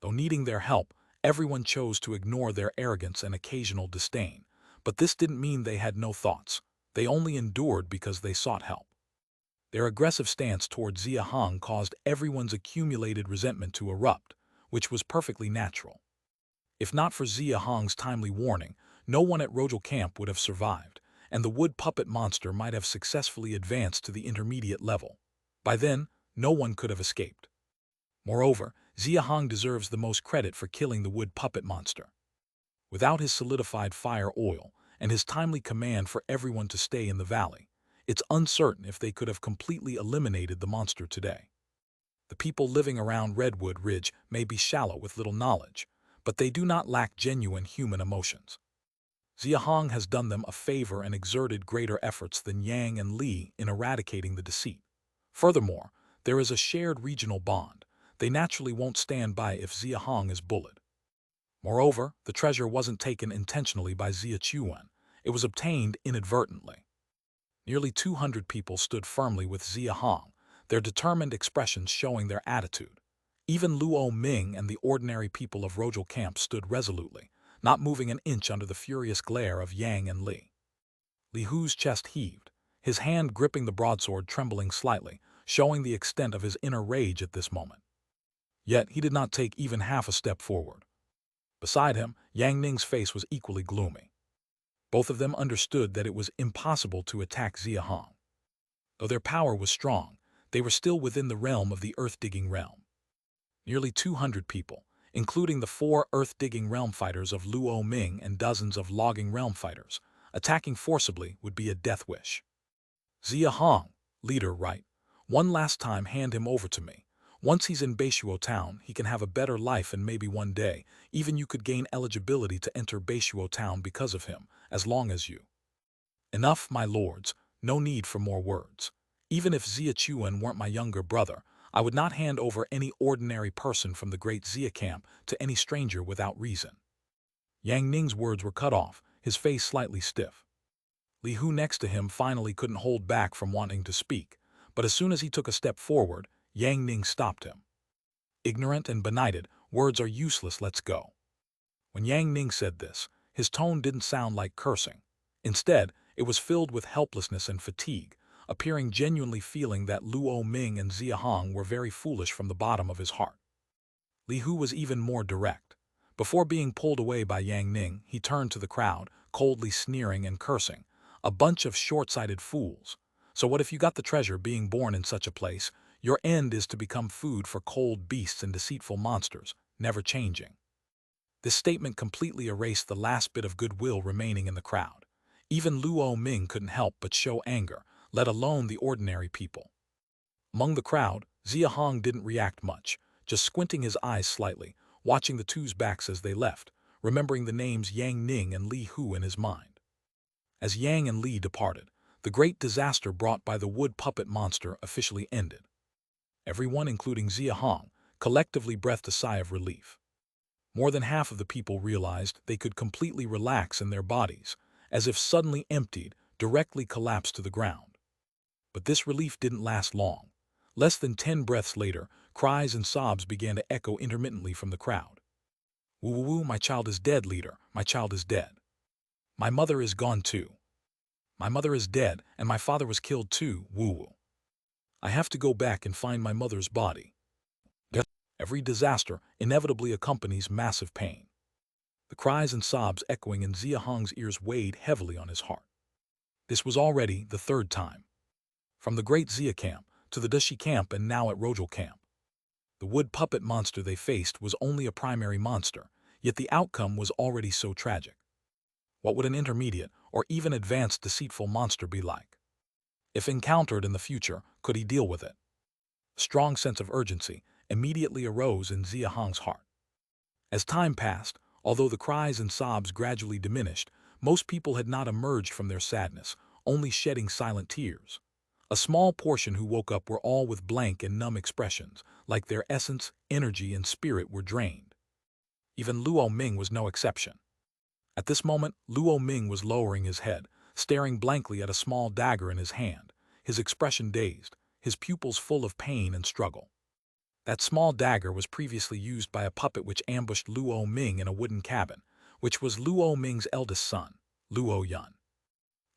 Though needing their help, everyone chose to ignore their arrogance and occasional disdain. But this didn't mean they had no thoughts. They only endured because they sought help. Their aggressive stance toward Xia Hong caused everyone's accumulated resentment to erupt, which was perfectly natural. If not for Xia Hong's timely warning, no one at Rojal Camp would have survived, and the wood puppet monster might have successfully advanced to the intermediate level. By then, no one could have escaped. Moreover, Xia Hong deserves the most credit for killing the wood puppet monster. Without his solidified fire oil and his timely command for everyone to stay in the valley, it's uncertain if they could have completely eliminated the monster today. The people living around Redwood Ridge may be shallow with little knowledge, but they do not lack genuine human emotions. Xia Hong has done them a favor and exerted greater efforts than Yang and Li in eradicating the deceit. Furthermore, there is a shared regional bond. They naturally won't stand by if Xia Hong is bullied. Moreover, the treasure wasn't taken intentionally by Xia Chuan. It was obtained inadvertently. Nearly 200 people stood firmly with Xia Hong, their determined expressions showing their attitude. Even Luo Ming and the ordinary people of Rojal Camp stood resolutely, not moving an inch under the furious glare of Yang and Li. Li Hu's chest heaved, his hand gripping the broadsword trembling slightly, showing the extent of his inner rage at this moment. Yet he did not take even half a step forward. Beside him, Yang Ning's face was equally gloomy. Both of them understood that it was impossible to attack Xia Hong. Though their power was strong, they were still within the realm of the earth-digging realm. Nearly 200 people, including the 4 earth-digging realm fighters of Luo Ming and dozens of logging realm fighters, attacking forcibly would be a death wish. Xia Hong, leader, right? One last time hand him over to me. Once he's in Beishuo Town, he can have a better life, and maybe one day, even you could gain eligibility to enter Beishuo Town because of him, as long as you. Enough, my lords, no need for more words. Even if Xia Chuan weren't my younger brother, I would not hand over any ordinary person from the great Xia camp to any stranger without reason. Yang Ning's words were cut off, his face slightly stiff. Li Hu next to him finally couldn't hold back from wanting to speak, but as soon as he took a step forward, Yang Ning stopped him. Ignorant and benighted, words are useless, let's go. When Yang Ning said this, his tone didn't sound like cursing. Instead, it was filled with helplessness and fatigue, appearing genuinely feeling that Luo Ming and Xia Hong were very foolish from the bottom of his heart. Li Hu was even more direct. Before being pulled away by Yang Ning, he turned to the crowd, coldly sneering and cursing. A bunch of short-sighted fools. So what if you got the treasure being born in such a place? Your end is to become food for cold beasts and deceitful monsters, never changing. This statement completely erased the last bit of goodwill remaining in the crowd. Even Luo Ming couldn't help but show anger, let alone the ordinary people. Among the crowd, Xia Hong didn't react much, just squinting his eyes slightly, watching the two's backs as they left, remembering the names Yang Ning and Li Hu in his mind. As Yang and Li departed, the great disaster brought by the wood puppet monster officially ended. Everyone, including Xia Hong, collectively breathed a sigh of relief. More than half of the people realized they could completely relax in their bodies, as if suddenly emptied, directly collapsed to the ground. But this relief didn't last long. Less than 10 breaths later, cries and sobs began to echo intermittently from the crowd. Woo woo woo, my child is dead, leader, my child is dead. My mother is gone too. My mother is dead, and my father was killed too, woo woo. I have to go back and find my mother's body. Every disaster inevitably accompanies massive pain. The cries and sobs echoing in Xia Hong's ears weighed heavily on his heart. This was already the 3rd time. From the great Xia camp to the Dashi camp and now at Rojal camp. The wood puppet monster they faced was only a primary monster, yet the outcome was already so tragic. What would an intermediate or even advanced deceitful monster be like? If encountered in the future, could he deal with it? A strong sense of urgency immediately arose in Xia Hong's heart. As time passed, although the cries and sobs gradually diminished, most people had not emerged from their sadness, only shedding silent tears. A small portion who woke up were all with blank and numb expressions, like their essence, energy, and spirit were drained. Even Luo Ming was no exception. At this moment, Luo Ming was lowering his head, staring blankly at a small dagger in his hand, his expression dazed, his pupils full of pain and struggle. That small dagger was previously used by a puppet which ambushed Luo Ming in a wooden cabin, which was Luo Ming's eldest son, Luo Yun.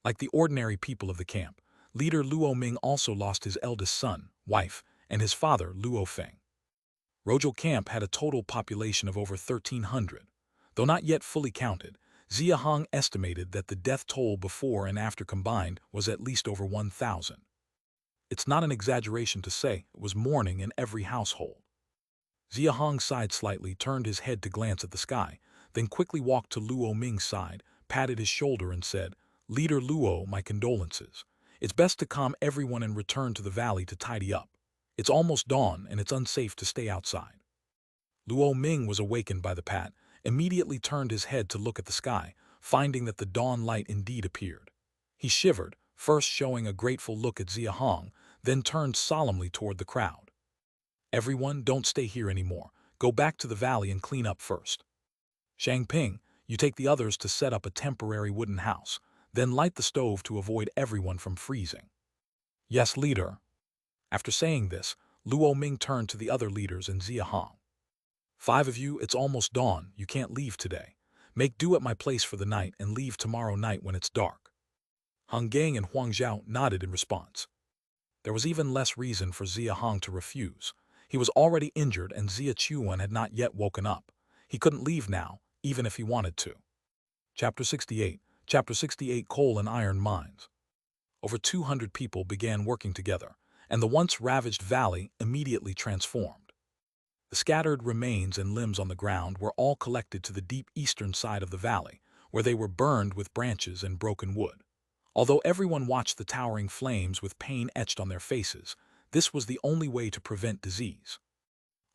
Like the ordinary people of the camp, leader Luo Ming also lost his eldest son, wife, and his father, Luo Feng. Rojal Camp had a total population of over 1,300. Though not yet fully counted, Xia Hong estimated that the death toll before and after combined was at least over 1,000. It's not an exaggeration to say it was mourning in every household. Xia Hong sighed slightly, turned his head to glance at the sky, then quickly walked to Luo Ming's side, patted his shoulder and said, "Leader Luo, my condolences. It's best to calm everyone and return to the valley to tidy up. It's almost dawn and it's unsafe to stay outside." Luo Ming was awakened by the pat, immediately turned his head to look at the sky, finding that the dawn light indeed appeared. He shivered, first showing a grateful look at Xia Hong, then turned solemnly toward the crowd. "Everyone, don't stay here anymore. Go back to the valley and clean up first. Shang Ping, you take the others to set up a temporary wooden house, then light the stove to avoid everyone from freezing." "Yes, leader." After saying this, Luo Ming turned to the other leaders and Xia Hong. "5 of you, it's almost dawn, you can't leave today. Make do at my place for the night and leave tomorrow night when it's dark." Hung Gang and Huang Zhao nodded in response. There was even less reason for Xia Hong to refuse. He was already injured and Xia Chuan had not yet woken up. He couldn't leave now, even if he wanted to. Chapter 68. Chapter 68. Coal and Iron Mines. Over 200 people began working together, and the once ravaged valley immediately transformed. The scattered remains and limbs on the ground were all collected to the deep eastern side of the valley, where they were burned with branches and broken wood. Although everyone watched the towering flames with pain etched on their faces, this was the only way to prevent disease.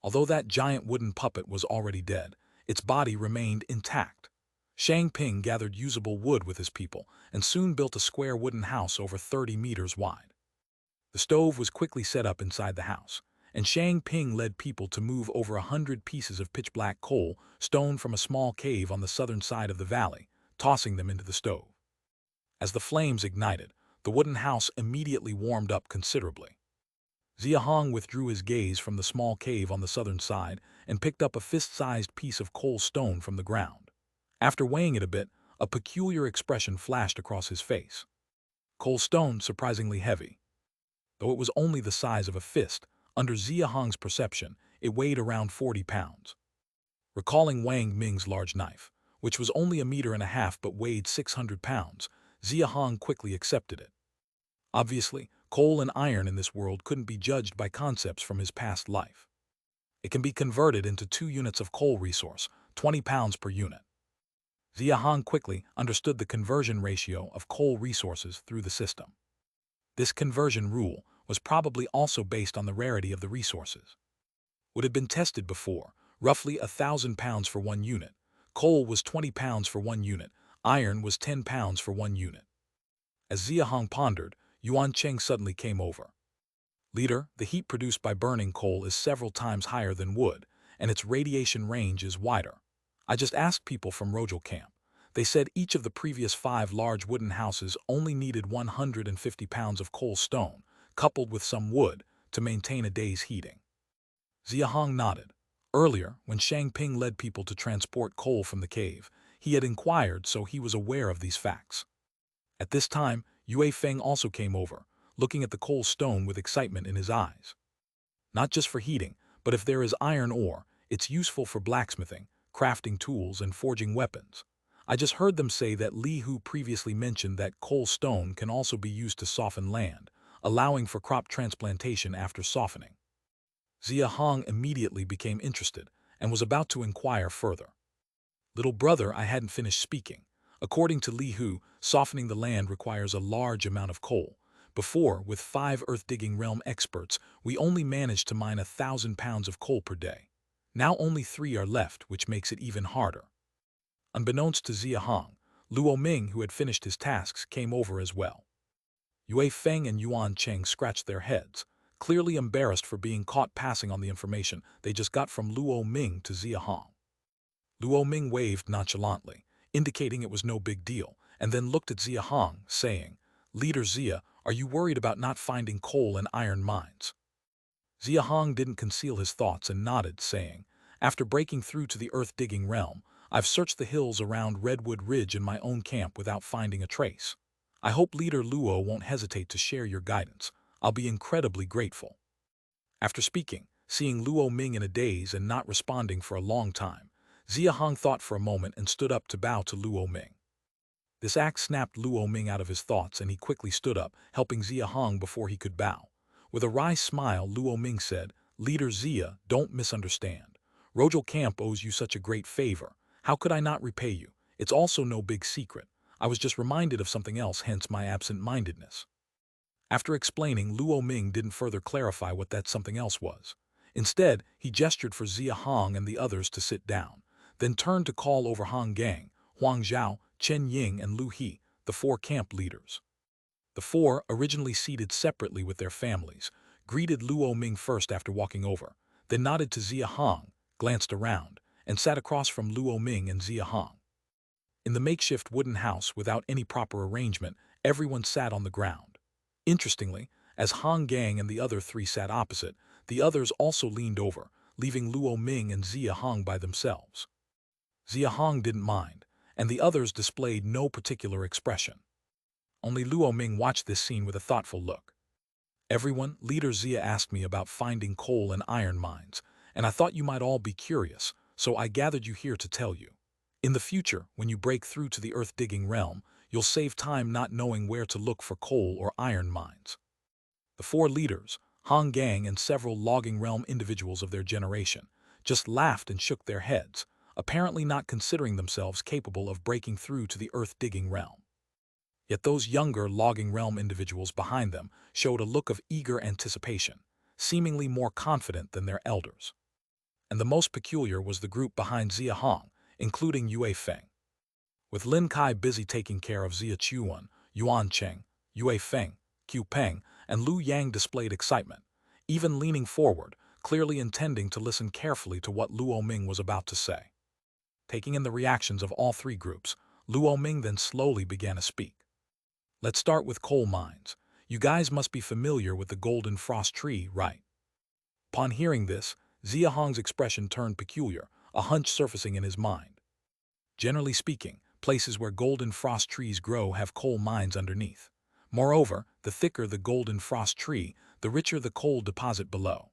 Although that giant wooden puppet was already dead, its body remained intact. Shang Ping gathered usable wood with his people and soon built a square wooden house over 30 meters wide. The stove was quickly set up inside the house, and Shang Ping led people to move over 100 pieces of pitch-black coal stone from a small cave on the southern side of the valley, tossing them into the stove. As the flames ignited, the wooden house immediately warmed up considerably. Xia Hong withdrew his gaze from the small cave on the southern side and picked up a fist-sized piece of coal stone from the ground. After weighing it a bit, a peculiar expression flashed across his face. Coal stone surprisingly heavy. Though it was only the size of a fist, under Xia Hong's perception, it weighed around 40 pounds. Recalling Wang Ming's large knife, which was only 1.5 meters but weighed 600 pounds, Xia Hong quickly accepted it. Obviously, coal and iron in this world couldn't be judged by concepts from his past life. It can be converted into 2 units of coal resource, 20 pounds per unit. Xia Hong quickly understood the conversion ratio of coal resources through the system. This conversion rule was probably also based on the rarity of the resources. Wood had been tested before, roughly 1,000 pounds for 1 unit. Coal was 20 pounds for 1 unit. Iron was 10 pounds for 1 unit. As Xia Hong pondered, Yuan Cheng suddenly came over. "Leader, the heat produced by burning coal is several times higher than wood, and its radiation range is wider. I just asked people from Rojal Camp. They said each of the previous 5 large wooden houses only needed 150 pounds of coal stone, coupled with some wood, to maintain a day's heating." Xia Hong nodded. Earlier, when Shang Ping led people to transport coal from the cave, he had inquired, so he was aware of these facts. At this time, Yue Feng also came over, looking at the coal stone with excitement in his eyes. "Not just for heating, but if there is iron ore, it's useful for blacksmithing, crafting tools, and forging weapons. I just heard them say that Li Hu previously mentioned that coal stone can also be used to soften land, allowing for crop transplantation after softening." Xia Hong immediately became interested and was about to inquire further. "Little brother," I hadn't finished speaking. According to Li Hu, softening the land requires a large amount of coal. Before, with 5 earth-digging realm experts, we only managed to mine 1,000 pounds of coal per day. Now only 3 are left, which makes it even harder. Unbeknownst to Xia Hong, Luo Ming, who had finished his tasks, came over as well. Yue Feng and Yuan Cheng scratched their heads, clearly embarrassed for being caught passing on the information they just got from Luo Ming to Xia Hong. Luo Ming waved nonchalantly, indicating it was no big deal, and then looked at Xia Hong, saying, "Leader Xia, are you worried about not finding coal and iron mines?" Xia Hong didn't conceal his thoughts and nodded, saying, "After breaking through to the earth-digging realm, I've searched the hills around Redwood Ridge and my own camp without finding a trace. I hope Leader Luo won't hesitate to share your guidance. I'll be incredibly grateful." After speaking, seeing Luo Ming in a daze and not responding for a long time, Xia Hong thought for a moment and stood up to bow to Luo Ming. This act snapped Luo Ming out of his thoughts, and he quickly stood up, helping Xia Hong before he could bow. With a wry smile, Luo Ming said, "Leader Xia, don't misunderstand. Rojal Camp owes you such a great favor. How could I not repay you? It's also no big secret. I was just reminded of something else, hence my absent-mindedness." After explaining, Luo Ming didn't further clarify what that something else was. Instead, he gestured for Xia Hong and the others to sit down, then turned to call over Han Gang, Huang Zhao, Chen Ying, and Lu He, the 4 camp leaders. The 4, originally seated separately with their families, greeted Luo Ming first after walking over, then nodded to Xia Hong, glanced around, and sat across from Luo Ming and Xia Hong. In the makeshift wooden house without any proper arrangement, everyone sat on the ground. Interestingly, as Han Gang and the other 3 sat opposite, the others also leaned over, leaving Luo Ming and Xia Hong by themselves. Xia Hong didn't mind, and the others displayed no particular expression. Only Luo Ming watched this scene with a thoughtful look. "Everyone, Leader Xia asked me about finding coal and iron mines, and I thought you might all be curious, so I gathered you here to tell you. In the future, when you break through to the earth-digging realm, you'll save time not knowing where to look for coal or iron mines." The 4 leaders, Han Gang and several logging realm individuals of their generation, just laughed and shook their heads, apparently not considering themselves capable of breaking through to the earth-digging realm. Yet those younger logging realm individuals behind them showed a look of eager anticipation, seemingly more confident than their elders. And the most peculiar was the group behind Xia Hong, including Yue Feng. With Lin Kai busy taking care of Xia Chuan, Yuan Cheng, Yue Feng, Qiu Peng, and Lu Yang displayed excitement, even leaning forward, clearly intending to listen carefully to what Luo Ming was about to say. Taking in the reactions of all 3 groups, Luo Ming then slowly began to speak. "Let's start with coal mines. You guys must be familiar with the golden frost tree, right?" Upon hearing this, Xia Hong's expression turned peculiar, a hunch surfacing in his mind. Generally speaking, places where golden frost trees grow have coal mines underneath. Moreover, the thicker the golden frost tree, the richer the coal deposit below.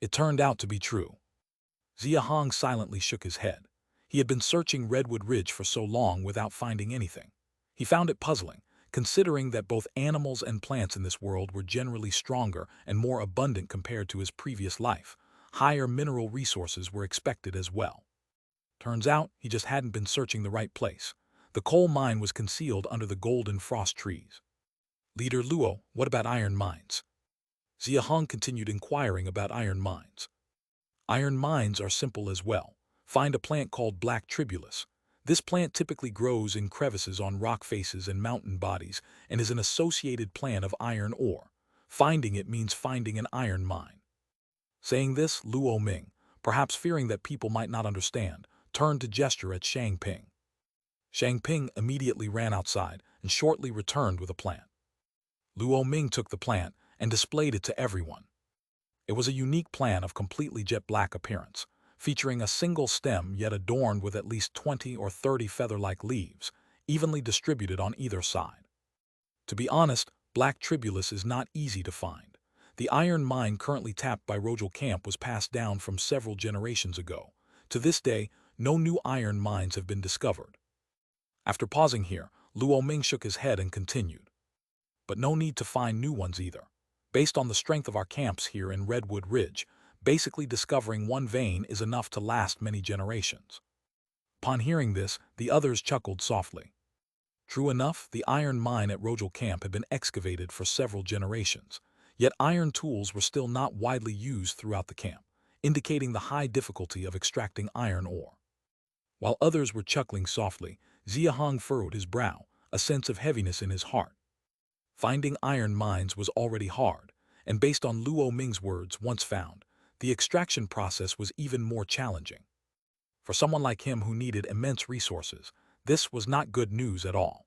It turned out to be true. Xia Hong silently shook his head. He had been searching Redwood Ridge for so long without finding anything. He found it puzzling, considering that both animals and plants in this world were generally stronger and more abundant compared to his previous life. Higher mineral resources were expected as well. Turns out, he just hadn't been searching the right place. The coal mine was concealed under the golden frost trees. "Leader Luo, what about iron mines?" Xia Hong continued inquiring about iron mines. "Iron mines are simple as well. Find a plant called black tribulus. This plant typically grows in crevices on rock faces and mountain bodies and is an associated plant of iron ore. Finding it means finding an iron mine." Saying this, Luo Ming, perhaps fearing that people might not understand, turned to gesture at Shang Ping. Shang Ping immediately ran outside and shortly returned with a plant. Luo Ming took the plant and displayed it to everyone. It was a unique plant of completely jet black appearance, featuring a single stem yet adorned with at least 20 or 30 feather-like leaves, evenly distributed on either side. To be honest, black tribulus is not easy to find. The iron mine currently tapped by Rojal Camp was passed down from several generations ago. To this day, no new iron mines have been discovered. After pausing here, Luo Ming shook his head and continued. "But no need to find new ones either. Based on the strength of our camps here in Redwood Ridge, basically discovering one vein is enough to last many generations." Upon hearing this, the others chuckled softly. True enough, the iron mine at Rojal Camp had been excavated for several generations, yet iron tools were still not widely used throughout the camp, indicating the high difficulty of extracting iron ore. While others were chuckling softly, Xia Hong furrowed his brow, a sense of heaviness in his heart. Finding iron mines was already hard, and based on Luo Ming's words once found, the extraction process was even more challenging. For someone like him who needed immense resources, this was not good news at all.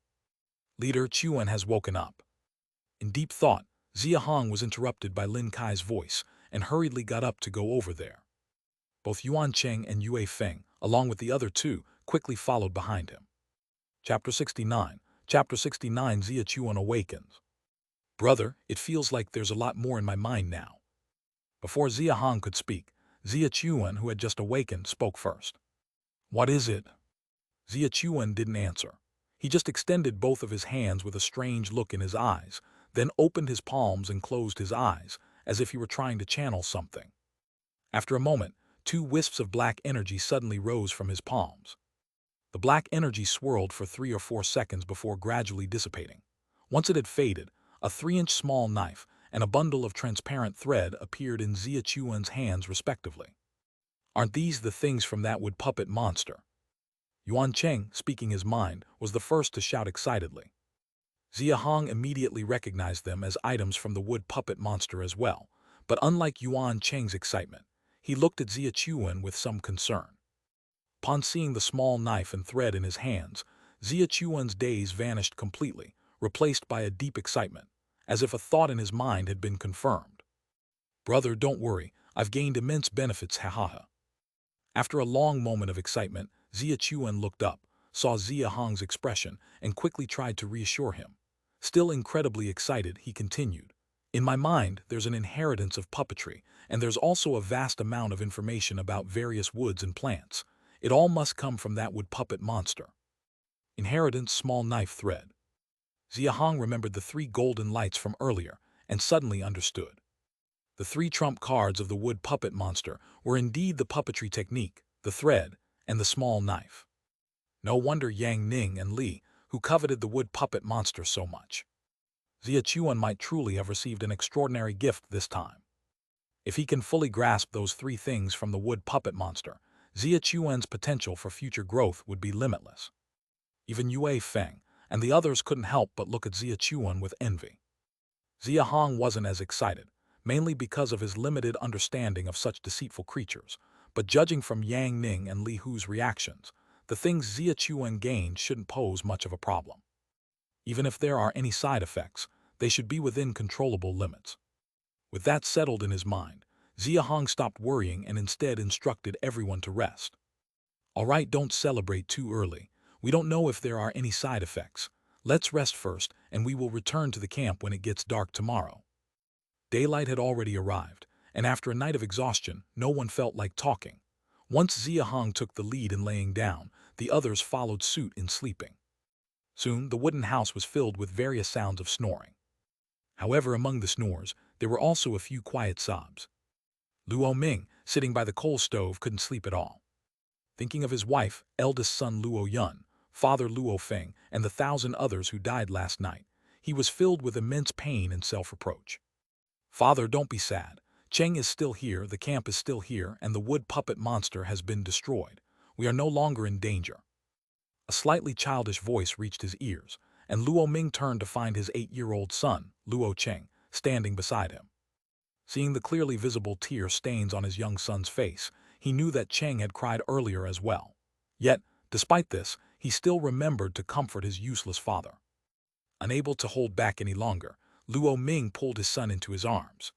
Leader Chuan has woken up. In deep thought, Xia Hong was interrupted by Lin Kai's voice and hurriedly got up to go over there. Both Yuan Cheng and Yue Feng, along with the other two, quickly followed behind him. Chapter 69. Chapter 69. Xia Chuan awakens. Brother, it feels like there's a lot more in my mind now. Before Xia Hong could speak, Xia Chuan, who had just awakened, spoke first. What is it? Xia Chuan didn't answer. He just extended both of his hands with a strange look in his eyes, then opened his palms and closed his eyes, as if he were trying to channel something. After a moment, 2 wisps of black energy suddenly rose from his palms. The black energy swirled for 3 or 4 seconds before gradually dissipating. Once it had faded, a 3-inch small knife and a bundle of transparent thread appeared in Xia Chuan's hands respectively. Aren't these the things from that wood puppet monster? Yuan Cheng, speaking his mind, was the first to shout excitedly. Xia Hong immediately recognized them as items from the wood puppet monster as well, but unlike Yuan Cheng's excitement, he looked at Xia Chuan with some concern. Upon seeing the small knife and thread in his hands, Xia Chuan's daze vanished completely, replaced by a deep excitement, as if a thought in his mind had been confirmed. Brother, don't worry, I've gained immense benefits, ha ha ha. After a long moment of excitement, Xia Chuan looked up, saw Xia Hong's expression, and quickly tried to reassure him. Still incredibly excited, he continued. In my mind, there's an inheritance of puppetry, and there's also a vast amount of information about various woods and plants. It all must come from that wood puppet monster. Inheritance, small knife thread. Xia Hong remembered the 3 golden lights from earlier, and suddenly understood. The 3 trump cards of the wood puppet monster were indeed the puppetry technique, the thread, and the small knife. No wonder Yang Ning and Li, who coveted the wood puppet monster so much. Xia Chuan might truly have received an extraordinary gift this time. If he can fully grasp those 3 things from the wood puppet monster, Xia Chuan's potential for future growth would be limitless. Even Yue Feng and the others couldn't help but look at Xia Chuan with envy. Xia Hong wasn't as excited, mainly because of his limited understanding of such deceitful creatures, but judging from Yang Ning and Li Hu's reactions, the things Xia Chuan gained shouldn't pose much of a problem. Even if there are any side effects, they should be within controllable limits. With that settled in his mind, Xia Hong stopped worrying and instead instructed everyone to rest. All right, don't celebrate too early. We don't know if there are any side effects. Let's rest first, and we will return to the camp when it gets dark tomorrow. Daylight had already arrived, and after a night of exhaustion, no one felt like talking. Once Xia Hong took the lead in laying down, the others followed suit in sleeping. Soon, the wooden house was filled with various sounds of snoring. However, among the snores, there were also a few quiet sobs. Luo Ming, sitting by the coal stove, couldn't sleep at all. Thinking of his wife, eldest son Luo Yun, father Luo Feng, and the 1,000 others who died last night, he was filled with immense pain and self-reproach. Father, don't be sad. Cheng is still here, the camp is still here, and the wood puppet monster has been destroyed. We are no longer in danger. A slightly childish voice reached his ears, and Luo Ming turned to find his 8-year-old son, Luo Cheng, standing beside him. Seeing the clearly visible tear stains on his young son's face, he knew that Cheng had cried earlier as well. Yet, despite this, he still remembered to comfort his useless father. Unable to hold back any longer, Luo Ming pulled his son into his arms.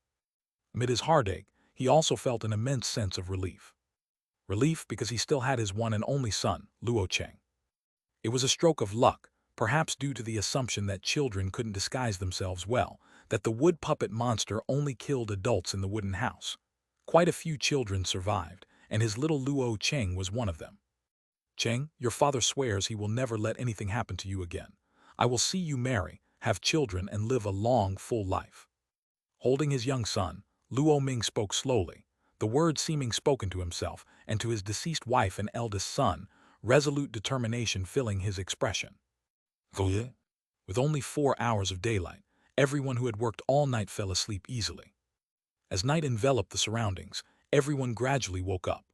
Amid his heartache, he also felt an immense sense of relief. Relief because he still had his one and only son, Luo Cheng. It was a stroke of luck, perhaps due to the assumption that children couldn't disguise themselves well, that the wood puppet monster only killed adults in the wooden house. Quite a few children survived, and his little Luo Cheng was one of them. Cheng, your father swears he will never let anything happen to you again. I will see you marry, have children, and live a long, full life. Holding his young son, Luo Ming spoke slowly, the words seeming spoken to himself and to his deceased wife and eldest son, resolute determination filling his expression. With only 4 hours of daylight, everyone who had worked all night fell asleep easily. As night enveloped the surroundings, everyone gradually woke up.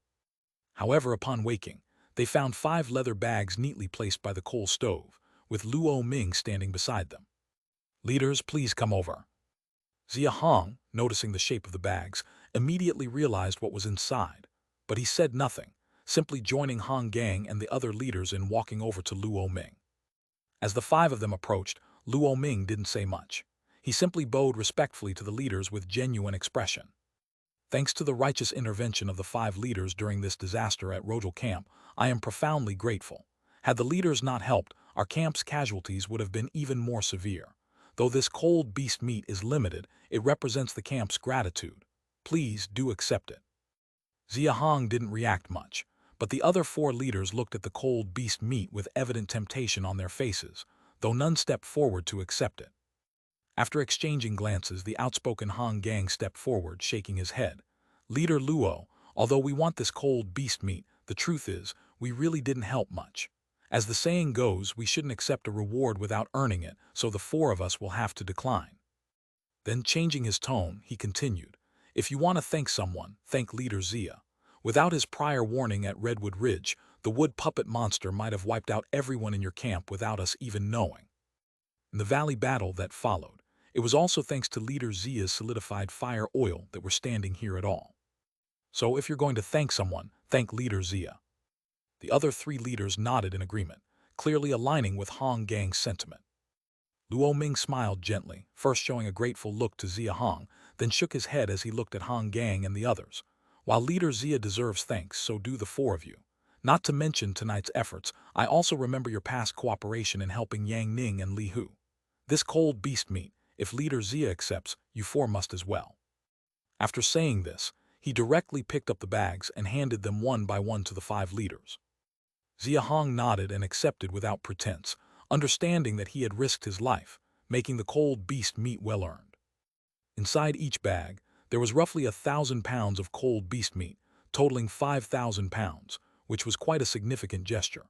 However, upon waking, they found 5 leather bags neatly placed by the coal stove, with Luo Ming standing beside them. "Leaders, please come over." Xia Hong, noticing the shape of the bags, immediately realized what was inside, but he said nothing, simply joining Han Gang and the other leaders in walking over to Luo Ming. As the 5 of them approached, Luo Ming didn't say much. He simply bowed respectfully to the leaders with genuine expression. "Thanks to the righteous intervention of the 5 leaders during this disaster at Rojal Camp, I am profoundly grateful. Had the leaders not helped, our camp's casualties would have been even more severe. Though this cold beast meat is limited, it represents the camp's gratitude. Please do accept it." Xia Hong didn't react much, but the other 4 leaders looked at the cold beast meat with evident temptation on their faces, though none stepped forward to accept it. After exchanging glances, the outspoken Han Gang stepped forward, shaking his head. "Leader Luo, although we want this cold beast meat, the truth is, we really didn't help much. As the saying goes, we shouldn't accept a reward without earning it, so the 4 of us will have to decline." Then, changing his tone, he continued, "If you want to thank someone, thank Leader Xia. Without his prior warning at Redwood Ridge, the wood puppet monster might have wiped out everyone in your camp without us even knowing. In the valley battle that followed, it was also thanks to Leader Xia's solidified fire oil that we're standing here at all. So if you're going to thank someone, thank Leader Xia." The other 3 leaders nodded in agreement, clearly aligning with Hong Gang's sentiment. Luo Ming smiled gently, first showing a grateful look to Xia Hong, then shook his head as he looked at Hong Gang and the others. "While Leader Xia deserves thanks, so do the 4 of you. Not to mention tonight's efforts, I also remember your past cooperation in helping Yang Ning and Li Hu. This cold beast meat, if Leader Xia accepts, you 4 must as well." After saying this, he directly picked up the bags and handed them one by one to the 5 leaders. Xia Hong nodded and accepted without pretense, understanding that he had risked his life, making the cold beast meat well-earned. Inside each bag, there was roughly 1,000 pounds of cold beast meat, totaling 5,000 pounds, which was quite a significant gesture.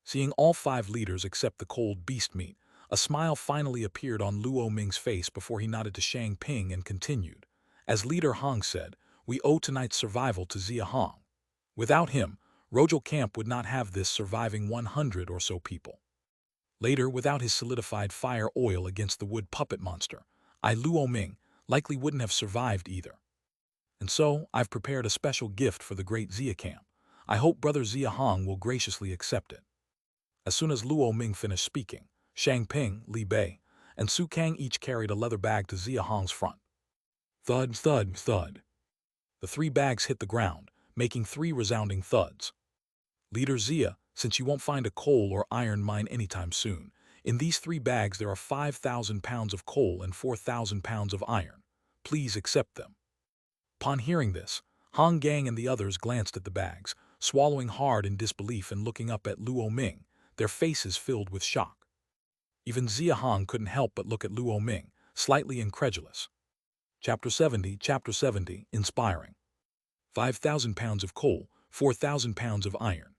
Seeing all 5 leaders accept the cold beast meat, a smile finally appeared on Luo Ming's face before he nodded to Shang Ping and continued. "As Leader Hong said, we owe tonight's survival to Xia Hong. Without him, Rojal Camp would not have this surviving 100 or so people. Later, without his solidified fire oil against the wood puppet monster, Luo Ming likely wouldn't have survived either. And so, I've prepared a special gift for the great Xia Camp. I hope Brother Xia Hong will graciously accept it." As soon as Luo Ming finished speaking, Shang Ping, Li Bei, and Su Kang each carried a leather bag to Xia Hong's front. Thud, thud, thud. The 3 bags hit the ground, making 3 resounding thuds. "Leader Xia, since you won't find a coal or iron mine anytime soon, in these 3 bags there are 5,000 pounds of coal and 4,000 pounds of iron. Please accept them." Upon hearing this, Han Gang and the others glanced at the bags, swallowing hard in disbelief and looking up at Luo Ming, their faces filled with shock. Even Xia Hong couldn't help but look at Luo Ming, slightly incredulous. Chapter 70, Inspiring. 5,000 pounds of coal, 4,000 pounds of iron.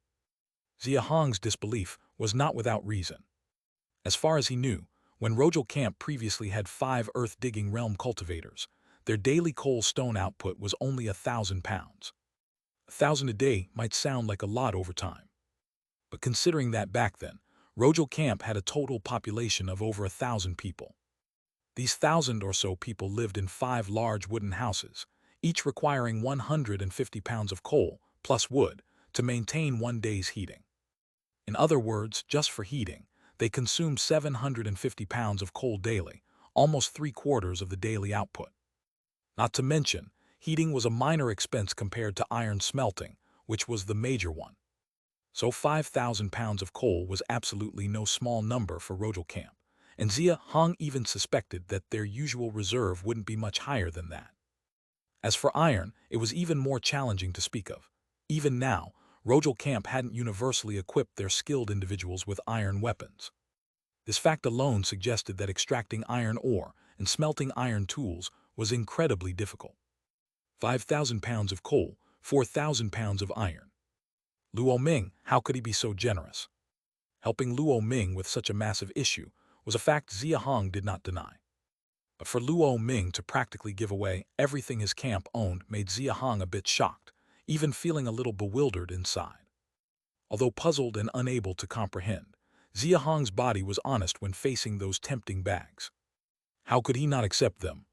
Xia Hong's disbelief was not without reason. As far as he knew, when Rojal Camp previously had 5 earth-digging realm cultivators, their daily coal stone output was only 1,000 pounds. 1,000 a day might sound like a lot over time. But considering that back then, Rojal Camp had a total population of over 1,000 people. These 1,000 or so people lived in 5 large wooden houses, each requiring 150 pounds of coal, plus wood, to maintain one day's heating. In other words, just for heating, they consumed 750 pounds of coal daily, almost 3/4 of the daily output. Not to mention, heating was a minor expense compared to iron smelting, which was the major one. So 5,000 pounds of coal was absolutely no small number for Rojal Camp, and Xia Hong even suspected that their usual reserve wouldn't be much higher than that. As for iron, it was even more challenging to speak of. Even now, Rojal Camp hadn't universally equipped their skilled individuals with iron weapons. This fact alone suggested that extracting iron ore and smelting iron tools was incredibly difficult. 5,000 pounds of coal, 4,000 pounds of iron. Luo Ming, how could he be so generous? Helping Luo Ming with such a massive issue was a fact Xia Hong did not deny. But for Luo Ming to practically give away everything his camp owned made Xia Hong a bit shocked, even feeling a little bewildered inside. Although puzzled and unable to comprehend, Xia Hong's body was honest when facing those tempting bags. How could he not accept them?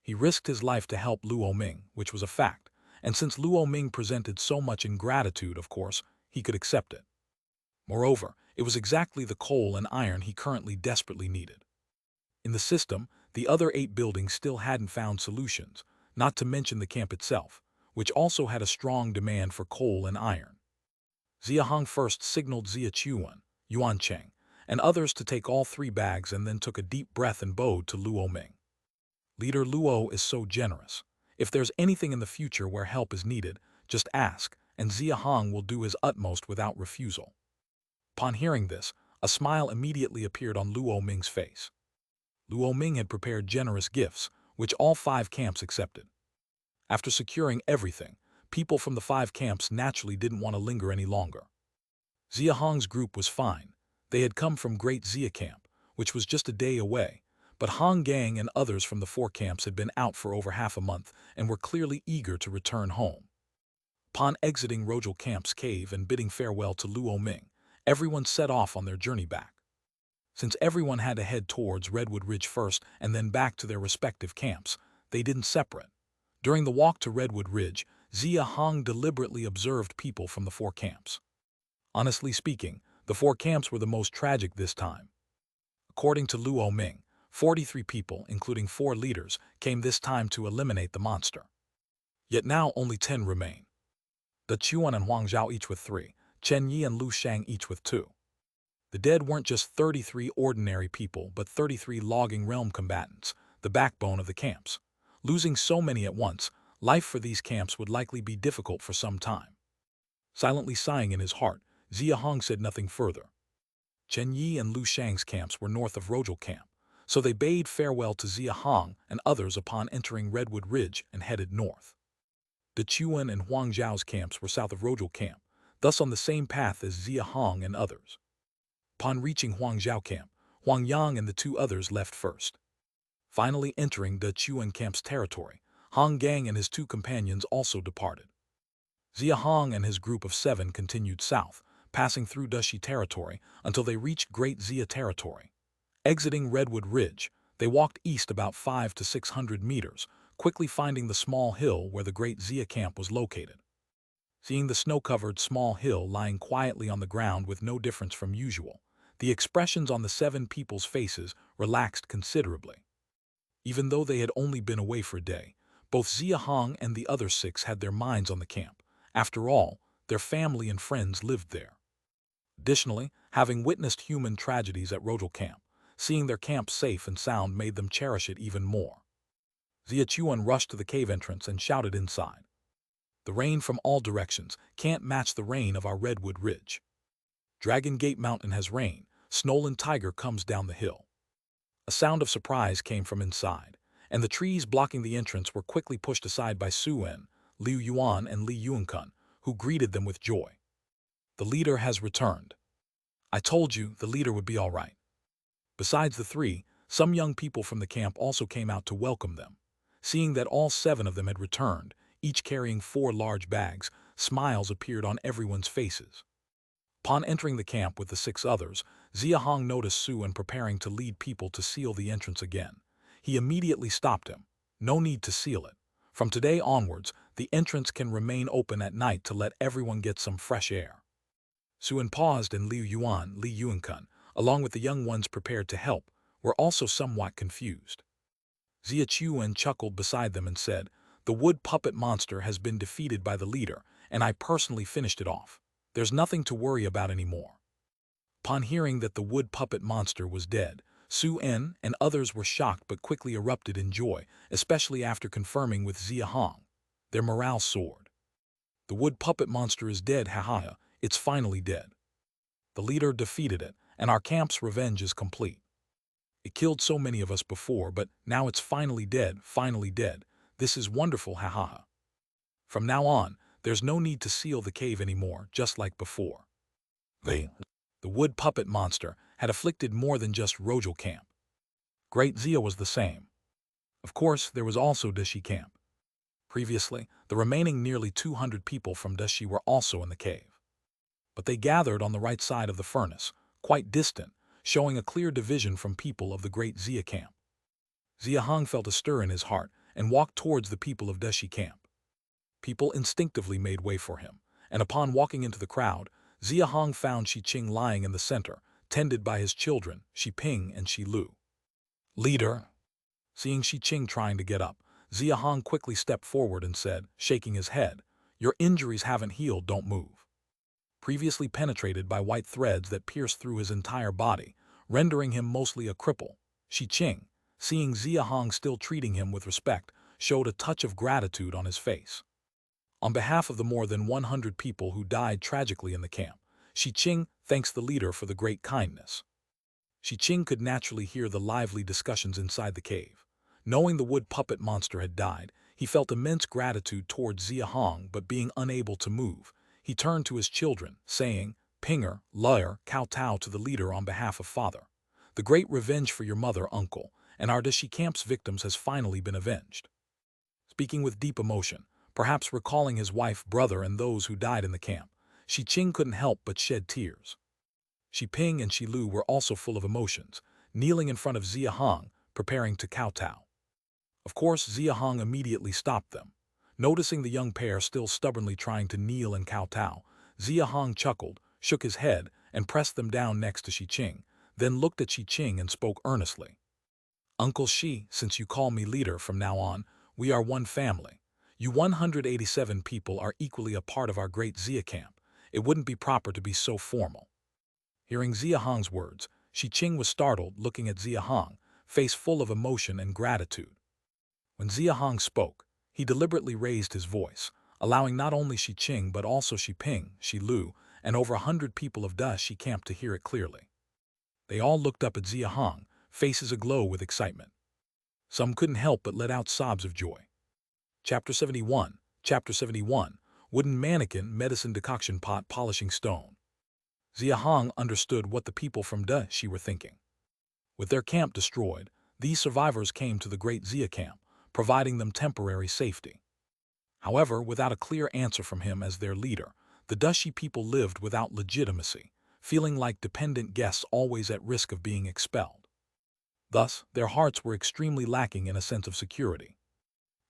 He risked his life to help Luo Ming, which was a fact, and since Luo Ming presented so much ingratitude, of course, he could accept it. Moreover, it was exactly the coal and iron he currently desperately needed. In the system, the other 8 buildings still hadn't found solutions, not to mention the camp itself, which also had a strong demand for coal and iron. Xia Hong first signaled Xia Chuan, Yuan Cheng, and others to take all 3 bags and then took a deep breath and bowed to Luo Ming. Leader Luo is so generous. If there's anything in the future where help is needed, just ask, and Xia Hong will do his utmost without refusal. Upon hearing this, a smile immediately appeared on Luo Ming's face. Luo Ming had prepared generous gifts, which all 5 camps accepted. After securing everything, people from the 5 camps naturally didn't want to linger any longer. Xia Hong's group was fine. They had come from Great Xia Camp, which was just a day away, but Hong Gang and others from the 4 camps had been out for over half a month and were clearly eager to return home. Upon exiting Rojal Camp's cave and bidding farewell to Luo Ming, everyone set off on their journey back. Since everyone had to head towards Redwood Ridge first and then back to their respective camps, they didn't separate. During the walk to Redwood Ridge, Xia Hong deliberately observed people from the 4 camps. Honestly speaking, the 4 camps were the most tragic this time. According to Luo Ming, 43 people, including 4 leaders, came this time to eliminate the monster. Yet now only 10 remain. Da Chuan and Huang Zhao each with 3, Chen Yi and Lu Shang each with 2. The dead weren't just 33 ordinary people, but 33 logging realm combatants, the backbone of the camps. Losing so many at once, life for these camps would likely be difficult for some time. Silently sighing in his heart, Xia Hong said nothing further. Chen Yi and Lu Shang's camps were north of Rojal Camp, so they bade farewell to Xia Hong and others upon entering Redwood Ridge and headed north. Da Chuan and Huang Zhao's camps were south of Rojal Camp, thus on the same path as Xia Hong and others. Upon reaching Huang Zhao Camp, Huang Yang and the 2 others left first. Finally entering Da Chuan Camp's territory, Hong Gang and his 2 companions also departed. Xia Hong and his group of 7 continued south, passing through Dashi territory until they reached Great Xia territory. Exiting Redwood Ridge, they walked east about 500 to 600 meters, quickly finding the small hill where the Great Xia camp was located. Seeing the snow-covered small hill lying quietly on the ground with no difference from usual, the expressions on the 7 people's faces relaxed considerably. Even though they had only been away for a day, both Xia Hong and the other 6 had their minds on the camp. After all, their family and friends lived there. Additionally, having witnessed human tragedies at Rojal Camp, seeing their camp safe and sound made them cherish it even more. Xia Chuan rushed to the cave entrance and shouted inside. The rain from all directions can't match the rain of our Redwood Ridge. Dragon Gate Mountain has rain, Snowland Tiger comes down the hill. A sound of surprise came from inside, and the trees blocking the entrance were quickly pushed aside by Su En, Liu Yuan and Li Yuankun, who greeted them with joy. The leader has returned. I told you the leader would be all right. Besides the 3, some young people from the camp also came out to welcome them. Seeing that all 7 of them had returned, each carrying 4 large bags, smiles appeared on everyone's faces. Upon entering the camp with the 6 others, Xia Hong noticed Su En preparing to lead people to seal the entrance again. He immediately stopped him. No need to seal it. From today onwards, the entrance can remain open at night to let everyone get some fresh air. Su En paused, and Liu Yuan, Li Yuankun, along with the young ones prepared to help, were also somewhat confused. Xia Chuan chuckled beside them and said, "The wood puppet monster has been defeated by the leader, and I personally finished it off. There's nothing to worry about anymore." Upon hearing that the wood puppet monster was dead, Su En and others were shocked but quickly erupted in joy, especially after confirming with Xia Hong. Their morale soared. The wood puppet monster is dead, haha, it's finally dead. The leader defeated it, and our camp's revenge is complete. It killed so many of us before, but now it's finally dead, finally dead. This is wonderful, haha. From now on, there's no need to seal the cave anymore, just like before. The wood puppet monster had afflicted more than just Rojal Camp. Great Xia was the same. Of course, there was also Dashi Camp. Previously, the remaining nearly 200 people from Dashi were also in the cave. But they gathered on the right side of the furnace, quite distant, showing a clear division from people of the Great Xia Camp. Xia Hong felt a stir in his heart and walked towards the people of Dashi Camp. People instinctively made way for him, and upon walking into the crowd, Xia Hong found Shi Qing lying in the center, tended by his children, Shi Ping and Shi Lu. "Leader." Seeing Shi Qing trying to get up, Xia Hong quickly stepped forward and said, shaking his head, "Your injuries haven't healed, don't move." Previously penetrated by white threads that pierced through his entire body, rendering him mostly a cripple, Shi Qing, seeing Xia Hong still treating him with respect, showed a touch of gratitude on his face. On behalf of the more than 100 people who died tragically in the camp, Shi Qing thanks the leader for the great kindness. Shi Qing could naturally hear the lively discussions inside the cave. Knowing the wood puppet monster had died, he felt immense gratitude towards Xia Hong, but being unable to move, he turned to his children, saying, "Pinger, Lawyer, kowtow to the leader on behalf of father. The great revenge for your mother, uncle, and our Dashi Camp's victims has finally been avenged." Speaking with deep emotion, perhaps recalling his wife, brother, and those who died in the camp, Shi Qing couldn't help but shed tears. Shi Ping and Shi Lu were also full of emotions, kneeling in front of Xia Hong, preparing to kowtow. Of course, Xia Hong immediately stopped them. Noticing the young pair still stubbornly trying to kneel and kowtow, Xia Hong chuckled, shook his head, and pressed them down next to Shi Qing, then looked at Shi Qing and spoke earnestly. "Uncle Shi, since you call me leader from now on, we are one family. You 187 people are equally a part of our great Xia Camp. It wouldn't be proper to be so formal." Hearing Xia Hong's words, Shi Qing was startled, looking at Xia Hong, face full of emotion and gratitude. When Xia Hong spoke, he deliberately raised his voice, allowing not only Shi Qing but also Shi Ping, Shi Lu, and over 100 people of Dashi Camp to hear it clearly. They all looked up at Xia Hong, faces aglow with excitement. Some couldn't help but let out sobs of joy. Chapter 71, Wooden Mannequin, Medicine Decoction Pot, Polishing Stone. Xia Hong understood what the people from Dashi were thinking. With their camp destroyed, these survivors came to the Great Xia Camp, providing them temporary safety. However, without a clear answer from him as their leader, the Dashi people lived without legitimacy, feeling like dependent guests always at risk of being expelled. Thus, their hearts were extremely lacking in a sense of security.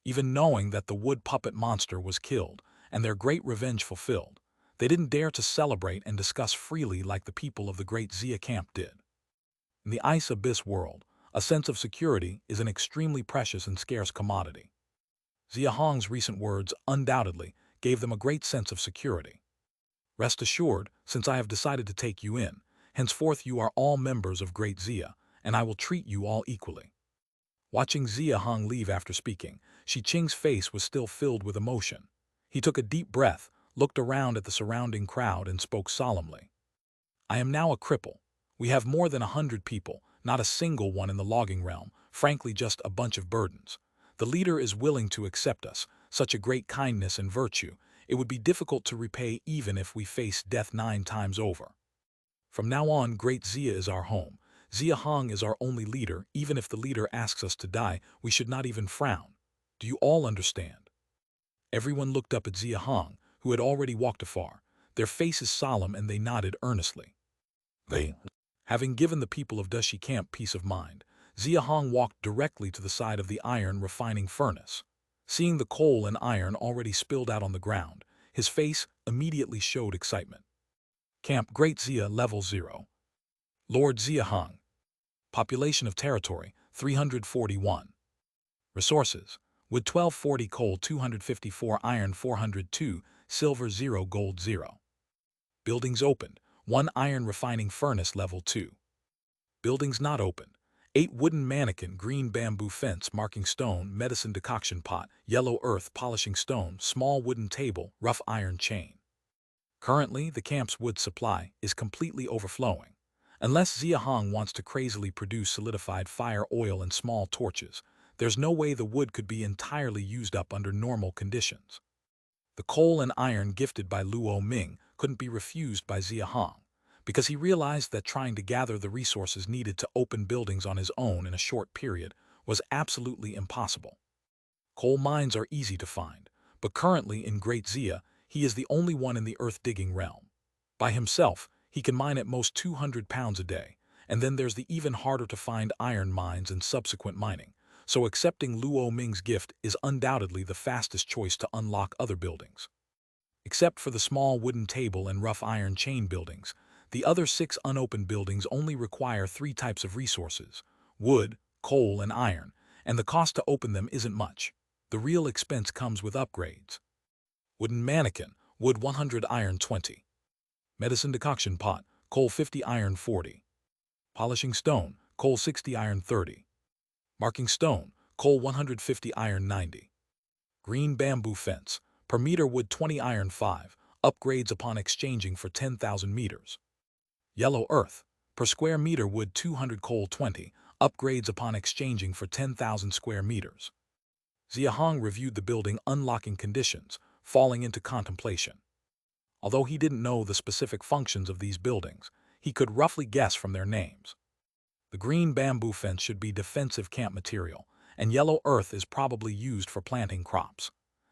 Even knowing that the wood puppet monster was killed and their great revenge fulfilled, they didn't dare to celebrate and discuss freely like the people of the Great Xia Camp did. In the Ice Abyss world, a sense of security is an extremely precious and scarce commodity. Xia Hong's recent words undoubtedly gave them a great sense of security. "Rest assured, since I have decided to take you in, henceforth you are all members of Great Xia, and I will treat you all equally." Watching Xia Hong leave after speaking, Shi Qing's face was still filled with emotion. He took a deep breath, looked around at the surrounding crowd, and spoke solemnly. "I am now a cripple. We have more than 100 people, not a single one in the logging realm, frankly just a bunch of burdens. The leader is willing to accept us, such a great kindness and virtue. It would be difficult to repay even if we faced death 9 times over. From now on, Great Xia is our home. Xia Hong is our only leader. Even if the leader asks us to die, we should not even frown. Do you all understand?" Everyone looked up at Xia Hong, who had already walked afar, their faces solemn, and they nodded earnestly. Having given the people of Dashi Camp peace of mind, Xia Hong walked directly to the side of the iron refining furnace. Seeing the coal and iron already spilled out on the ground, his face immediately showed excitement. Camp Great Xia, Level 0. Lord Xia Hong. Population of territory, 341. Resources: wood 1240, coal 254, iron 402, silver 0, gold 0. Buildings opened: 1 iron refining furnace, Level 2. Buildings not opened: 8 wooden mannequin, green bamboo fence, marking stone, medicine decoction pot, yellow earth, polishing stone, small wooden table, rough iron chain. Currently, the camp's wood supply is completely overflowing. Unless Xia Hong wants to crazily produce solidified fire oil and small torches, there's no way the wood could be entirely used up under normal conditions. The coal and iron gifted by Luo Ming couldn't be refused by Xia Hong, because he realized that trying to gather the resources needed to open buildings on his own in a short period was absolutely impossible. Coal mines are easy to find, but currently in Great Xia, he is the only one in the earth-digging realm. By himself, he can mine at most 200 pounds a day, and then there's the even harder-to-find iron mines and subsequent mining, so accepting Luo Ming's gift is undoubtedly the fastest choice to unlock other buildings. Except for the small wooden table and rough iron chain buildings, the other 6 unopened buildings only require 3 types of resources: wood, coal, and iron, and the cost to open them isn't much. The real expense comes with upgrades. Wooden mannequin, wood 100, iron 20. Medicine decoction pot, coal 50, iron 40. Polishing stone, coal 60, iron 30. Marking stone, coal 150, iron 90. Green bamboo fence, per meter wood 20, iron 5, upgrades upon exchanging for 10,000 meters. Yellow earth, per square meter wood 200, coal 20, upgrades upon exchanging for 10,000 square meters. Xia Hong reviewed the building unlocking conditions, falling into contemplation. Although he didn't know the specific functions of these buildings, he could roughly guess from their names. The green bamboo fence should be defensive camp material, and yellow earth is probably used for planting crops.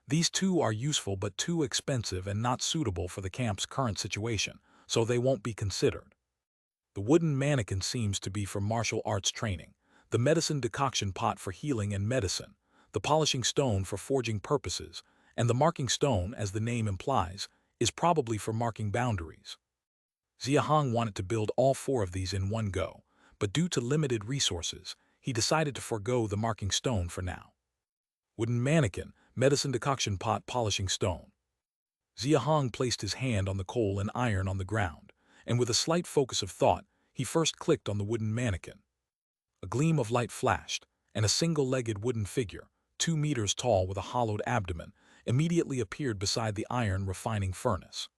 These two are useful but too expensive and not suitable for the camp's current situation, so they won't be considered. The wooden mannequin seems to be for martial arts training, the medicine decoction pot for healing and medicine, the polishing stone for forging purposes, and the marking stone, as the name implies, is probably for marking boundaries. Xia Hong wanted to build all 4 of these in one go, but due to limited resources, he decided to forego the marking stone for now. Wooden mannequin, medicine decoction pot, polishing stone. Xia Hong placed his hand on the coal and iron on the ground, and with a slight focus of thought, he first clicked on the wooden mannequin. A gleam of light flashed, and a single-legged wooden figure, 2 meters tall with a hollowed abdomen, immediately appeared beside the iron refining furnace.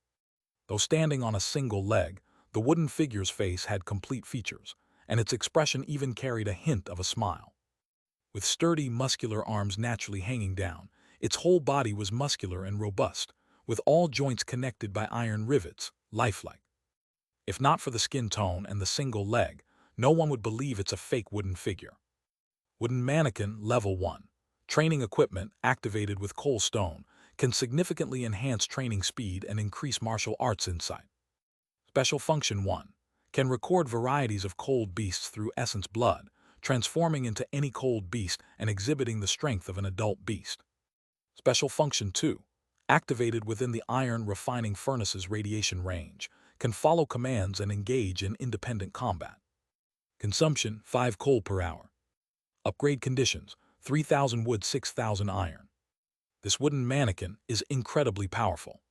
Though standing on a single leg, the wooden figure's face had complete features, and its expression even carried a hint of a smile. With sturdy, muscular arms naturally hanging down, its whole body was muscular and robust, with all joints connected by iron rivets, lifelike. If not for the skin tone and the single leg, no one would believe it's a fake wooden figure. Wooden mannequin, level 1. Training equipment, activated with coal stone, can significantly enhance training speed and increase martial arts insight. Special function 1. Can record varieties of cold beasts through essence blood, transforming into any cold beast and exhibiting the strength of an adult beast. Special function 2. Activated within the iron refining furnace's radiation range, can follow commands and engage in independent combat. Consumption, 5 coal per hour. Upgrade conditions, 3,000 wood, 6,000 iron. This wooden mannequin is incredibly powerful.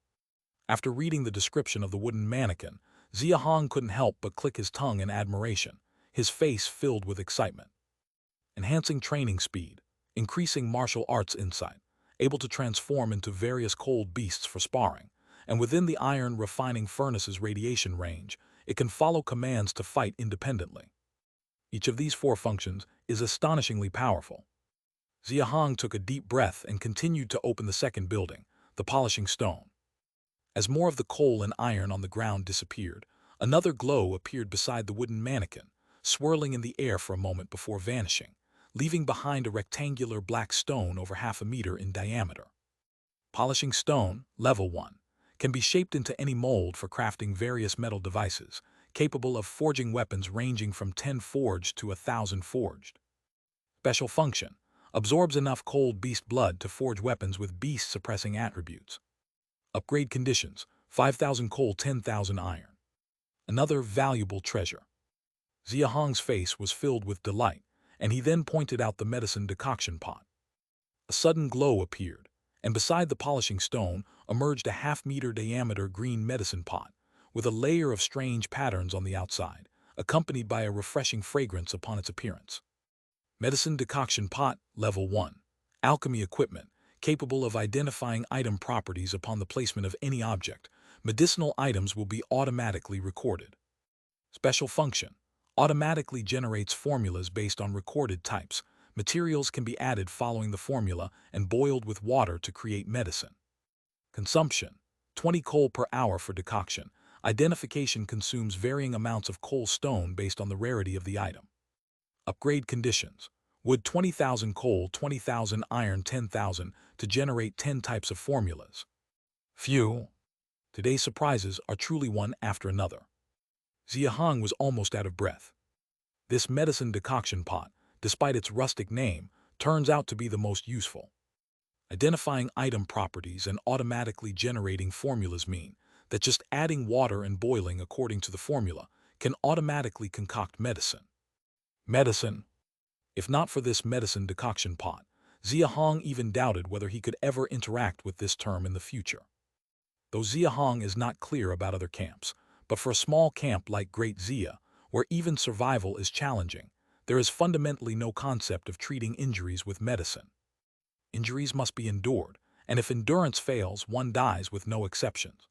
After reading the description of the wooden mannequin, Xia Hong couldn't help but click his tongue in admiration, his face filled with excitement. Enhancing training speed, increasing martial arts insight, able to transform into various cold beasts for sparring, and within the iron refining furnace's radiation range, it can follow commands to fight independently. Each of these 4 functions is astonishingly powerful. Xia Hong took a deep breath and continued to open the second building, the polishing stone. As more of the coal and iron on the ground disappeared, another glow appeared beside the wooden mannequin, swirling in the air for a moment before vanishing, leaving behind a rectangular black stone over half a meter in diameter. Polishing stone, level 1, can be shaped into any mold for crafting various metal devices, capable of forging weapons ranging from 10 forged to 1,000 forged. Special function, absorbs enough cold beast blood to forge weapons with beast-suppressing attributes. Upgrade conditions, 5,000 coal, 10,000 iron. Another valuable treasure. Xia Hong's face was filled with delight, and he then pointed out the medicine decoction pot. A sudden glow appeared, and beside the polishing stone emerged a half-meter diameter green medicine pot, with a layer of strange patterns on the outside, accompanied by a refreshing fragrance upon its appearance. Medicine decoction pot, level 1. Alchemy equipment, capable of identifying item properties upon the placement of any object. Medicinal items will be automatically recorded. Special function, automatically generates formulas based on recorded types. Materials can be added following the formula and boiled with water to create medicine. Consumption, 20 coal per hour for decoction, Identification consumes varying amounts of coal stone based on the rarity of the item. Upgrade conditions. Wood 20,000 coal, 20,000 iron, 10,000 to generate 10 types of formulas. Phew. Today's surprises are truly one after another. Xia Hong was almost out of breath. This medicine decoction pot, despite its rustic name, turns out to be the most useful. Identifying item properties and automatically generating formulas mean that just adding water and boiling according to the formula can automatically concoct medicine. Medicine. If not for this medicine decoction pot, Xia Hong even doubted whether he could ever interact with this term in the future. Though Xia Hong is not clear about other camps, but for a small camp like Great Xia, where even survival is challenging, there is fundamentally no concept of treating injuries with medicine. Injuries must be endured, and if endurance fails, one dies with no exceptions.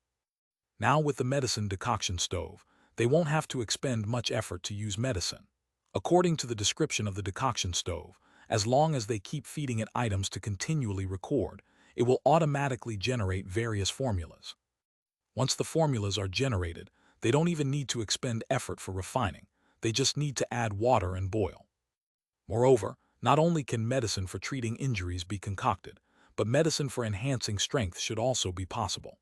Now with the medicine decoction stove, they won't have to expend much effort to use medicine. According to the description of the decoction stove, as long as they keep feeding it items to continually record, it will automatically generate various formulas. Once the formulas are generated, they don't even need to expend effort for refining, they just need to add water and boil. Moreover, not only can medicine for treating injuries be concocted, but medicine for enhancing strength should also be possible.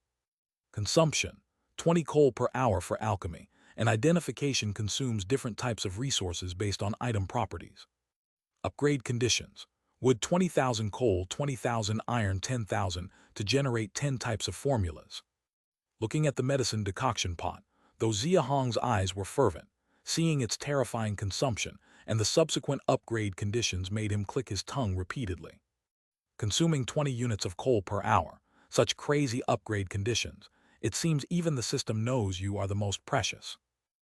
Consumption: 20 coal per hour for alchemy, and identification consumes different types of resources based on item properties. Upgrade conditions: wood 20,000 coal, 20,000 iron, 10,000 to generate 10 types of formulas. Looking at the medicine decoction pot, though Xia Hong's eyes were fervent, seeing its terrifying consumption and the subsequent upgrade conditions made him click his tongue repeatedly. Consuming 20 units of coal per hour, such crazy upgrade conditions, it seems even the system knows you are the most precious.